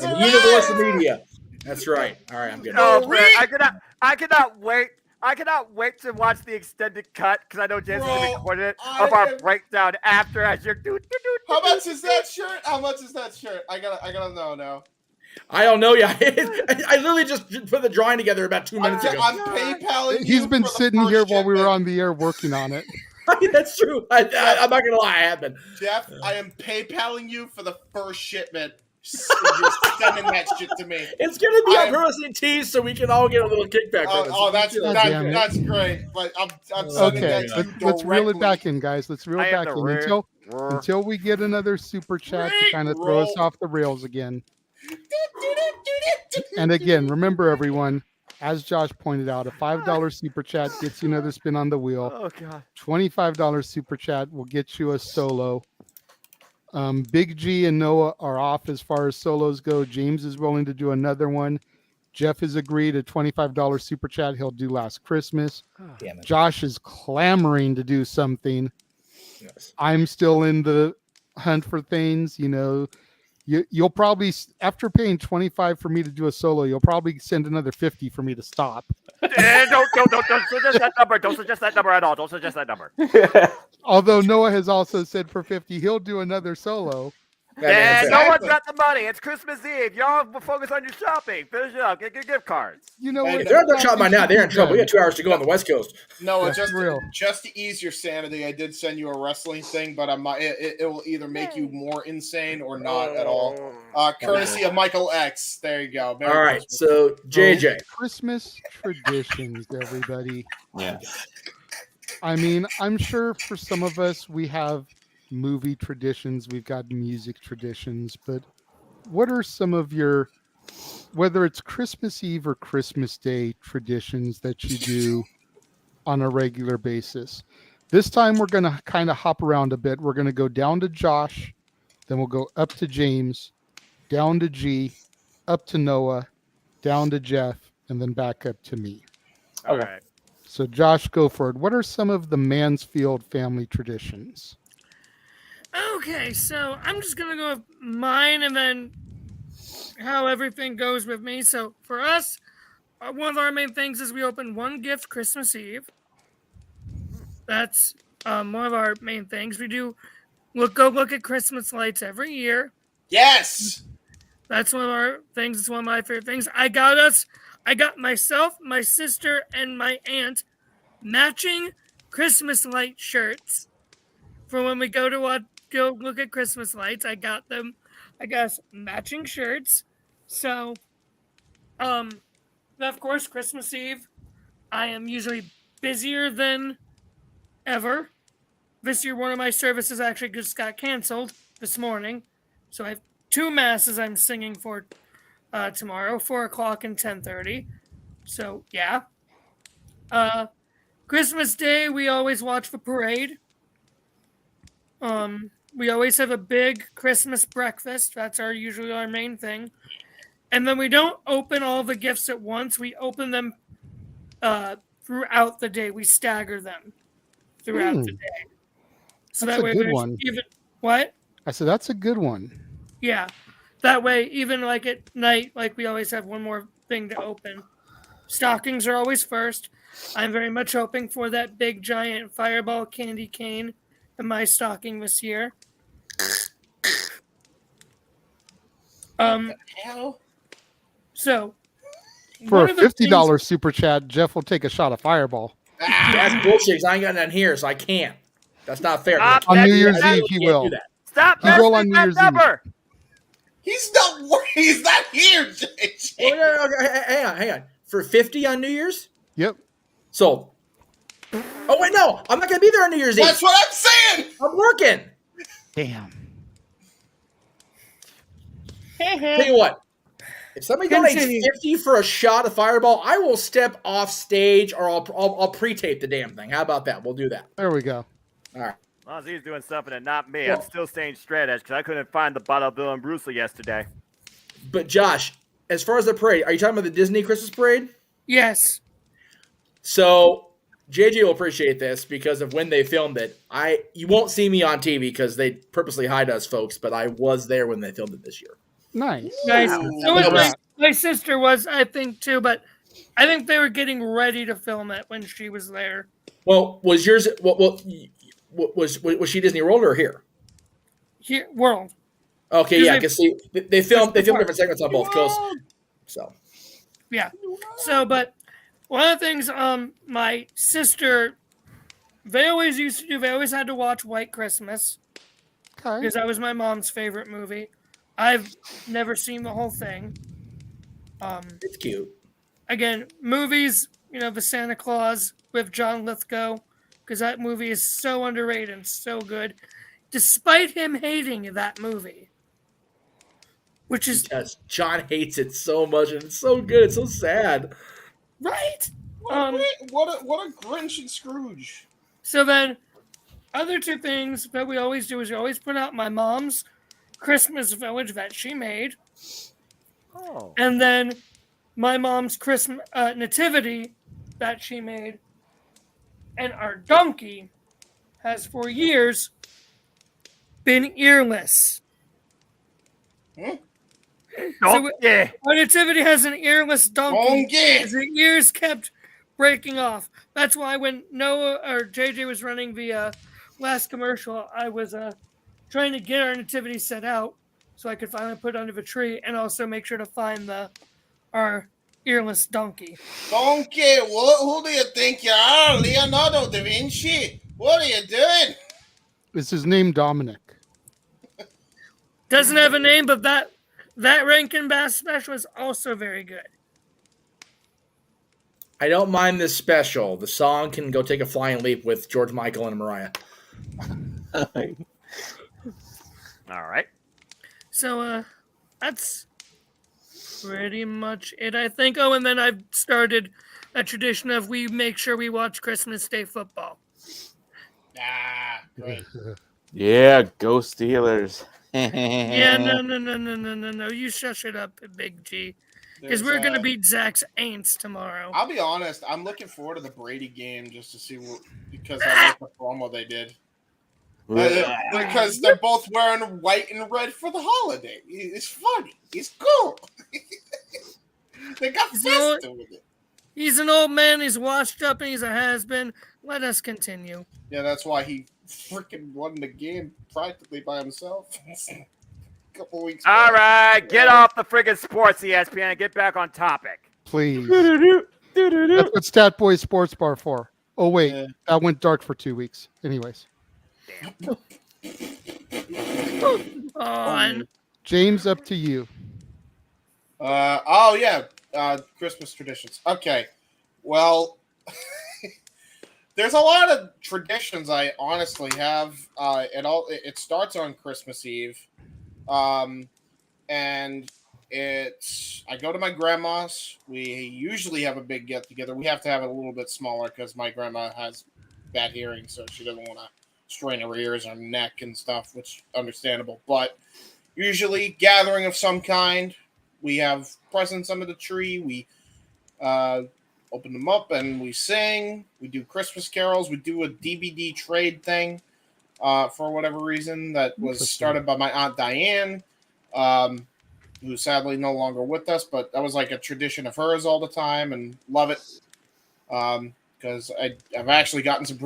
The Universal Media. That's right. All right, I'm good. Oh, I cannot wait. I cannot wait to watch the extended cut because I know Jason's going to record it of our breakdown after as you're How much is that shirt? I gotta know now. I don't know yet. I literally just put the drawing together about 2 minutes ago. I'm PayPaling. He's been sitting here while we were on the air working on it. That's true. I'm not gonna lie, I have been. Jeff, I am PayPaling you for the first shipment You're sending that shit to me. It's going to be on Pro Wrestling Tees so we can all get a little kickback from it. That's great. But I'm sending that to you let's reel it directly. back in, guys. Let's reel it back in until we get another super chat to kind of throw us off the rails again. And again, remember everyone, as Josh pointed out, a $5 super chat gets you another spin on the wheel. Oh God. $25 super chat will get you a solo. Big G and Noah are off as far as solos go. James is willing to do another one. Jeff has agreed a $25 super chat he'll do last Christmas. Damn it. Josh is clamoring to do something. Yes. I'm still in the hunt for things. You know, you'll probably, after paying $25 for me to do a solo, you'll probably send another $50 for me to stop. Don't suggest that number. Don't suggest that number at all. Don't suggest that number. Although Noah has also said for $50 he'll do another solo. Yeah, no one's got the money. It's Christmas Eve. Y'all focus on your shopping. Finish it up. Get your gift cards. You know what? They're not shopping by now. They're in trouble. We got 2 hours to go on the West Coast. No, just to ease your sanity, I did send you a wrestling thing, but it will either make you more insane or not at all. Courtesy of Michael X. There you go. All right, so JJ. Christmas traditions, everybody. Yeah. I mean, I'm sure for some of us we have movie traditions, we've got music traditions, but what are some of your, whether it's Christmas Eve or Christmas Day traditions that you do on a regular basis? This time we're going to kind of hop around a bit. We're going to go down to Josh, then we'll go up to James, down to G, up to Noah, down to Jeff, and then back up to me. All right. So Josh, go for it. What are some of the Mansfield family traditions? Okay, so I'm just going to go with mine and then how everything goes with me. So for us, one of our main things is we open one gift Christmas Eve. That's one of our main things. We do go look at Christmas lights every year. Yes! That's one of our things. It's one of my favorite things. I got myself, my sister, and my aunt matching Christmas light shirts for when we go look at Christmas lights. I got us matching shirts. So, of course, Christmas Eve, I am usually busier than ever. This year, one of my services actually just got canceled this morning. So I have 2 masses I'm singing for tomorrow, 4 o'clock and 10:30. So, yeah. Christmas Day, we always watch the parade. We always have a big Christmas breakfast. That's usually our main thing. And then we don't open all the gifts at once. We open them throughout the day. We stagger them throughout the day. So That's that way a good one. What? I said, that's a good one. Yeah. That way, even like at night, like we always have one more thing to open. Stockings are always first. I'm very much hoping for that big giant fireball candy cane in my stocking this year. So for a $50 super chat, Jeff will take a shot of Fireball. That's bullshit, 'cause I ain't got nothing here, so I can't. That's not fair. On New Year's Eve, he will. Stop He will on New Year's Eve. He's not here, JJ. Oh, yeah, hang on. For 50 on New Year's? Yep. Sold. Oh, wait, no. I'm not going to be there on New Year's Eve. That's what I'm saying. I'm working. Damn. Tell you what. If somebody donates 50 for a shot of Fireball, I will step off stage or I'll pre-tape the damn thing. How about that? We'll do that. There we go. All right. As long as he's doing something and not me, I'm still staying straight edge because I couldn't find the bottle of Bill and Bruce yesterday. But Josh, as far as the parade, are you talking about the Disney Christmas parade? Yes. So JJ will appreciate this because of when they filmed it. You won't see me on TV because they purposely hide us folks, but I was there when they filmed it this year. Nice. So was my sister was, I think, too, but I think they were getting ready to film it when she was there. Well, was yours? Was she Disney World or here? Here, World. Okay, yeah. Because they filmed different segments on both coasts. So. Yeah. So, but one of the things, my sister, they always used to do. They always had to watch White Christmas because that was my mom's favorite movie. I've never seen the whole thing. It's cute. Again, movies, the Santa Claus with John Lithgow, because that movie is so underrated and so good, despite him hating that movie. Which is because John hates it so much, and it's so good. It's so sad. Right? What a Grinch and Scrooge. So then, other two things that we always do is we always put out my mom's Christmas village that she made. Oh. And then my mom's Christmas nativity that she made. And our donkey has for years been earless. So our nativity has an earless donkey. The ears kept breaking off. That's why when Noah or JJ was running the last commercial, I was trying to get our nativity set out so I could finally put it under the tree and also make sure to find our earless donkey. Donkey, who do you think you are? Leonardo da Vinci? What are you doing? Is his name Dominic? Doesn't have a name, but that Rankin Bass special is also very good. I don't mind this special. The song can go take a flying leap with George Michael and Mariah. All right. So that's pretty much it, I think. Oh, and then I've started a tradition of we make sure we watch Christmas Day football. Great. Yeah, go Steelers. Yeah, no. You shush it up, Big G. Because we're going to beat Zach's Aints tomorrow. I'll be honest, I'm looking forward to the Brady game just to see because I like the promo they did. Because they're both wearing white and red for the holiday. It's funny. It's cool. They got festive with it. He's an old man. He's washed up and he's a has-been. Let us continue. Yeah, that's why he freaking won the game practically by himself. A couple weeks All back. right, get off the friggin' sports, ESPN, and get back on topic. Please. That's what Stat Boy Sports Bar for. Oh, wait. That went dark for 2 weeks. Anyways. James, up to you. Christmas traditions. Okay. Well, there's a lot of traditions I honestly have. It starts on Christmas Eve. And I go to my grandma's. We usually have a big get together. We have to have it a little bit smaller because my grandma has bad hearing, so she doesn't want to strain her ears or neck and stuff, which understandable. But usually gathering of some kind. We have presents under the tree. We open them up and we sing. We do Christmas carols. We do a DVD trade thing for whatever reason that was started by my Aunt Diane, who's sadly no longer with us, but that was like a tradition of hers all the time and love it because I've actually gotten some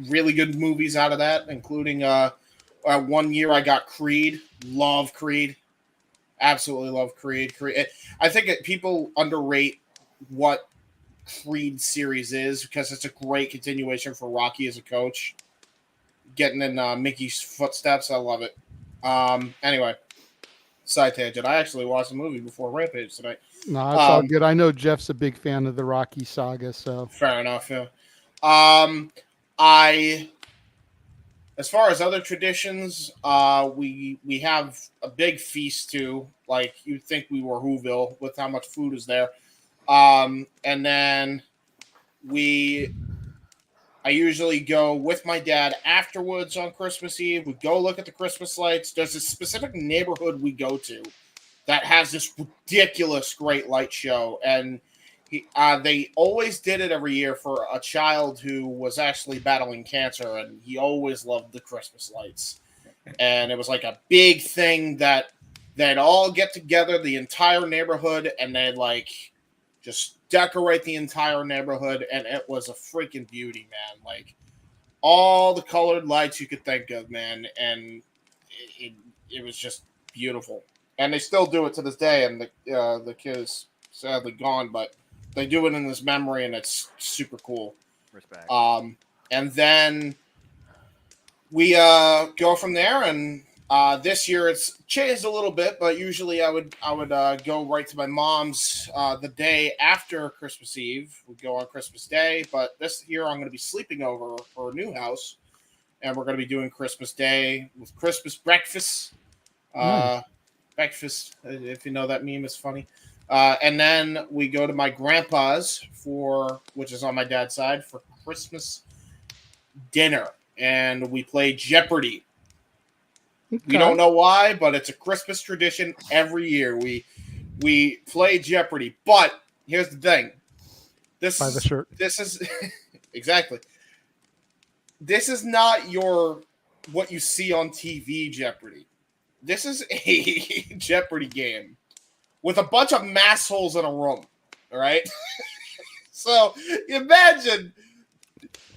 really good movies out of that, including 1 year I got Creed. Love Creed. Absolutely love Creed. I think people underrate what Creed series is because it's a great continuation for Rocky as a coach. Getting in Mickey's footsteps. I love it. Anyway, side tangent. I actually watched the movie before Rampage tonight. No, it's all good. I know Jeff's a big fan of the Rocky saga, so fair enough. Yeah. As far as other traditions, we have a big feast too. Like you'd think we were Whoville with how much food is there. And then I usually go with my dad afterwards on Christmas Eve. We go look at the Christmas lights. There's a specific neighborhood we go to that has this ridiculous great light show. And they always did it every year for a child who was actually battling cancer. And he always loved the Christmas lights. And it was like a big thing that they'd all get together, the entire neighborhood, and they'd like just decorate the entire neighborhood, and it was a freaking beauty, man. Like all the colored lights you could think of, man, and it was just beautiful. And they still do it to this day, and the kid is sadly gone, but they do it in his memory, and it's super cool. Respect. And then we go from there, and This year it's changed a little bit, but usually I would go right to my mom's the day after Christmas Eve. We'd go on Christmas Day, but this year I'm going to be sleeping over for a new house, and we're going to be doing Christmas Day with Christmas breakfast. Nice. Breakfast, if you know that meme, is funny. And then we go to my grandpa's which is on my dad's side, for Christmas dinner, and we play Jeopardy. Okay. We don't know why, but it's a Christmas tradition every year. We play Jeopardy. But here's the thing. Buy the shirt. This is exactly. This is not what you see on TV Jeopardy. This is a Jeopardy game with a bunch of massholes in a room. All right. So imagine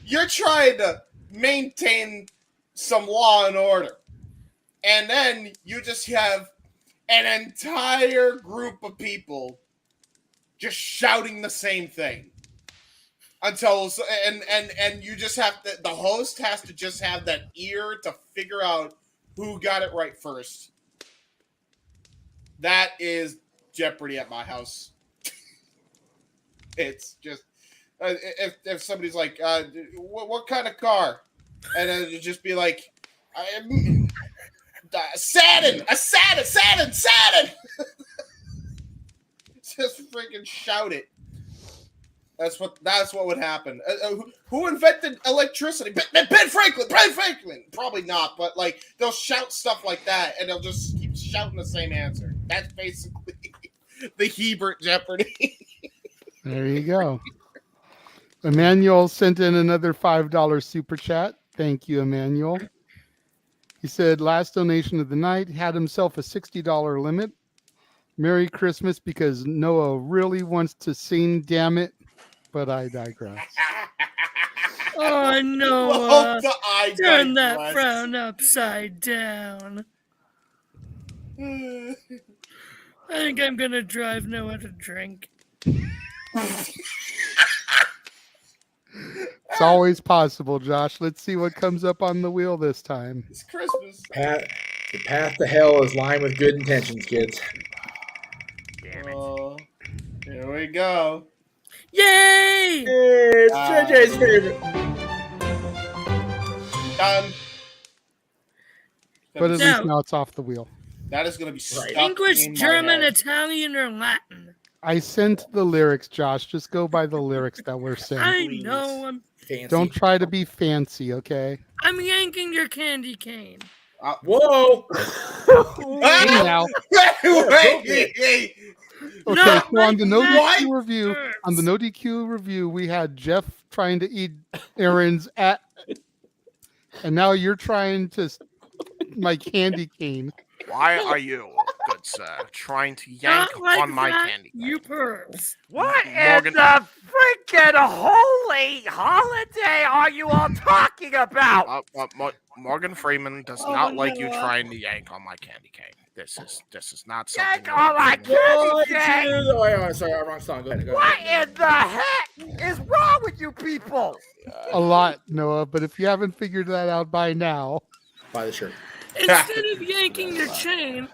you're trying to maintain some law and order. And then you just have an entire group of people just shouting the same thing until and you just have to, the host has to just have that ear to figure out who got it right first. That is Jeopardy at my house. It's just if somebody's like, what kind of car? And then it'd just be like, Saturn! Just freaking shout it. That's what would happen. Who invented electricity? Ben Franklin. Probably not, but like they'll shout stuff like that, and they'll just keep shouting the same answer. That's basically the Hebert Jeopardy. There you go. Emmanuel sent in another $5 super chat. Thank you, Emmanuel. He said, last donation of the night, had himself a $60 limit. Merry Christmas, because Noah really wants to sing, damn it. But I digress. Oh, Noah. Turn that frown upside down. I think I'm going to drive Noah to drink. It's always possible, Josh. Let's see what comes up on the wheel this time. It's Christmas. The path to hell is lined with good intentions, kids. Damn it. Here we go. Yay! It's JJ's favorite. Done. But at least now it's off the wheel. That is going to be stuck English, in my German, head. Italian, or Latin? I sent the lyrics, Josh. Just go by the lyrics that were sent. I know. Fancy. Don't try to be fancy, okay? I'm yanking your candy cane. Whoa! Hey, now. Wait. Okay, so on the No DQ review, we had Jeff trying to eat Aaron's and now you're trying to my candy cane. Why are you, good sir, trying to yank on my candy cane? You pervs. What in the freaking holy holiday are you all talking about? Morgan Freeman does not like you trying to yank on my candy cane. This is not something. Yank on my candy cane! Oh, sorry, wrong song. Go ahead. What in the heck is wrong with you people? A lot, Noah, but if you haven't figured that out by now. Buy the shirt. Instead of yanking your chain,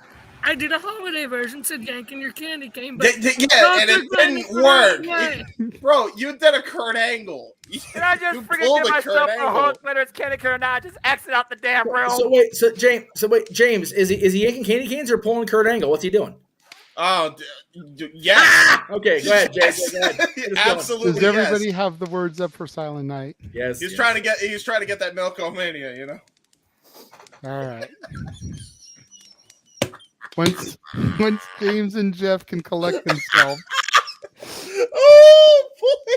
I did a holiday version, said yanking your candy cane. But and it didn't work. Bro, you did a Kurt Angle. Can I just freaking give myself a hook, whether it's candy cane or not? Just exit out the damn room. So James, is he yanking candy canes or pulling Kurt Angle? What's he doing? Oh, yes. Okay, go ahead, James. Go ahead. Absolutely. Does everybody have the words up for Silent Night? Yes. He's trying to get that Milkomania, you know. All right. Once James and Jeff can collect themselves. Oh boy!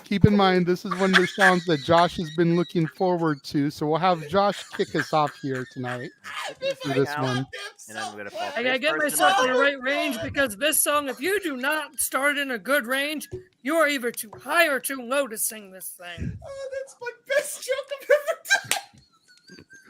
Keep in mind, this is one of the songs that Josh has been looking forward to, so we'll have Josh kick us off here tonight for this one. And I'm gonna fall I gotta get myself in the right range, because this song, if you do not start in a good range, you are either too high or too low to sing this thing. Oh, that's my best joke I've ever done.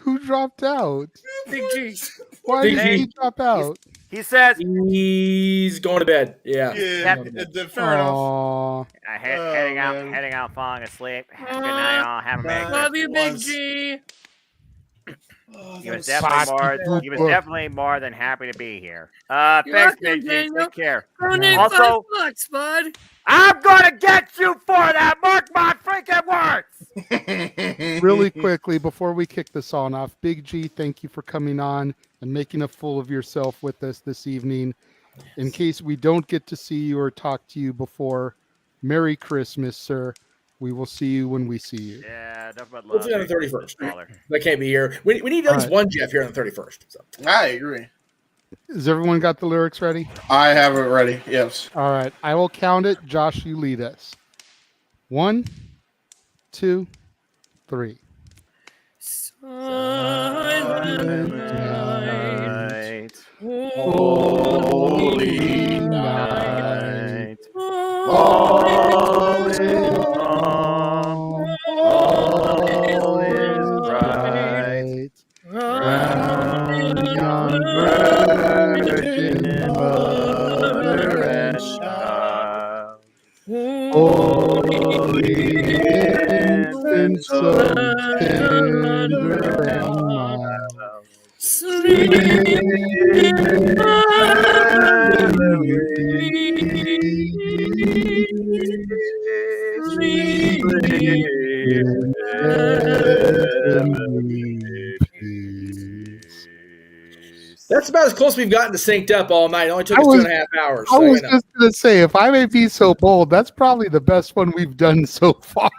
Who dropped out? Big G. Why did he drop out? He says he's going to bed. Yeah. Fair enough. Heading out, falling asleep. Good night, all. Have a great Love you, Big G. He was definitely more than happy to be here. Thanks, Big G. Take care. Also, $5, bud. I'm gonna get you for that. Mark my freaking words. Really quickly before we kick this on off, Big G, thank you for coming on and making a fool of yourself with us this evening. In case we don't get to see you or talk to you before, Merry Christmas, sir. We will see you when we see you. Yeah, nothing but love. Hopefully on the 31st. I can't be here. We need at least one Jeff here on the 31st. So. I agree. Has everyone got the lyrics ready? I have it ready, yes. All right. I will count it. Josh, you lead us. 1, 2, 3. Silent night, holy night, all is calm, all is bright, round young virgin mother and child, holy infant so tender and mild, sleep in That's about as close as we've gotten to synced up all night. It only took us 2.5 hours. I was just going to say, if I may be so bold, that's probably the best one we've done so far.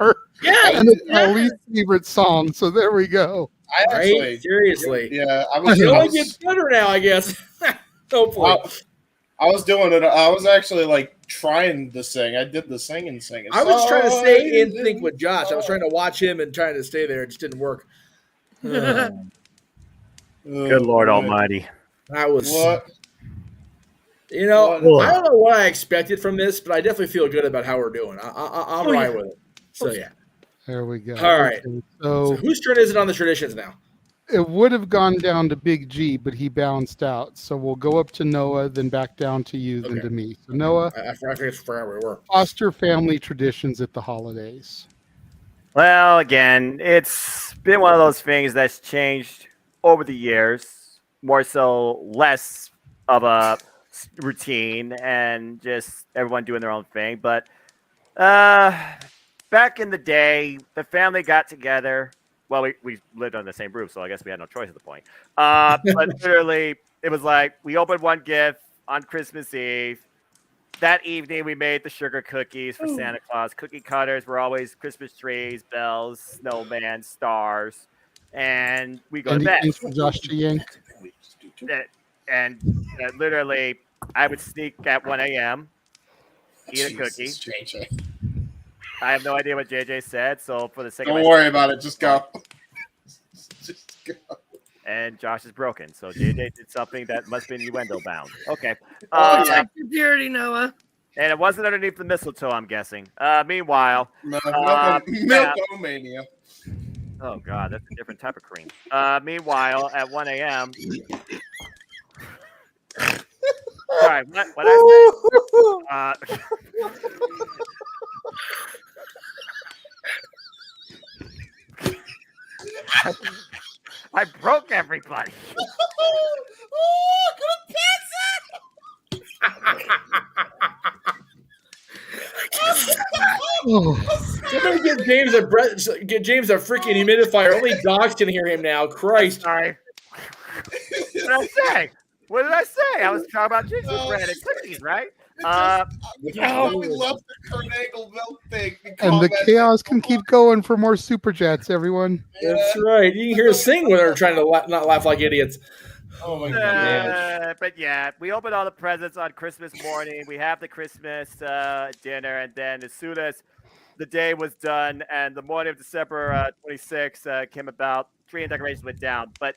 Yeah, and it's my least favorite song. So there we go. I actually, seriously, yeah, it only gets better now, I guess. Hopefully, I was doing it. I was actually like trying to sing. I did the singing. I was trying to stay in sync with Josh. I was trying to watch him and trying to stay there. It just didn't work. Good Lord Almighty. I was. What? You know, I don't know what I expected from this, but I definitely feel good about how we're doing. I'm right with it. So yeah. There we go. All right. Okay, so whose turn is it on the traditions now? It would have gone down to Big G, but he bounced out. So we'll go up to Noah, then back down to you, then to me. So Noah, I forgot where we were. Foster family traditions at the holidays. Well, again, it's been one of those things that's changed over the years, more so less of a routine and just everyone doing their own thing. But back in the day, the family got together. Well, we lived on the same roof, so I guess we had no choice at the point. But literally, it was like we opened one gift on Christmas Eve. That evening, we made the sugar cookies for Santa Claus. Cookie cutters were always Christmas trees, bells, snowman, stars, and we go to bed. Anything for Josh to yank? And literally, I would sneak at 1 a.m., eat a cookie. JJ. I have no idea what JJ said, so for the sake Don't of worry about it. Just go. Just go. And Josh is broken, so JJ did something that must be innuendo bound. Okay. Protect your purity, Noah. And it wasn't underneath the mistletoe, I'm guessing. Meanwhile, Milkomania. Oh God, that's a different type of cream. Meanwhile, at 1 a.m. Sorry, what I said? I broke everybody. Somebody get James a freaking humidifier. Only dogs can hear him now. Christ. Sorry. What did I say? What did I say? I was talking about gingerbread and cookies, right? We left the Renegade milk thing. And the chaos can keep going for more super chats, everyone. That's right. You can hear us sing when they're trying to not laugh like idiots. Oh my God. But yeah, we open all the presents on Christmas morning. We have the Christmas dinner, and then as soon as the day was done and the morning of December 26th came about, tree and decorations went down. But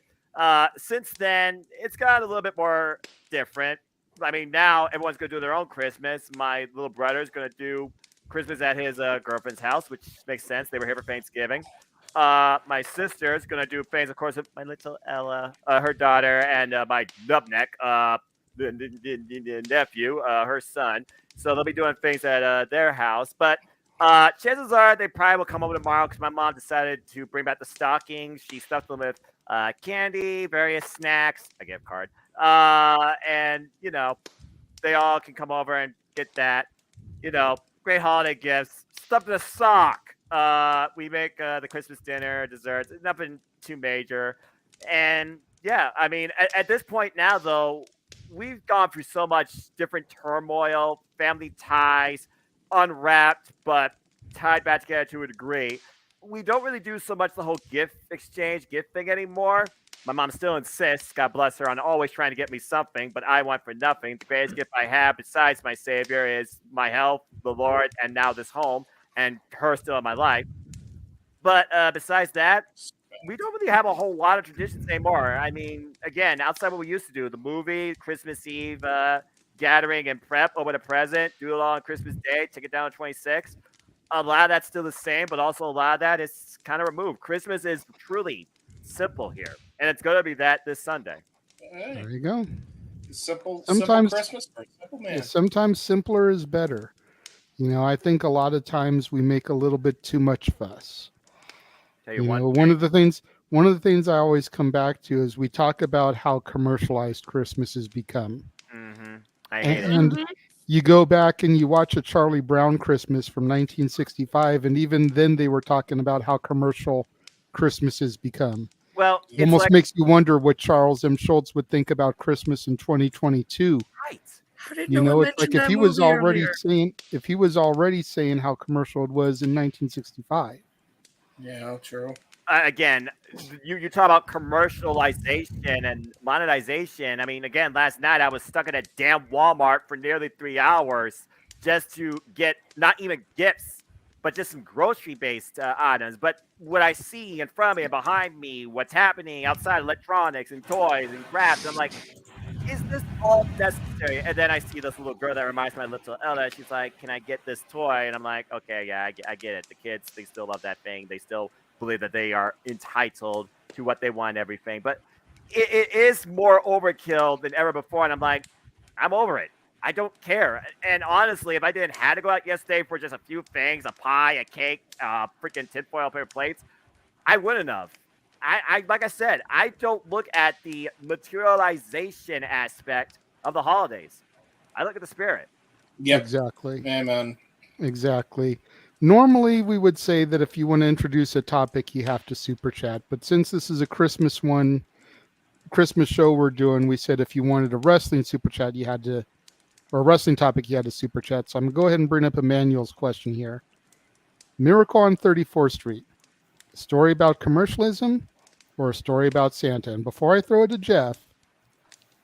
since then, it's gotten a little bit more different. I mean, now everyone's going to do their own Christmas. My little brother's going to do Christmas at his girlfriend's house, which makes sense. They were here for Thanksgiving. My sister's going to do things, of course, with my little Ella, her daughter, and my nubneck, the nephew, her son. So they'll be doing things at their house. But chances are they probably will come over tomorrow because my mom decided to bring back the stockings. She stuffed them with candy, various snacks, a gift card, and they all can come over and get that. Great holiday gifts, stuff in a sock. We make the Christmas dinner, desserts, nothing too major. And yeah, I mean, at this point now, though, we've gone through so much different turmoil, family ties, unwrapped, but tied back together to a degree. We don't really do so much the whole gift exchange, gift thing anymore. My mom still insists, God bless her, on always trying to get me something, but I want for nothing. The greatest gift I have, besides my Savior, is my health, the Lord, and now this home, and her still in my life. But besides that, we don't really have a whole lot of traditions anymore. I mean, again, outside what we used to do, the movie, Christmas Eve gathering and prep, open a present, do it all on Christmas Day, take it down to 26. A lot of that's still the same, but also a lot of that is kind of removed. Christmas is truly simple here, and it's going to be that this Sunday. There you go. Simple Christmas for a simple man. Yeah, sometimes simpler is better. I think a lot of times we make a little bit too much fuss. One of the things I always come back to is we talk about how commercialized Christmas has become. Mm-hmm. I hate it. And you go back and you watch a Charlie Brown Christmas from 1965, and even then they were talking about how commercial Christmas has become. Well, it almost makes you wonder what Charles M. Schultz would think about Christmas in 2022. Right. It's like if he was already saying how commercial it was in 1965. Yeah, true. Again, you talk about commercialization and monetization. I mean, again, last night I was stuck at a damn Walmart for nearly 3 hours just to get not even gifts, but just some grocery-based items. But what I see in front of me and behind me, what's happening outside, electronics and toys and crafts, I'm like, is this all necessary? And then I see this little girl that reminds me of my little Ella. She's like, can I get this toy? And I'm like, okay, yeah, I get it. The kids, they still love that thing. They still believe that they are entitled to what they want and everything. But it is more overkill than ever before. And I'm like, I'm over it. I don't care. And honestly, if I didn't have to go out yesterday for just a few things, a pie, a cake, freaking tinfoil paper plates, I wouldn't have. I like I said, I don't look at the materialization aspect of the holidays. I look at the spirit. Yeah, exactly. Amen. Exactly. Normally, we would say that if you want to introduce a topic, you have to super chat. But since this is a Christmas show we're doing, we said if you wanted a wrestling super chat, or a wrestling topic, you had to super chat. So I'm going to go ahead and bring up Emmanuel's question here. Miracle on 34th Street. A story about commercialism or a story about Santa? And before I throw it to Jeff,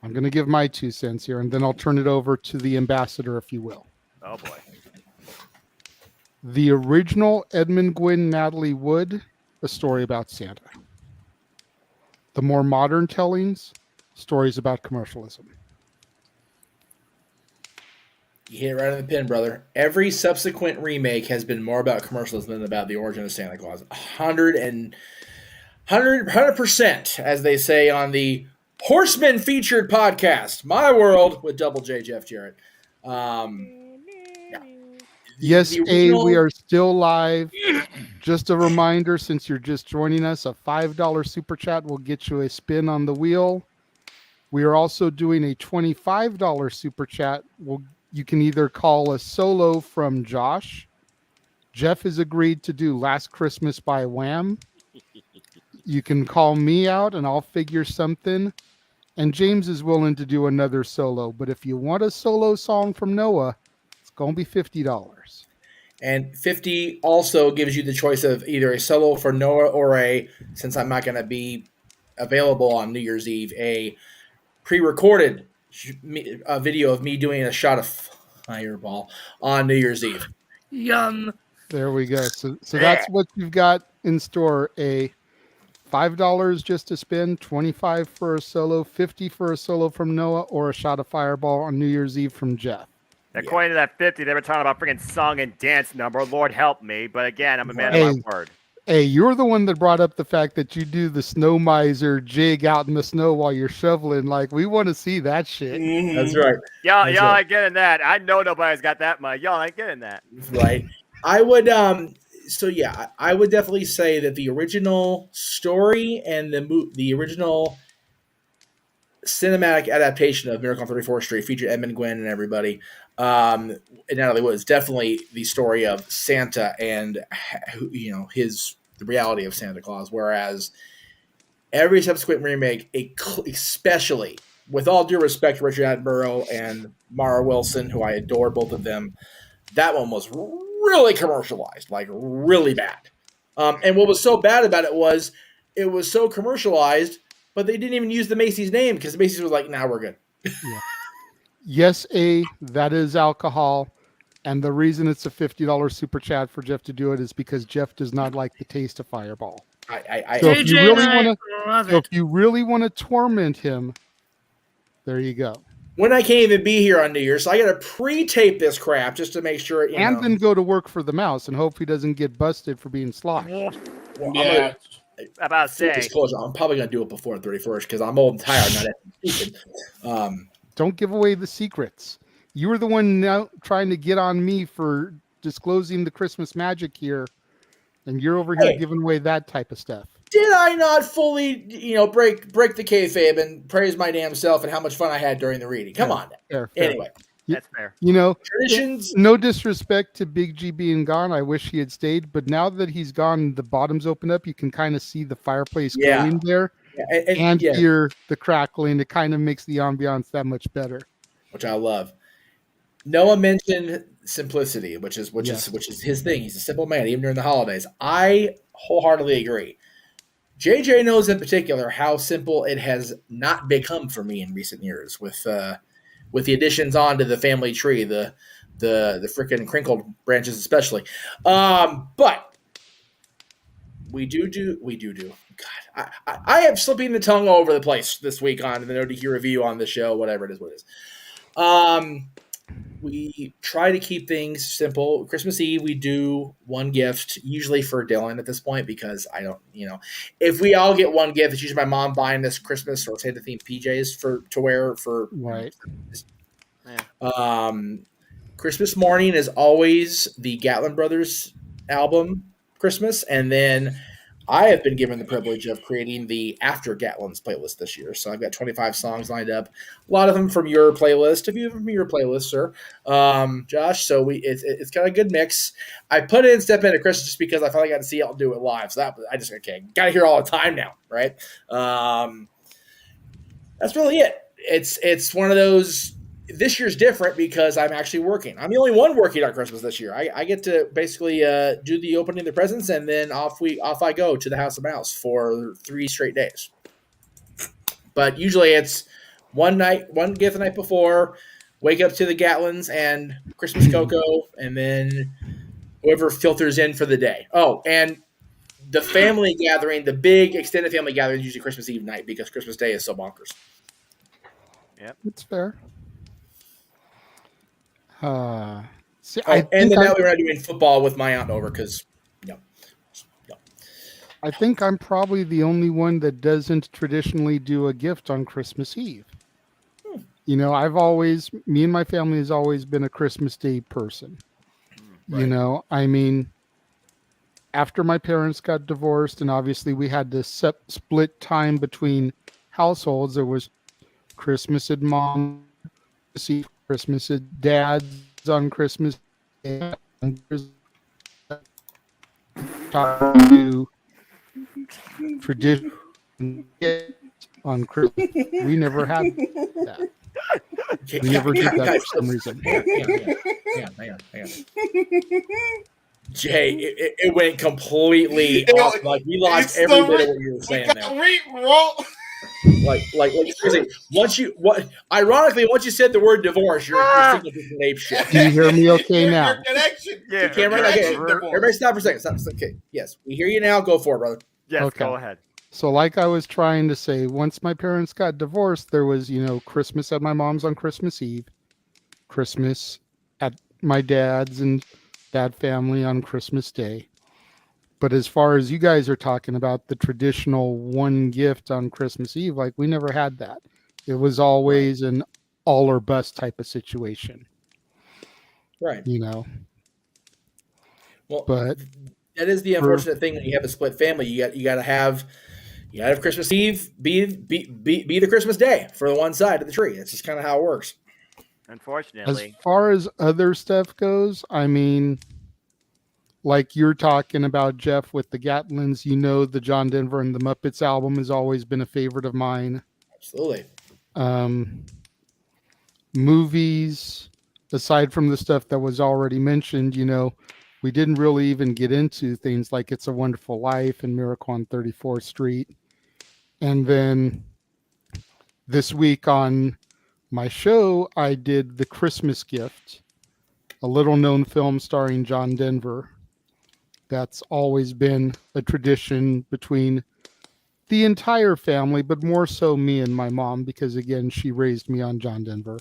I'm going to give my 2 cents here, and then I'll turn it over to the ambassador, if you will. Oh, boy. The original Edmund Gwynn, Natalie Wood, a story about Santa. The more modern tellings, stories about commercialism. You hit it right on the pin, brother. Every subsequent remake has been more about commercialism than about the origin of Santa Claus. 100%, as they say on the Horseman featured podcast, My World with Double J, Jeff Jarrett. Yes, we are still live. Just a reminder, since you're just joining us, a $5 super chat will get you a spin on the wheel. We are also doing a $25 super chat. You can either call a solo from Josh. Jeff has agreed to do Last Christmas by Wham. You can call me out and I'll figure something. And James is willing to do another solo. But if you want a solo song from Noah, it's going to be $50. And 50 also gives you the choice of either a solo for Noah or since I'm not going to be available on New Year's Eve, a pre-recorded video of me doing a shot of Fireball on New Year's Eve. Yum. There we go. So that's what you've got in store. A $5 just to spin, $25 for a solo, $50 for a solo from Noah, or a shot of Fireball on New Year's Eve from Jeff. According to that 50, they were talking about freaking song and dance number. Lord help me. But again, I'm a man of my word. Hey, you're the one that brought up the fact that you do the snow miser jig out in the snow while you're shoveling. Like, we want to see that shit. Mm-hmm. That's right. Y'all ain't getting that. I know nobody's got that money. Y'all ain't getting that. Right. I would, so yeah, I would definitely say that the original story and the original cinematic adaptation of Miracle on 34th Street featured Edmund Gwenn and everybody, and Natalie Wood, is definitely the story of Santa and the reality of Santa Claus. Whereas every subsequent remake, especially with all due respect to Richard Attenborough and Mara Wilson, who I adore both of them, that one was really commercialized, like really bad. And what was so bad about it was so commercialized, but they didn't even use the Macy's name because Macy's was like, "Nah, we're good." Yeah. Yes, that is alcohol. And the reason it's a $50 super chat for Jeff to do it is because Jeff does not like the taste of Fireball. If you really want to torment him, there you go. When I can't even be here on New Year's, so I got to pre-tape this crap just to make sure. Then go to work for the mouse and hope he doesn't get busted for being sloshed. Well, Yeah. About to say. Disclosure, I'm probably going to do it before the 31st because I'm old and tired, not stupid. Don't give away the secrets. You were the one now trying to get on me for disclosing the Christmas magic here, and you're over here giving away that type of stuff. Did I not fully, break the kayfabe and praise my damn self and how much fun I had during the reading? Come on. Fair. Anyway. That's fair. Traditions. No disrespect to Big G being gone. I wish he had stayed, but now that he's gone, the bottom's open up. You can kind of see the fireplace going there and hear the crackling. It kind of makes the ambiance that much better. Which I love. Noah mentioned simplicity, which is his thing. He's a simple man, even during the holidays. I wholeheartedly agree. JJ knows in particular how simple it has not become for me in recent years with the additions onto the family tree, the freaking crinkled branches especially. But we do. God, I am slipping the tongue all over the place this week on the No DQ review on the show, whatever it is, what it is. We try to keep things simple. Christmas Eve, we do one gift, usually for Dylan at this point, because I don't, if we all get one gift, it's usually my mom buying this Christmas or Santa themed PJs to wear for. Right. Christmas morning is always the Gatlin Brothers album Christmas, and then I have been given the privilege of creating the After Gatlin's playlist this year. So I've got 25 songs lined up. A lot of them from your playlist. A few of them from your playlist, sir, Josh. So it's got a good mix. I put in Step Into Christmas just because I finally got to see y'all do it live. So got to hear all the time now, right? That's really it. It's one of those. This year's different because I'm actually working. I'm the only one working on Christmas this year. I get to basically do the opening of the presents, and then off I go to the House of Mouse for 3 straight days. But usually it's one gift the night before, wake up to the Gatlins and Christmas cocoa, and then whoever filters in for the day. Oh, and the family gathering, the big extended family gathering is usually Christmas Eve night because Christmas Day is so bonkers. Yep, it's fair. Now we're not doing football with my aunt over because, I think I'm probably the only one that doesn't traditionally do a gift on Christmas Eve. Me and my family has always been a Christmas Day person. Right. After my parents got divorced, and obviously we had to split time between households, there was Christmas at mom, Christmas at dad's on Christmas Day, to tradition on Christmas. We never had that. We never did that for some reason. Hang on. Jay, it went completely off. Like we lost every bit of what you were saying there. Like seriously, once you said the word divorce, you're thinking of ape shit. Can you hear me okay now? Your connection. Yeah. Everybody stop for a second. Stop. Okay. Yes, we hear you now. Go for it, brother. Yes, okay. Go ahead. So like I was trying to say, once my parents got divorced, there was, Christmas at my mom's on Christmas Eve, Christmas at my dad's and dad family on Christmas Day. But as far as you guys are talking about the traditional one gift on Christmas Eve, like we never had that. It was always an all or bust type of situation. Right. Well, but That is the unfortunate thing when you have a split family. You got to have Christmas Eve be the Christmas day for the one side of the tree. It's just kind of how it works. Unfortunately. As far as other stuff goes, I mean, like you're talking about, Jeff, with the Gatlins, the John Denver and the Muppets album has always been a favorite of mine. Absolutely. Movies, aside from the stuff that was already mentioned, we didn't really even get into things like It's a Wonderful Life and Miracle on 34th Street. And then this week on my show, I did The Christmas Gift, a little-known film starring John Denver. That's always been a tradition between the entire family, but more so me and my mom, because, again, she raised me on John Denver.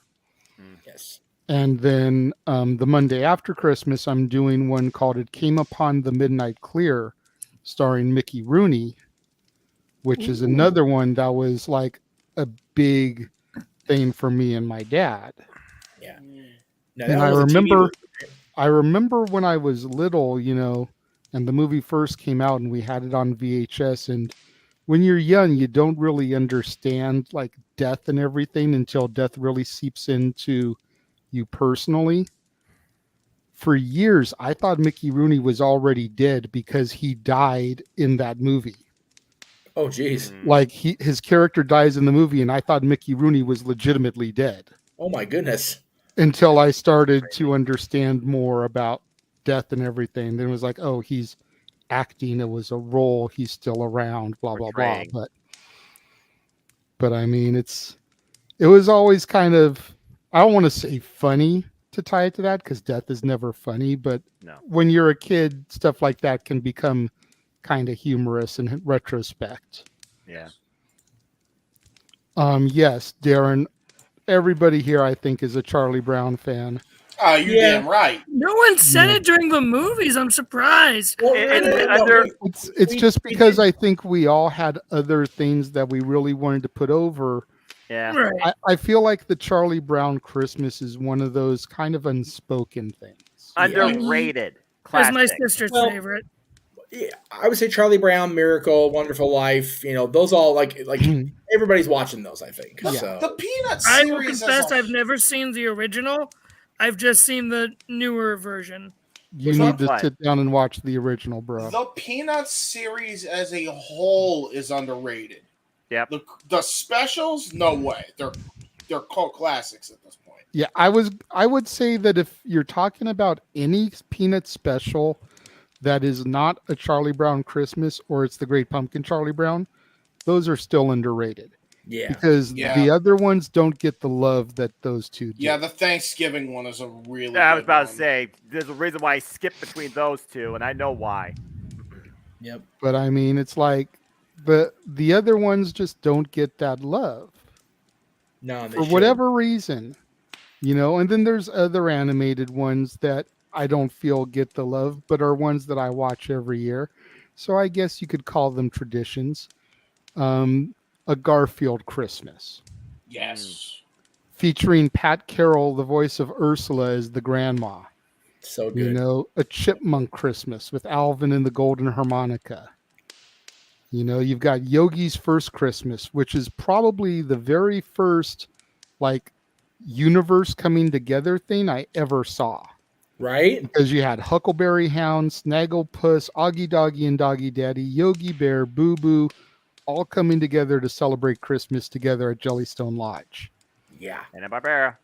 Yes. And then the Monday after Christmas, I'm doing one called It Came Upon the Midnight Clear, starring Mickey Rooney, which is another one that was like a big thing for me and my dad. Yeah. And I remember when I was little, and the movie first came out and we had it on VHS. And when you're young, you don't really understand like death and everything until death really seeps into you personally. For years, I thought Mickey Rooney was already dead because he died in that movie. Oh, geez. Like his character dies in the movie, and I thought Mickey Rooney was legitimately dead. Oh, my goodness. Until I started to understand more about death and everything. Then it was like, oh, he's acting. It was a role. He's still around, blah, blah, blah. But I mean, it was always kind of, I don't want to say funny to tie it to that because death is never funny. But when you're a kid, stuff like that can become kind of humorous in retrospect. Yeah. Yes, Darren, everybody here, I think, is a Charlie Brown fan. Oh, you're damn right. No one said it during the movies. I'm surprised. It's just because I think we all had other things that we really wanted to put over. Yeah. Right. I feel like the Charlie Brown Christmas is one of those kind of unspoken things. Underrated. That's my Classic. sister's favorite. Yeah, I would say Charlie Brown, Miracle, Wonderful Life. Those all like everybody's watching those. I think. The, So. the Peanuts I series. will confess, I've never seen the original. I've just seen the newer version. You need to sit down and watch the original, bro. The Peanuts series as a whole is underrated. Yeah. The specials, no way. They're cult classics at this point. Yeah, I would say that if you're talking about any Peanut special that is not a Charlie Brown Christmas or it's the Great Pumpkin Charlie Brown, those are still underrated. Yeah. Because the other ones don't get the love that those two do. Yeah, the Thanksgiving one is a really I was good about one. to say, there's a reason why I skipped between those two, and I know why. Yep. But I mean, it's like the other ones just don't get that love. No, for whatever reason. And then there's other animated ones that I don't feel get the love, but are ones that I watch every year. So I guess you could call them traditions. A Garfield Christmas. Yes. Featuring Pat Carroll, the voice of Ursula, as the grandma. So good. A Chipmunk Christmas with Alvin and the Golden Harmonica. You've got Yogi's First Christmas, which is probably the very first universe coming together thing I ever saw. Right? Because you had Huckleberry Hound, Snagglepuss, Augie Doggy and Doggy Daddy, Yogi Bear, Boo Boo, all coming together to celebrate Christmas together at Jellystone Lodge. Yeah. And Barbera.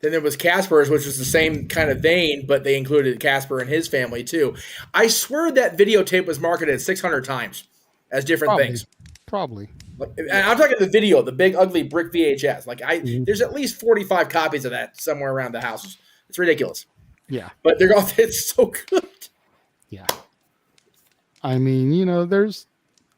Then there was Casper's, which was the same kind of vein, but they included Casper and his family too. I swear that videotape was marketed 600 times as different things. Probably. And I'm talking the video, the big ugly brick VHS. There's at least 45 copies of that somewhere around the house. It's ridiculous. Yeah. But it's so good. Yeah. I mean, there's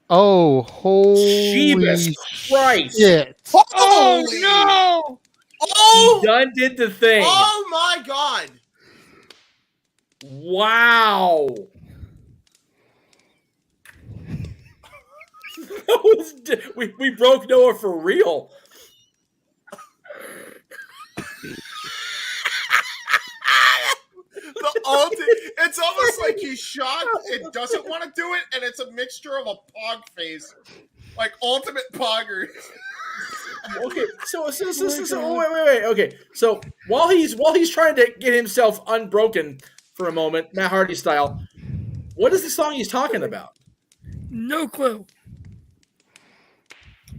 holy Jesus Christ. Shit. Oh no! Oh! He done did the thing. Oh my God! Wow. We broke Noah for real. It's almost like he's shocked. It doesn't want to do it, and it's a mixture of a pog face, like ultimate poggers. Okay, so wait. Okay, so while he's trying to get himself unbroken for a moment, Matt Hardy style, what is the song he's talking about? No clue.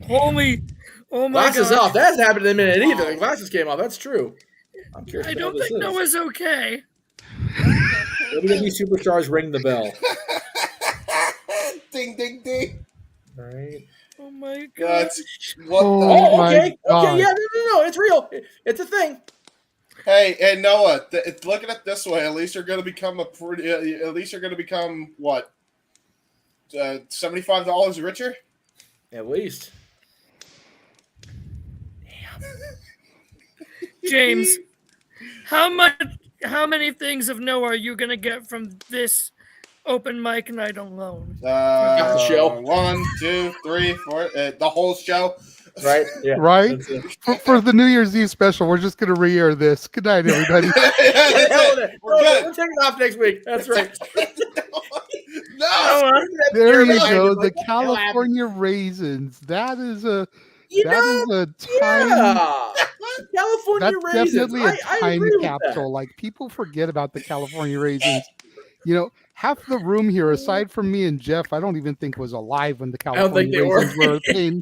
Holy, oh my Glasses God. off. That hasn't happened in a minute either. The glasses came off. That's true. I'm curious. I don't think Noah's okay. WWE Superstars ring the bell. Ding, ding, ding. All right. Oh my God. That's what okay. Okay, yeah, no, it's real. It's a thing. Hey, Noah, look at it this way. At least you're going to become what? $75 richer? At least. James, how many things of Noah are you gonna get from this open mic night alone? Half the show. 1, 2, 3, 4. The whole show. Right. Yeah. Right. For the New Year's Eve special, we're just gonna re-air this. Good night, everybody. We're taking off next week. That's right. No. There you go. The California Raisins. That is a time. California That's Raisins. definitely a I time agree with capsule. Like, people forget about the California Raisins. You know, half the room here, aside from me and Jeff, I don't even think was alive when the California Raisins were a thing.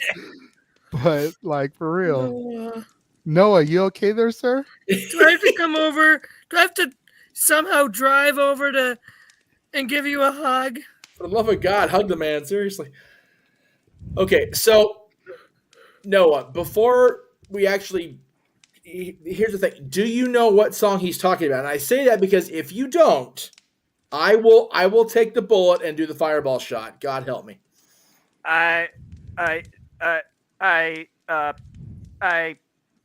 But, like, for real. Noah, you okay there, sir? Do I have to come over? Do I have to somehow drive over and give you a hug? For the love of God, hug the man. Seriously. Okay, so Noah, before we actually, here's the thing. Do you know what song he's talking about? And I say that because if you don't, I will take the bullet and do the fireball shot. God help me.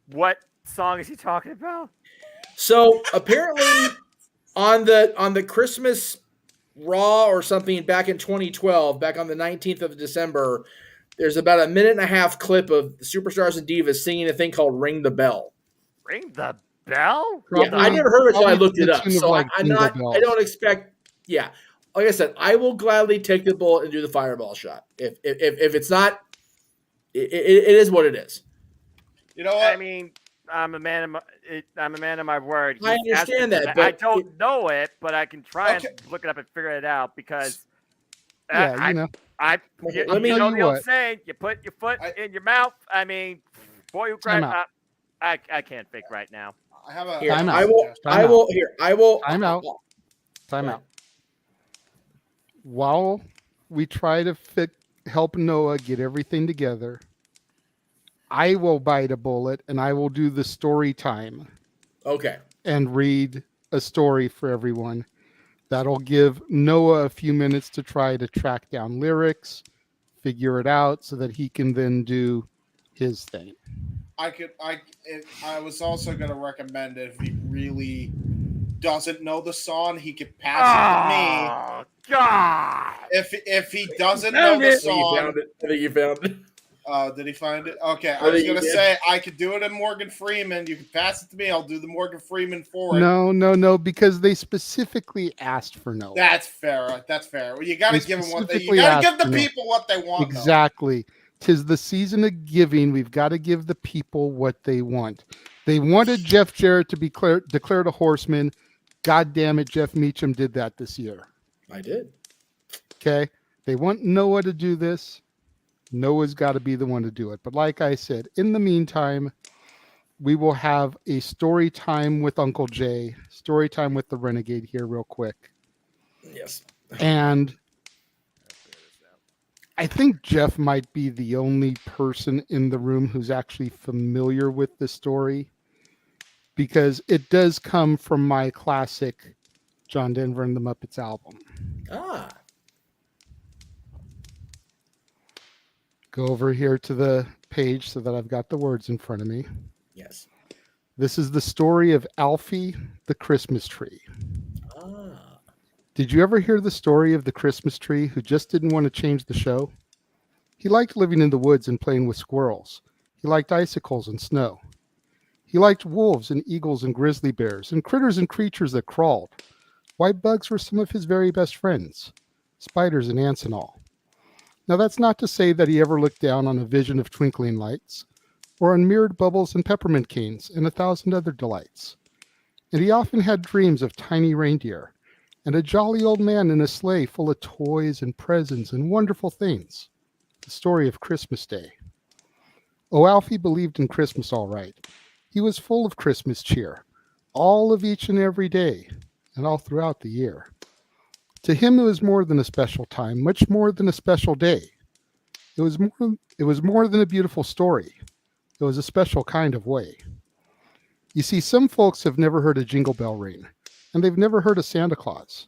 What song is he talking about? So apparently on the Christmas Raw or something back in 2012, back on the 19th of December, there's about a 1.5-minute clip of the Superstars and Divas singing a thing called "Ring the Bell." Ring the bell? Yeah, I never heard it until I looked it up. So I don't expect. Yeah, like I said, I will gladly take the bullet and do the fireball shot. If it's not, it is what it is. You know what? I mean, I'm a man of my word. I understand that, but I don't know it, but I can try and look it up and figure it out because Yeah, you know. You know the old saying, you put your foot in your mouth. I mean, boy who cried. I can't think right now. I have a. Time out. Time out. While we try to help Noah get everything together, I will bite a bullet and I will do the story time. Okay. And read a story for everyone. That'll give Noah a few minutes to try to track down lyrics, figure it out so that he can then do his thing. I was also going to recommend if he really doesn't know the song, he could pass it to me. Oh, God. If he doesn't know the song. I think you found it. Did he find it? Okay, I was going to say I could do it in Morgan Freeman. You can pass it to me. I'll do the Morgan Freeman for it. No, because they specifically asked for Noah. That's fair. Well, you got to give them what you got to give the people what they want. Exactly. Though. 'Tis the season of giving. We've got to give the people what they want. They wanted Jeff Jarrett to be declared a horseman. God damn it, Jeff Meacham did that this year. I did. Okay. They want Noah to do this. Noah's got to be the one to do it. But like I said, in the meantime, we will have a story time with Uncle Jay, story time with the Renegade here real quick. Yes. And I think Jeff might be the only person in the room who's actually familiar with the story because it does come from my classic John Denver and the Muppets album. Ah. Go over here to the page so that I've got the words in front of me. Yes. This is the story of Alfie the Christmas tree. Ah. Did you ever hear the story of the Christmas tree who just didn't want to change the show? He liked living in the woods and playing with squirrels. He liked icicles and snow. He liked wolves and eagles and grizzly bears and critters and creatures that crawled. why bugs were some of his very best friends, spiders and ants and all. Now that's not to say that he ever looked down on a vision of twinkling lights, or on mirrored bubbles and peppermint canes and 1,000 other delights. And he often had dreams of tiny reindeer, and a jolly old man in a sleigh full of toys and presents and wonderful things. The story of Christmas Day. Oh, Alfie believed in Christmas all right. He was full of Christmas cheer, all of each and every day, and all throughout the year. To him, it was more than a special time, much more than a special day. It was more than a beautiful story. It was a special kind of way. You see, some folks have never heard a jingle bell ring, and they've never heard of Santa Claus.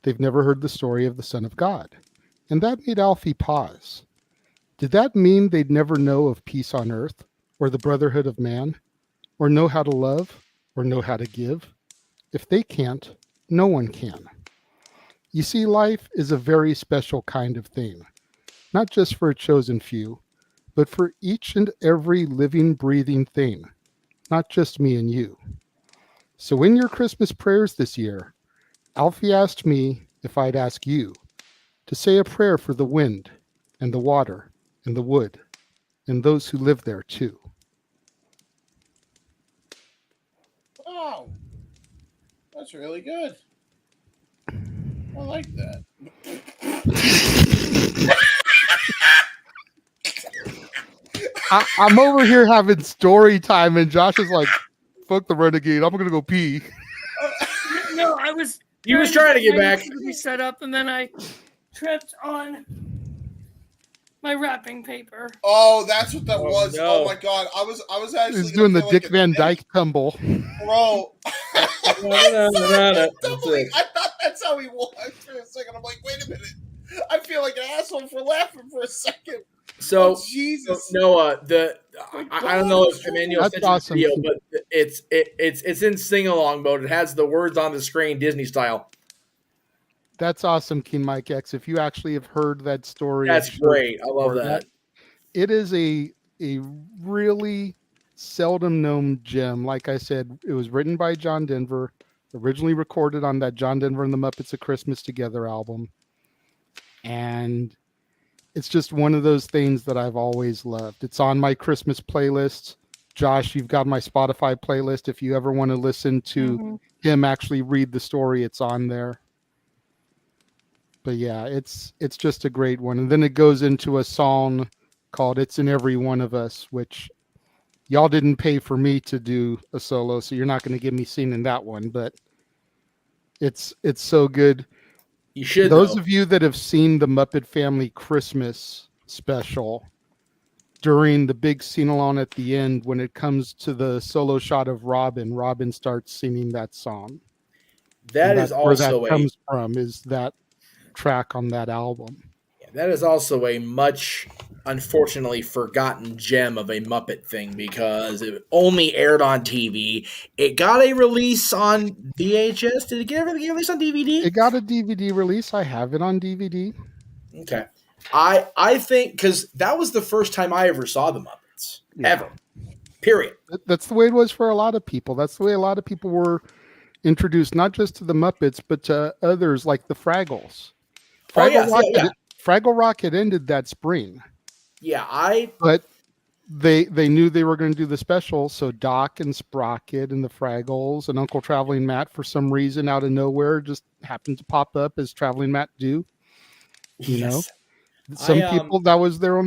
They've never heard the story of the Son of God, and that made Alfie pause. Did that mean they'd never know of peace on earth, or the brotherhood of man, or know how to love, or know how to give? If they can't, no one can. You see, life is a very special kind of thing, not just for a chosen few, but for each and every living, breathing thing, not just me and you. So in your Christmas prayers this year, Alfie asked me if I'd ask you to say a prayer for the wind and the water and the wood and those who live there too. Oh, that's really good. I like that. I'm over here having story time, and Josh is like, fuck the Renegade, I'm going to go pee. No, I was... He was trying to get back. To be set up, and then I tripped on my wrapping paper. Oh, that's what that was. No. Oh my god, I was actually He's doing the Dick Van Dyke tumble. Bro. That's it. I thought that's how he was for a second. I'm like, wait a minute. I feel like an asshole for laughing for a second. So, Jesus. Noah, I don't know if Emmanuel sent you the video, but it's in sing along mode. It has the words on the screen, Disney style. That's awesome, King Mike X. If you actually have heard that story, that's great. I love that. It is a really seldom known gem. Like I said, it was written by John Denver, originally recorded on that John Denver and the Muppets of Christmas Together album. And it's just one of those things that I've always loved. It's on my Christmas playlist. Josh, you've got my Spotify playlist. If you ever want to listen to him actually read the story, it's on there. But yeah, it's just a great one. And then it goes into a song called It's in Every One of Us, which y'all didn't pay for me to do a solo, so you're not going to get me singing that one, but it's so good. You should. Those of you that have seen the Muppet Family Christmas special, during the big sing-along at the end, when it comes to the solo shot of Robin starts singing that song. That is also where that comes from, is that track on that album. Yeah, that is also a much, unfortunately, forgotten gem of a Muppet thing because it only aired on TV. It got a release on VHS. Did it get a release on DVD? It got a DVD release. I have it on DVD. Okay. I think because that was the first time I ever saw the Muppets. Yeah. Ever. Period. That's the way it was for a lot of people. That's the way a lot of people were introduced, not just to the Muppets, but to others like the Fraggles. Fraggle Rock had ended that spring. Yeah, but they knew they were going to do the special, so Doc and Sprocket and the Fraggles and Uncle Traveling Matt, for some reason out of nowhere, just happened to pop up as Traveling Matt do. You know, some people that was their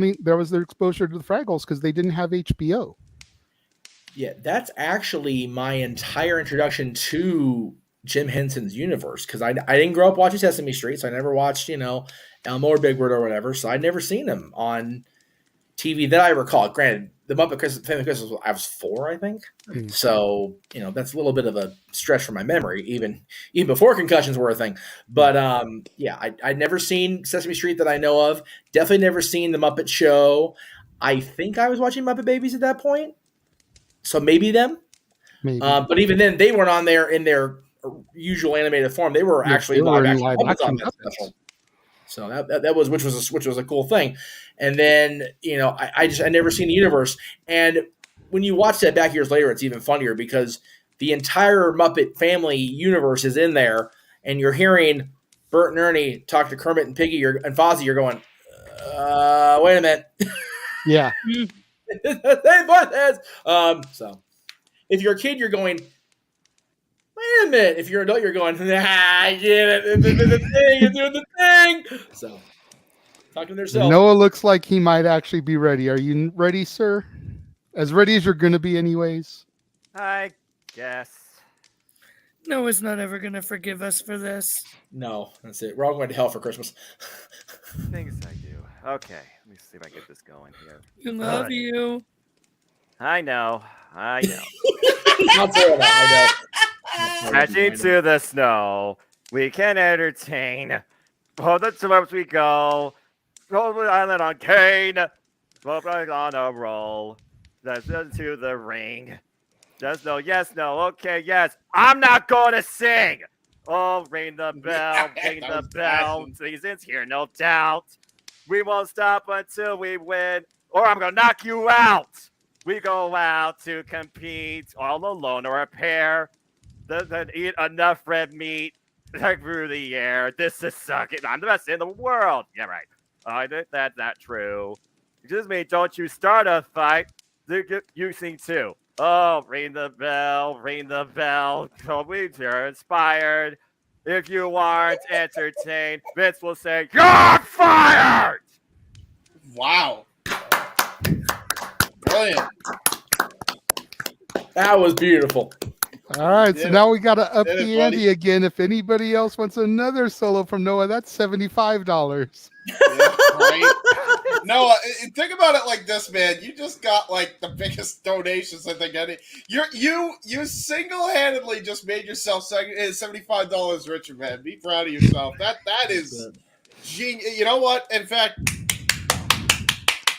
exposure to the Fraggles because they didn't have HBO. Yeah, that's actually my entire introduction to Jim Henson's universe because I didn't grow up watching Sesame Street, so I never watched, Elmo or Big Bird or whatever, so I'd never seen him on TV that I recall. Granted, the Muppet Family Christmas, I was 4, I think, so that's a little bit of a stretch from my memory, even before concussions were a thing. But I'd never seen Sesame Street that I know of. Definitely never seen the Muppet Show. I think I was watching Muppet Babies at that point, so maybe them. Maybe. But even then, they weren't on there in their usual animated form. They were actually live action on that special. So that was which was a cool thing. And then I never seen the universe. And when you watch that back years later, it's even funnier because the entire Muppet Family universe is in there. and you're hearing Bert and Ernie talk to Kermit and Piggy and Fozzie, you're going, wait a minute. Yeah. Same voices. So if you're a kid, you're going, wait a minute. If you're an adult, you're going, I get it. The thing, you're doing the thing. So talking to themselves. Noah looks like he might actually be ready. Are you ready, sir? As ready as you're going to be anyways? I guess. Noah's not ever going to forgive us for this. No, that's it. We're all going to hell for Christmas. Things I do. Okay, let me see if I can get this going here. We love you. I know. I'll say that. I know. Crashing to the snow. We can entertain. Hold the slopes we go. Roll the island on Kane. Roll on a roll. That's into the ring. Just no, yes, no, okay, yes. I'm not going to sing. Oh, ring the bell, ring the bell. Season's here, no doubt. We won't stop until we win, or I'm going to knock you out. We go out to compete all alone or a pair. Then eat enough red meat through the air. This is sucking. I'm the best in the world. Yeah, right. I think that's not true. Excuse me, don't you start a fight. You sing too. Oh, ring the bell, ring the bell. So you're inspired. If you aren't entertained, Vince will say, you're fired! Wow. Brilliant. That was beautiful. All right, so now we got to up the ante again. If anybody else wants another solo from Noah, that's $75. Yeah, right? Noah, think about it like this, man. You just got like the biggest donations I think any. You single-handedly just made yourself $75 richer, man. Be proud of yourself. That is genius. You know what? In fact,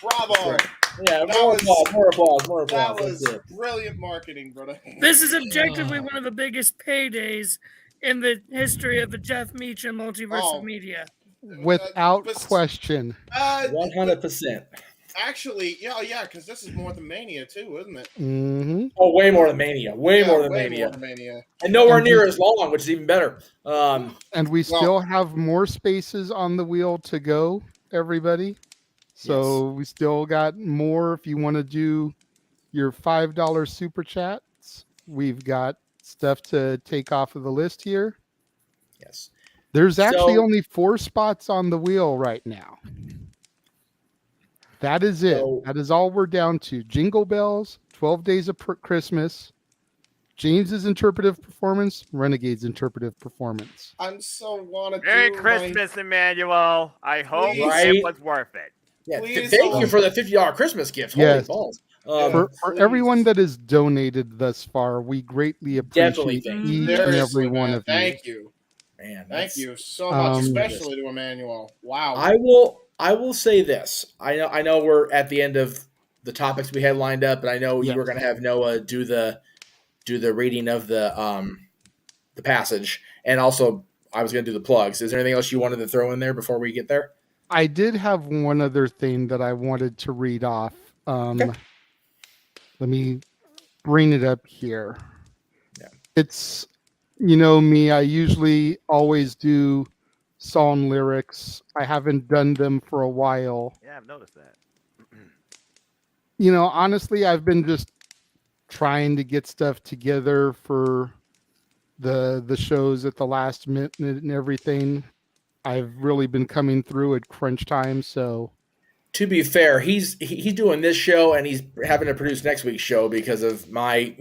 bravo. Yeah, more applause. That was brilliant marketing, brother. This is objectively one of the biggest paydays in the history of the Jeff Meacham multiverse of media. Without question. 100%. Actually, yeah, because this is more than Mania too, isn't it? Mm-hmm. Oh, way more than Mania. Way more than Mania. And nowhere near as long, which is even better. And we still have more spaces on the wheel to go, everybody. So we still got more if you want to do your $5 super chats. We've got stuff to take off of the list here. Yes. There's actually only 4 spots on the wheel right now. That is it. That is all we're down to. Jingle Bells, 12 Days of Christmas, James's interpretive performance, Renegade's interpretive performance. I'm so wanna Merry Christmas, Emmanuel. I hope it was worth it. Yeah, thank you for the $50 Christmas gift. Holy balls. For everyone that has donated thus far, we greatly appreciate each and every one of you. Thank you. Man, thank you so much, especially to Emmanuel. Wow. I will say this. I know we're at the end of the topics we had lined up, but I know you were going to have Noah do the reading of the passage, and also I was going to do the plugs. Is there anything else you wanted to throw in there before we get there? I did have one other thing that I wanted to read off. Let me bring it up here. Yeah. It's, you know me, I usually always do song lyrics. I haven't done them for a while. Yeah, I've noticed that. You know, honestly, I've been just trying to get stuff together for the shows at the last minute and everything. I've really been coming through at crunch time, so. To be fair, he's doing this show and he's having to produce next week's show because of my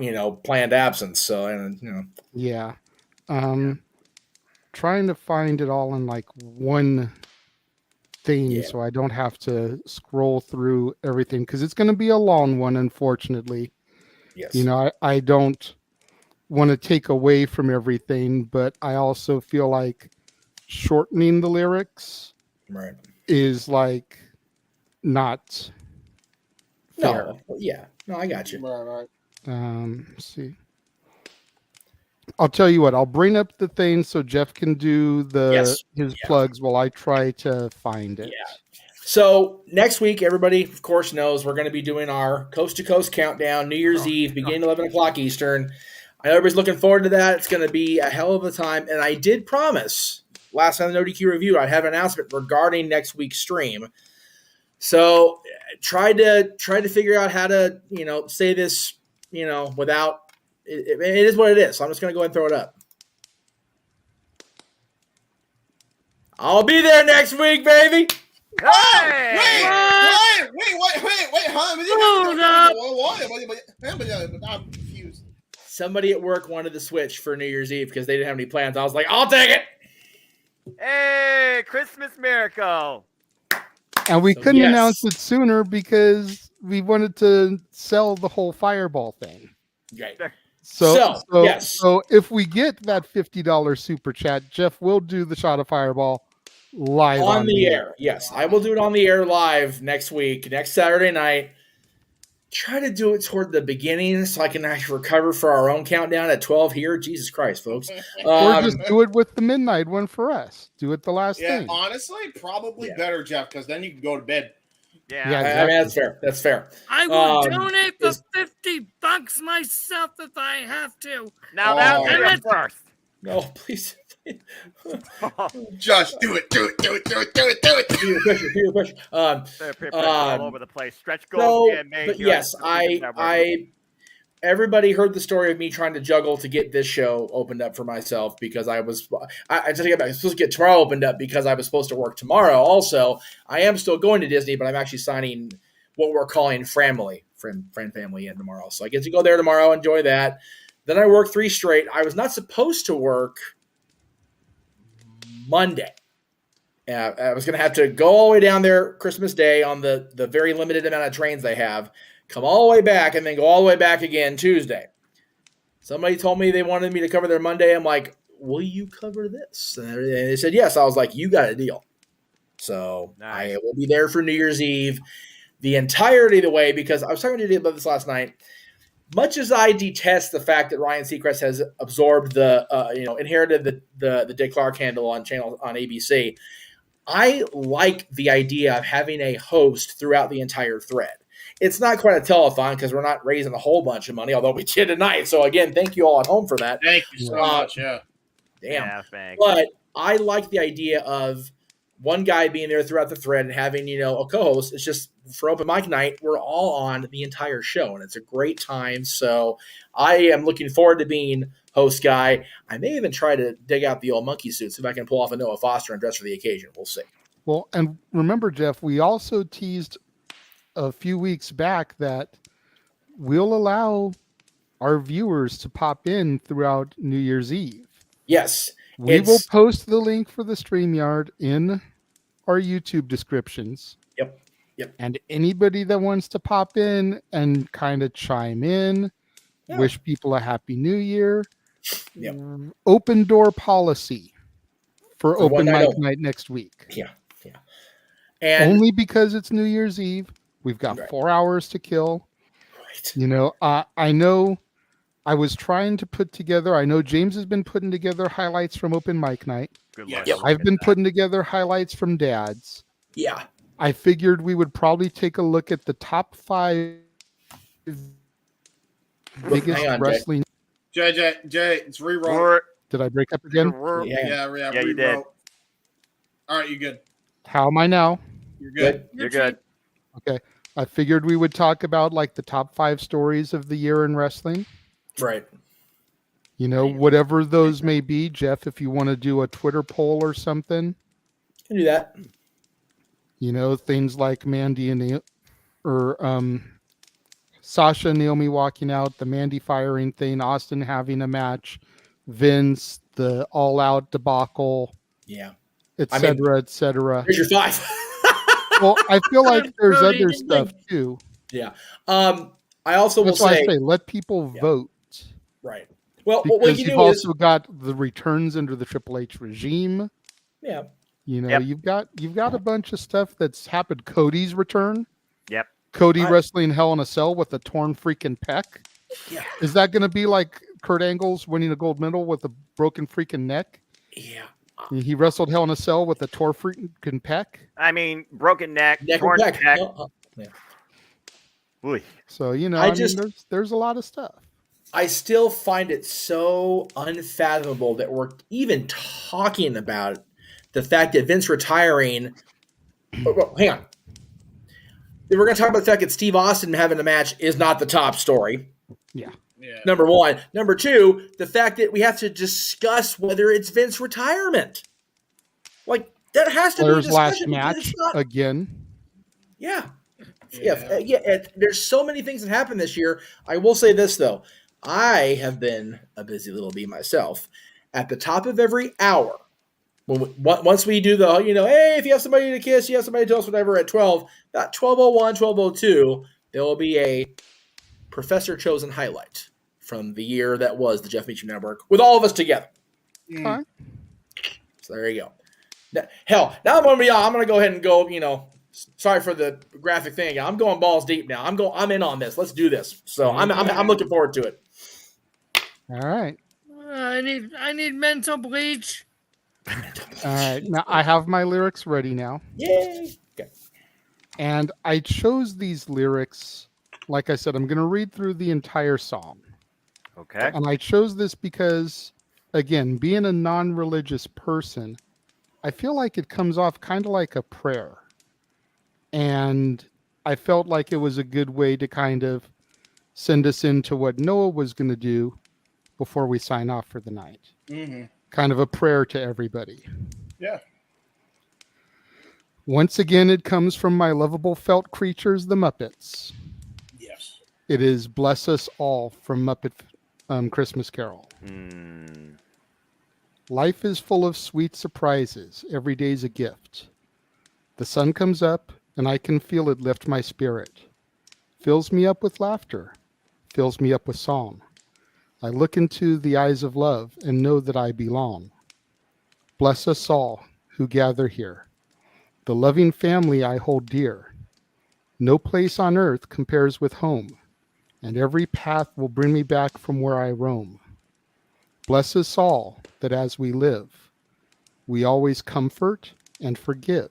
planned absence. So yeah, trying to find it all in like one thing, so I don't have to scroll through everything because it's going to be a long one, unfortunately. Yes, I don't want to take away from everything, but I also feel like shortening the lyrics is like not fair. No, I got you. Right. Let's see. I'll tell you what, I'll bring up the thing so Jeff can do his plugs while I try to find it. Yeah. So next week, everybody, of course, knows we're going to be doing our coast to coast countdown, New Year's Eve, beginning 11 o'clock Eastern. I know everybody's looking forward to that. It's going to be a hell of a time. And I did promise last time the ODQ review, I'd have an announcement regarding next week's stream. So try to figure out how to, say this, without it is what it is. So I'm just going to go ahead and throw it up. I'll be there next week, baby. Hey! Wait, I'm confused. Somebody at work wanted to switch for New Year's Eve because they didn't have any plans. I was like, I'll take it. Hey, Christmas miracle. And we couldn't announce it sooner because we wanted to sell the whole Fireball thing. Right. So if we get that $50 super chat, Jeff will do the shot of Fireball live on the air. Yes, I will do it on the air live next week, next Saturday night. Try to do it toward the beginning so I can actually recover for our own countdown at 12 here. Jesus Christ, folks. Or just do it with the midnight one for us. Do it the last thing. Honestly, probably better, Jeff, because then you can go to bed. Yeah, exactly. I mean, that's fair. I will donate the $50 myself if I have to. Now that's first. No, please. Josh, do it. Peter pressure. All over the place. Stretch goals. But yes, everybody heard the story of me trying to juggle to get this show opened up for myself because I supposed to get tomorrow opened up because I was supposed to work tomorrow. Also, I am still going to Disney, but I'm actually signing what we're calling friend family in tomorrow. So I get to go there tomorrow, enjoy that. Then I work 3 straight. I was not supposed to work Monday. I was going to have to go all the way down there Christmas Day on the very limited amount of trains they have, come all the way back, and then go all the way back again Tuesday. Somebody told me they wanted me to cover their Monday. I'm like, will you cover this? And they said yes. I was like, you got a deal. So nice. I will be there for New Year's Eve the entirety of the way because I was talking to you about this last night. Much as I detest the fact that Ryan Seacrest has absorbed inherited the Dick Clark handle on ABC, I like the idea of having a host throughout the entire thread. It's not quite a telethon because we're not raising a whole bunch of money, although we did tonight. So again, thank you all at home for that. Thank you so much. Yeah. Damn. Yeah, thanks. But I like the idea of one guy being there throughout the thread and having, a co-host. It's just for open mic night, we're all on the entire show and it's a great time. So I am looking forward to being host guy. I may even try to dig out the old monkey suits if I can pull off a Noah Foster and dress for the occasion. We'll see. Well, and remember, Jeff, we also teased a few weeks back that we'll allow our viewers to pop in throughout New Year's Eve. Yes. We will post the link for the StreamYard in our YouTube descriptions. Yep. And anybody that wants to pop in and kind of chime in, wish people a happy new year. Yep. Open door policy for open mic night next week. Yeah. And only because it's New Year's Eve. We've got 4 hours to kill. Right. I know I was trying to put together, I know James has been putting together highlights from open mic night. Good luck. I've been putting together highlights from Dad's. Yeah. I figured we would probably take a look at the top 5 biggest wrestling. Jay, it's rewrote. Did I break up again? Yeah, you did. All right, you good. How am I now? You're good. You're good. Okay. I figured we would talk about like the top 5 stories of the year in wrestling. Right. Whatever those may be, Jeff, if you want to do a Twitter poll or something. Can do that. Things like Mandy and Sasha and Naomi walking out, the Mandy firing thing, Austin having a match, Vince, the all-out debacle, et cetera. Here's your 5. Well, I feel like there's other stuff too. Yeah. I also will say, let people vote. Right. Well, because what you you've do also got the returns under the Triple H regime. Yeah. You've got a bunch of stuff that's happened. Cody's return. Yep. Cody wrestling Hell in a Cell with a torn freaking pec. Yeah. Is that going to be like Kurt Angle's winning a gold medal with a broken freaking neck? Yeah. He wrestled Hell in a Cell with a torn freaking pec. I mean, broken neck torn pec. Yeah. So, there's a lot of stuff. I still find it so unfathomable that we're even talking about the fact that Vince retiring. Well, hang on. We're going to talk about the fact that Steve Austin having a match is not the top story. Yeah. Number one. Number two, the fact that we have to discuss whether it's Vince's retirement. Like, that has to be a discussion. Last match again. Yeah. There's so many things that happened this year. I will say this, though. I have been a busy little bee myself. At the top of every hour, once we do the, hey, if you have somebody to kiss, you have somebody to tell us whatever at 12, about 12:01, 12:02, there will be a Professor Chosen highlight from the year that was the Jeff Meacham Network with all of us together. Okay. So there you go. Now I'm going to go ahead and go, sorry for the graphic thing. I'm going balls deep now. I'm in on this. Let's do this. So I'm looking forward to it. All right. I need mental bleach. All right. Now I have my lyrics ready now. Yay. Okay. And I chose these lyrics. Like I said, I'm going to read through the entire song. Okay. And I chose this because, again, being a non-religious person, I feel like it comes off kind of like a prayer. And I felt like it was a good way to kind of send us into what Noah was going to do before we sign off for the night. Mm-hmm. Kind of a prayer to everybody. Yeah. Once again, it comes from my lovable felt creatures, the Muppets. Yes. It is Bless Us All from Muppet Christmas Carol. Life is full of sweet surprises. Every day's a gift. The sun comes up, and I can feel it lift my spirit. Fills me up with laughter. Fills me up with song. I look into the eyes of love and know that I belong. Bless us all who gather here. The loving family I hold dear. No place on earth compares with home, and every path will bring me back from where I roam. Bless us all that as we live, we always comfort and forgive.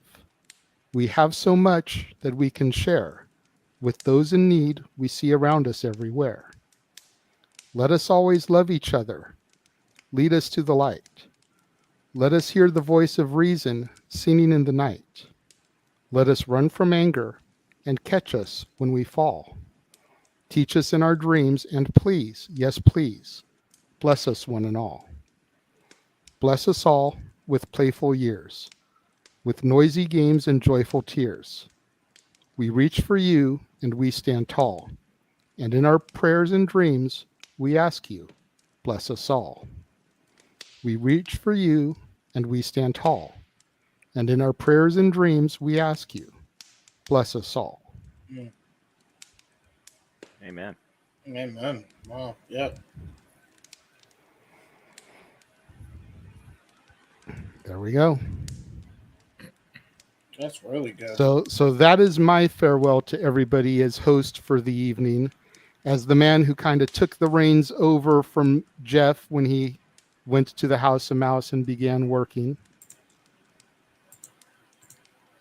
We have so much that we can share with those in need we see around us everywhere. Let us always love each other. Lead us to the light. Let us hear the voice of reason singing in the night. Let us run from anger and catch us when we fall. Teach us in our dreams and please, yes please, bless us one and all. Bless us all with playful years, with noisy games and joyful tears. We reach for you and we stand tall, and in our prayers and dreams we ask you, bless us all. We reach for you and we stand tall, and in our prayers and dreams we ask you, bless us all. Amen. Amen. Wow. Yep. There we go. That's really good. So that is my farewell to everybody as host for the evening, as the man who kind of took the reins over from Jeff when he went to the House of Mouse and began working.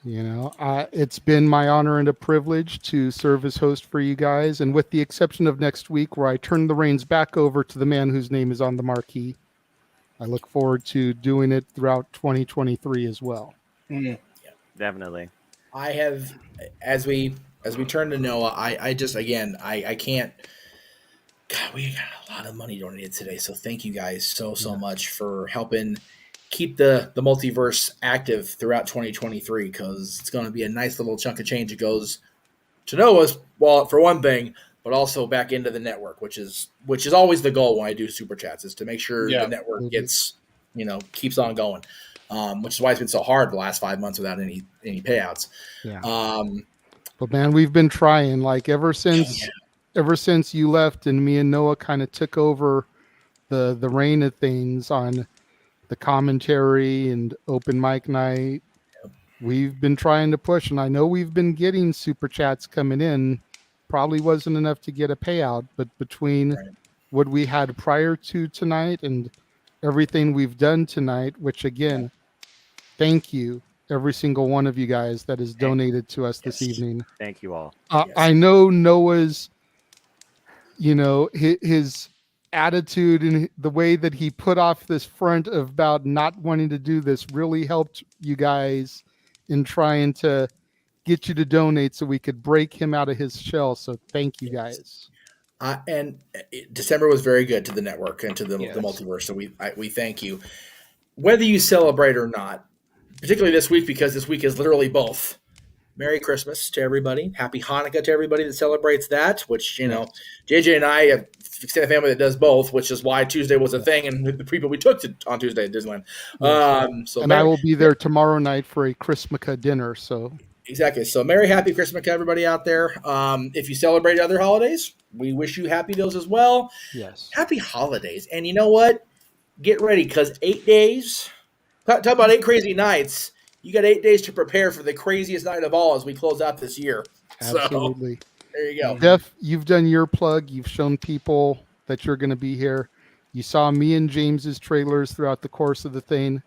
It's been my honor and a privilege to serve as host for you guys, and with the exception of next week where I turn the reins back over to the man whose name is on the marquee, I look forward to doing it throughout 2023 as well. Mm-hmm. Definitely. I have, as we turn to Noah, I can't. God, we got a lot of money donated today, so thank you guys so much for helping keep the multiverse active throughout 2023, because it's going to be a nice little chunk of change that goes to Noah's wallet for one thing, but also back into the network, which is always the goal when I do super chats, is to make sure the network gets keeps on going. Which is why it's been so hard the last 5 months without any payouts. Yeah. But man, we've been trying, like ever since you left and me and Noah kind of took over the reign of things on the commentary and open mic night. We've been trying to push, and I know we've been getting super chats coming in. Probably wasn't enough to get a payout, but between what we had prior to tonight and everything we've done tonight, which again, thank you, every single one of you guys that has donated to us this evening. Thank you all. I know Noah's, his attitude and the way that he put off this front about not wanting to do this really helped you guys in trying to get you to donate so we could break him out of his shell. So thank you guys. And December was very good to the network and to the multiverse. So we thank you. Whether you celebrate or not, particularly this week, because this week is literally both. Merry Christmas to everybody. Happy Hanukkah to everybody that celebrates that, which, JJ and I have a family that does both, which is why Tuesday was a thing and the people we took on Tuesday at Disneyland. I will be there tomorrow night for a Christmaka dinner. So exactly. So Merry, Happy Christmas to everybody out there. If you celebrate other holidays, we wish you happy those as well. Yes. Happy holidays. And you know what? Get ready, because 8 days, talk about 8 crazy nights. You got 8 days to prepare for the craziest night of all as we close out this year. Absolutely. So, there you go. Jeff, you've done your plug. You've shown people that you're going to be here. You saw me and James's trailers throughout the course of the thing.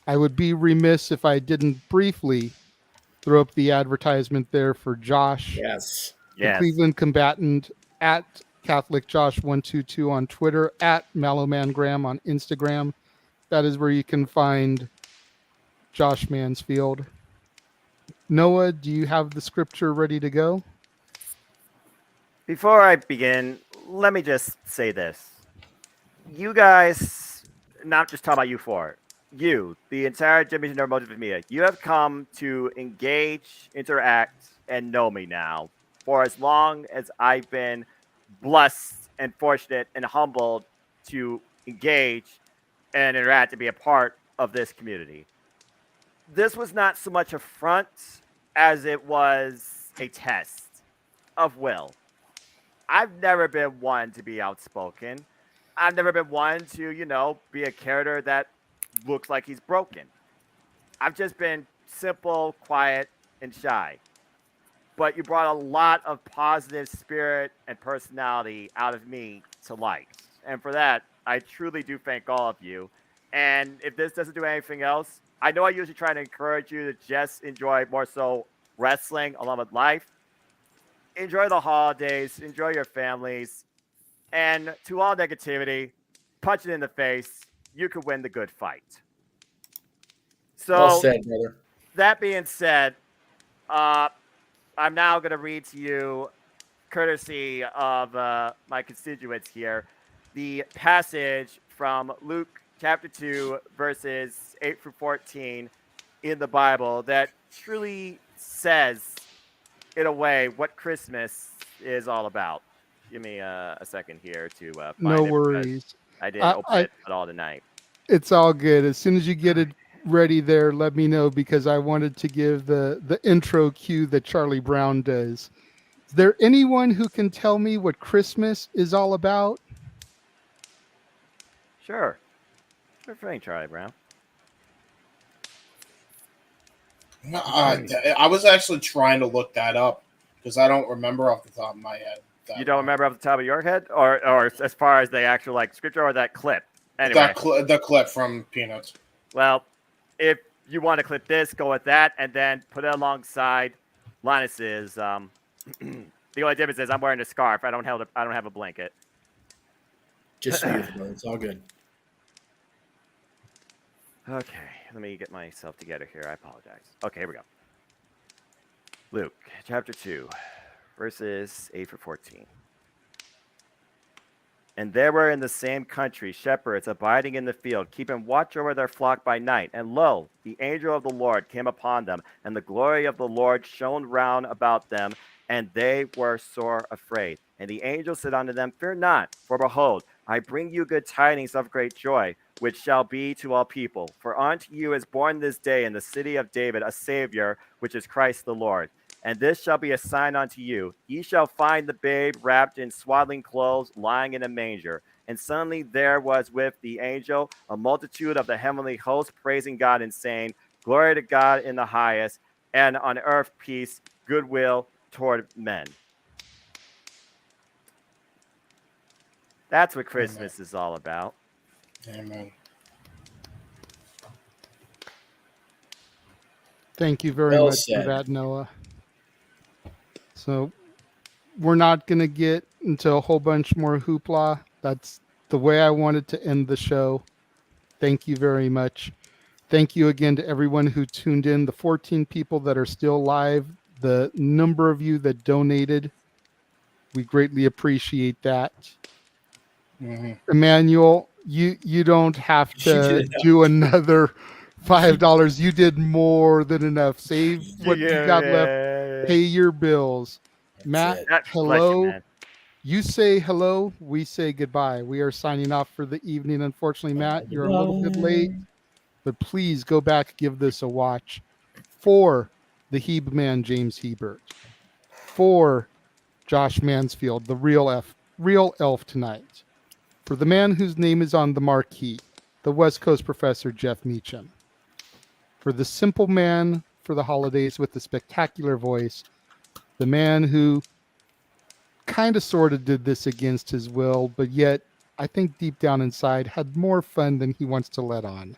I would be remiss if I didn't briefly throw up the advertisement there for Josh. Yes. The Cleveland combatant, at Catholic Josh 122 on Twitter, at Mallowmangram on Instagram. That is where you can find Josh Mansfield. Noah, do you have the scripture ready to go? Before I begin, let me just say this. You guys, not just talking about you four, you, the entire Jimmy Nerd Motive Media, you have come to engage, interact, and know me now for as long as I've been blessed and fortunate and humbled to engage and interact and be a part of this community. This was not so much a front as it was a test of will. I've never been one to be outspoken. I've never been one to, be a character that looks like he's broken. I've just been simple, quiet, and shy. But you brought a lot of positive spirit and personality out of me to light. And for that, I truly do thank all of you. And if this doesn't do anything else, I know I usually try to encourage you to just enjoy more so wrestling along with life. Enjoy the holidays, enjoy your families, and to all negativity, punch it in the face. You could win the good fight. So, well said, brother. That being said, I'm now going to read to you, courtesy of my constituents here, the passage from Luke chapter 2, verses 8 through 14 in the Bible that truly says, in a way, what Christmas is all about. Give me a second here to find no it. worries. I didn't open it at all tonight. It's all good. As soon as you get it ready there, let me know, because I wanted to give the intro cue that Charlie Brown does. Is there anyone who can tell me what Christmas is all about? Sure. Sure thing, Charlie Brown. I was actually trying to look that up because I don't remember off the top of my head. You don't remember off the top of your head, or as far as the actual scripture or that clip? Anyway, the clip from Peanuts. Well, if you want to clip this, go with that, and then put it alongside Linus's. The only difference is I'm wearing a scarf. I don't have a blanket. Just for you, it's all good. Okay, let me get myself together here. I apologize. Okay, here we go. Luke chapter 2, verses 8 through 14. And there were in the same country shepherds abiding in the field, keeping watch over their flock by night. And lo, the angel of the Lord came upon them, and the glory of the Lord shone round about them, and they were sore afraid. And the angel said unto them, Fear not, for behold, I bring you good tidings of great joy, which shall be to all people. For unto you is born this day in the city of David a Savior, which is Christ the Lord. And this shall be a sign unto you. Ye shall find the babe wrapped in swaddling clothes, lying in a manger. And suddenly there was with the angel a multitude of the heavenly host, praising God and saying, Glory to God in the highest, and on earth peace, goodwill toward men. That's what Christmas is all about. Amen. Thank you very much for that, Noah. So we're not going to get into a whole bunch more hoopla. That's the way I wanted to end the show. Thank you very much. Thank you again to everyone who tuned in, the 14 people that are still live, the number of you that donated. We greatly appreciate that. Mm-hmm. Emmanuel, you don't have to do another $5. You did more than enough. Save what you got left. Pay your bills. Matt, hello. You say hello. We say goodbye. We are signing off for the evening. Unfortunately, Matt, you're a little bit late, but please go back, give this a watch. For the Heb man, James Hebert. For Josh Mansfield, the real elf tonight. For the man whose name is on the marquee, the West Coast professor, Jeff Meacham. For the simple man for the holidays with the spectacular voice, the man who kind of sort of did this against his will, but yet I think deep down inside had more fun than he wants to let on.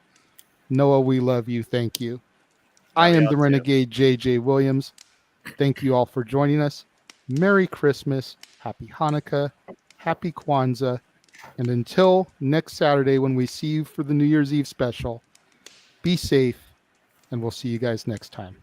Noah, we love you. Thank you. I am the Renegade JJ Williams. Thank you all for joining us. Merry Christmas, Happy Hanukkah, Happy Kwanzaa, and until next Saturday when we see you for the New Year's Eve special, be safe, and we'll see you guys next time.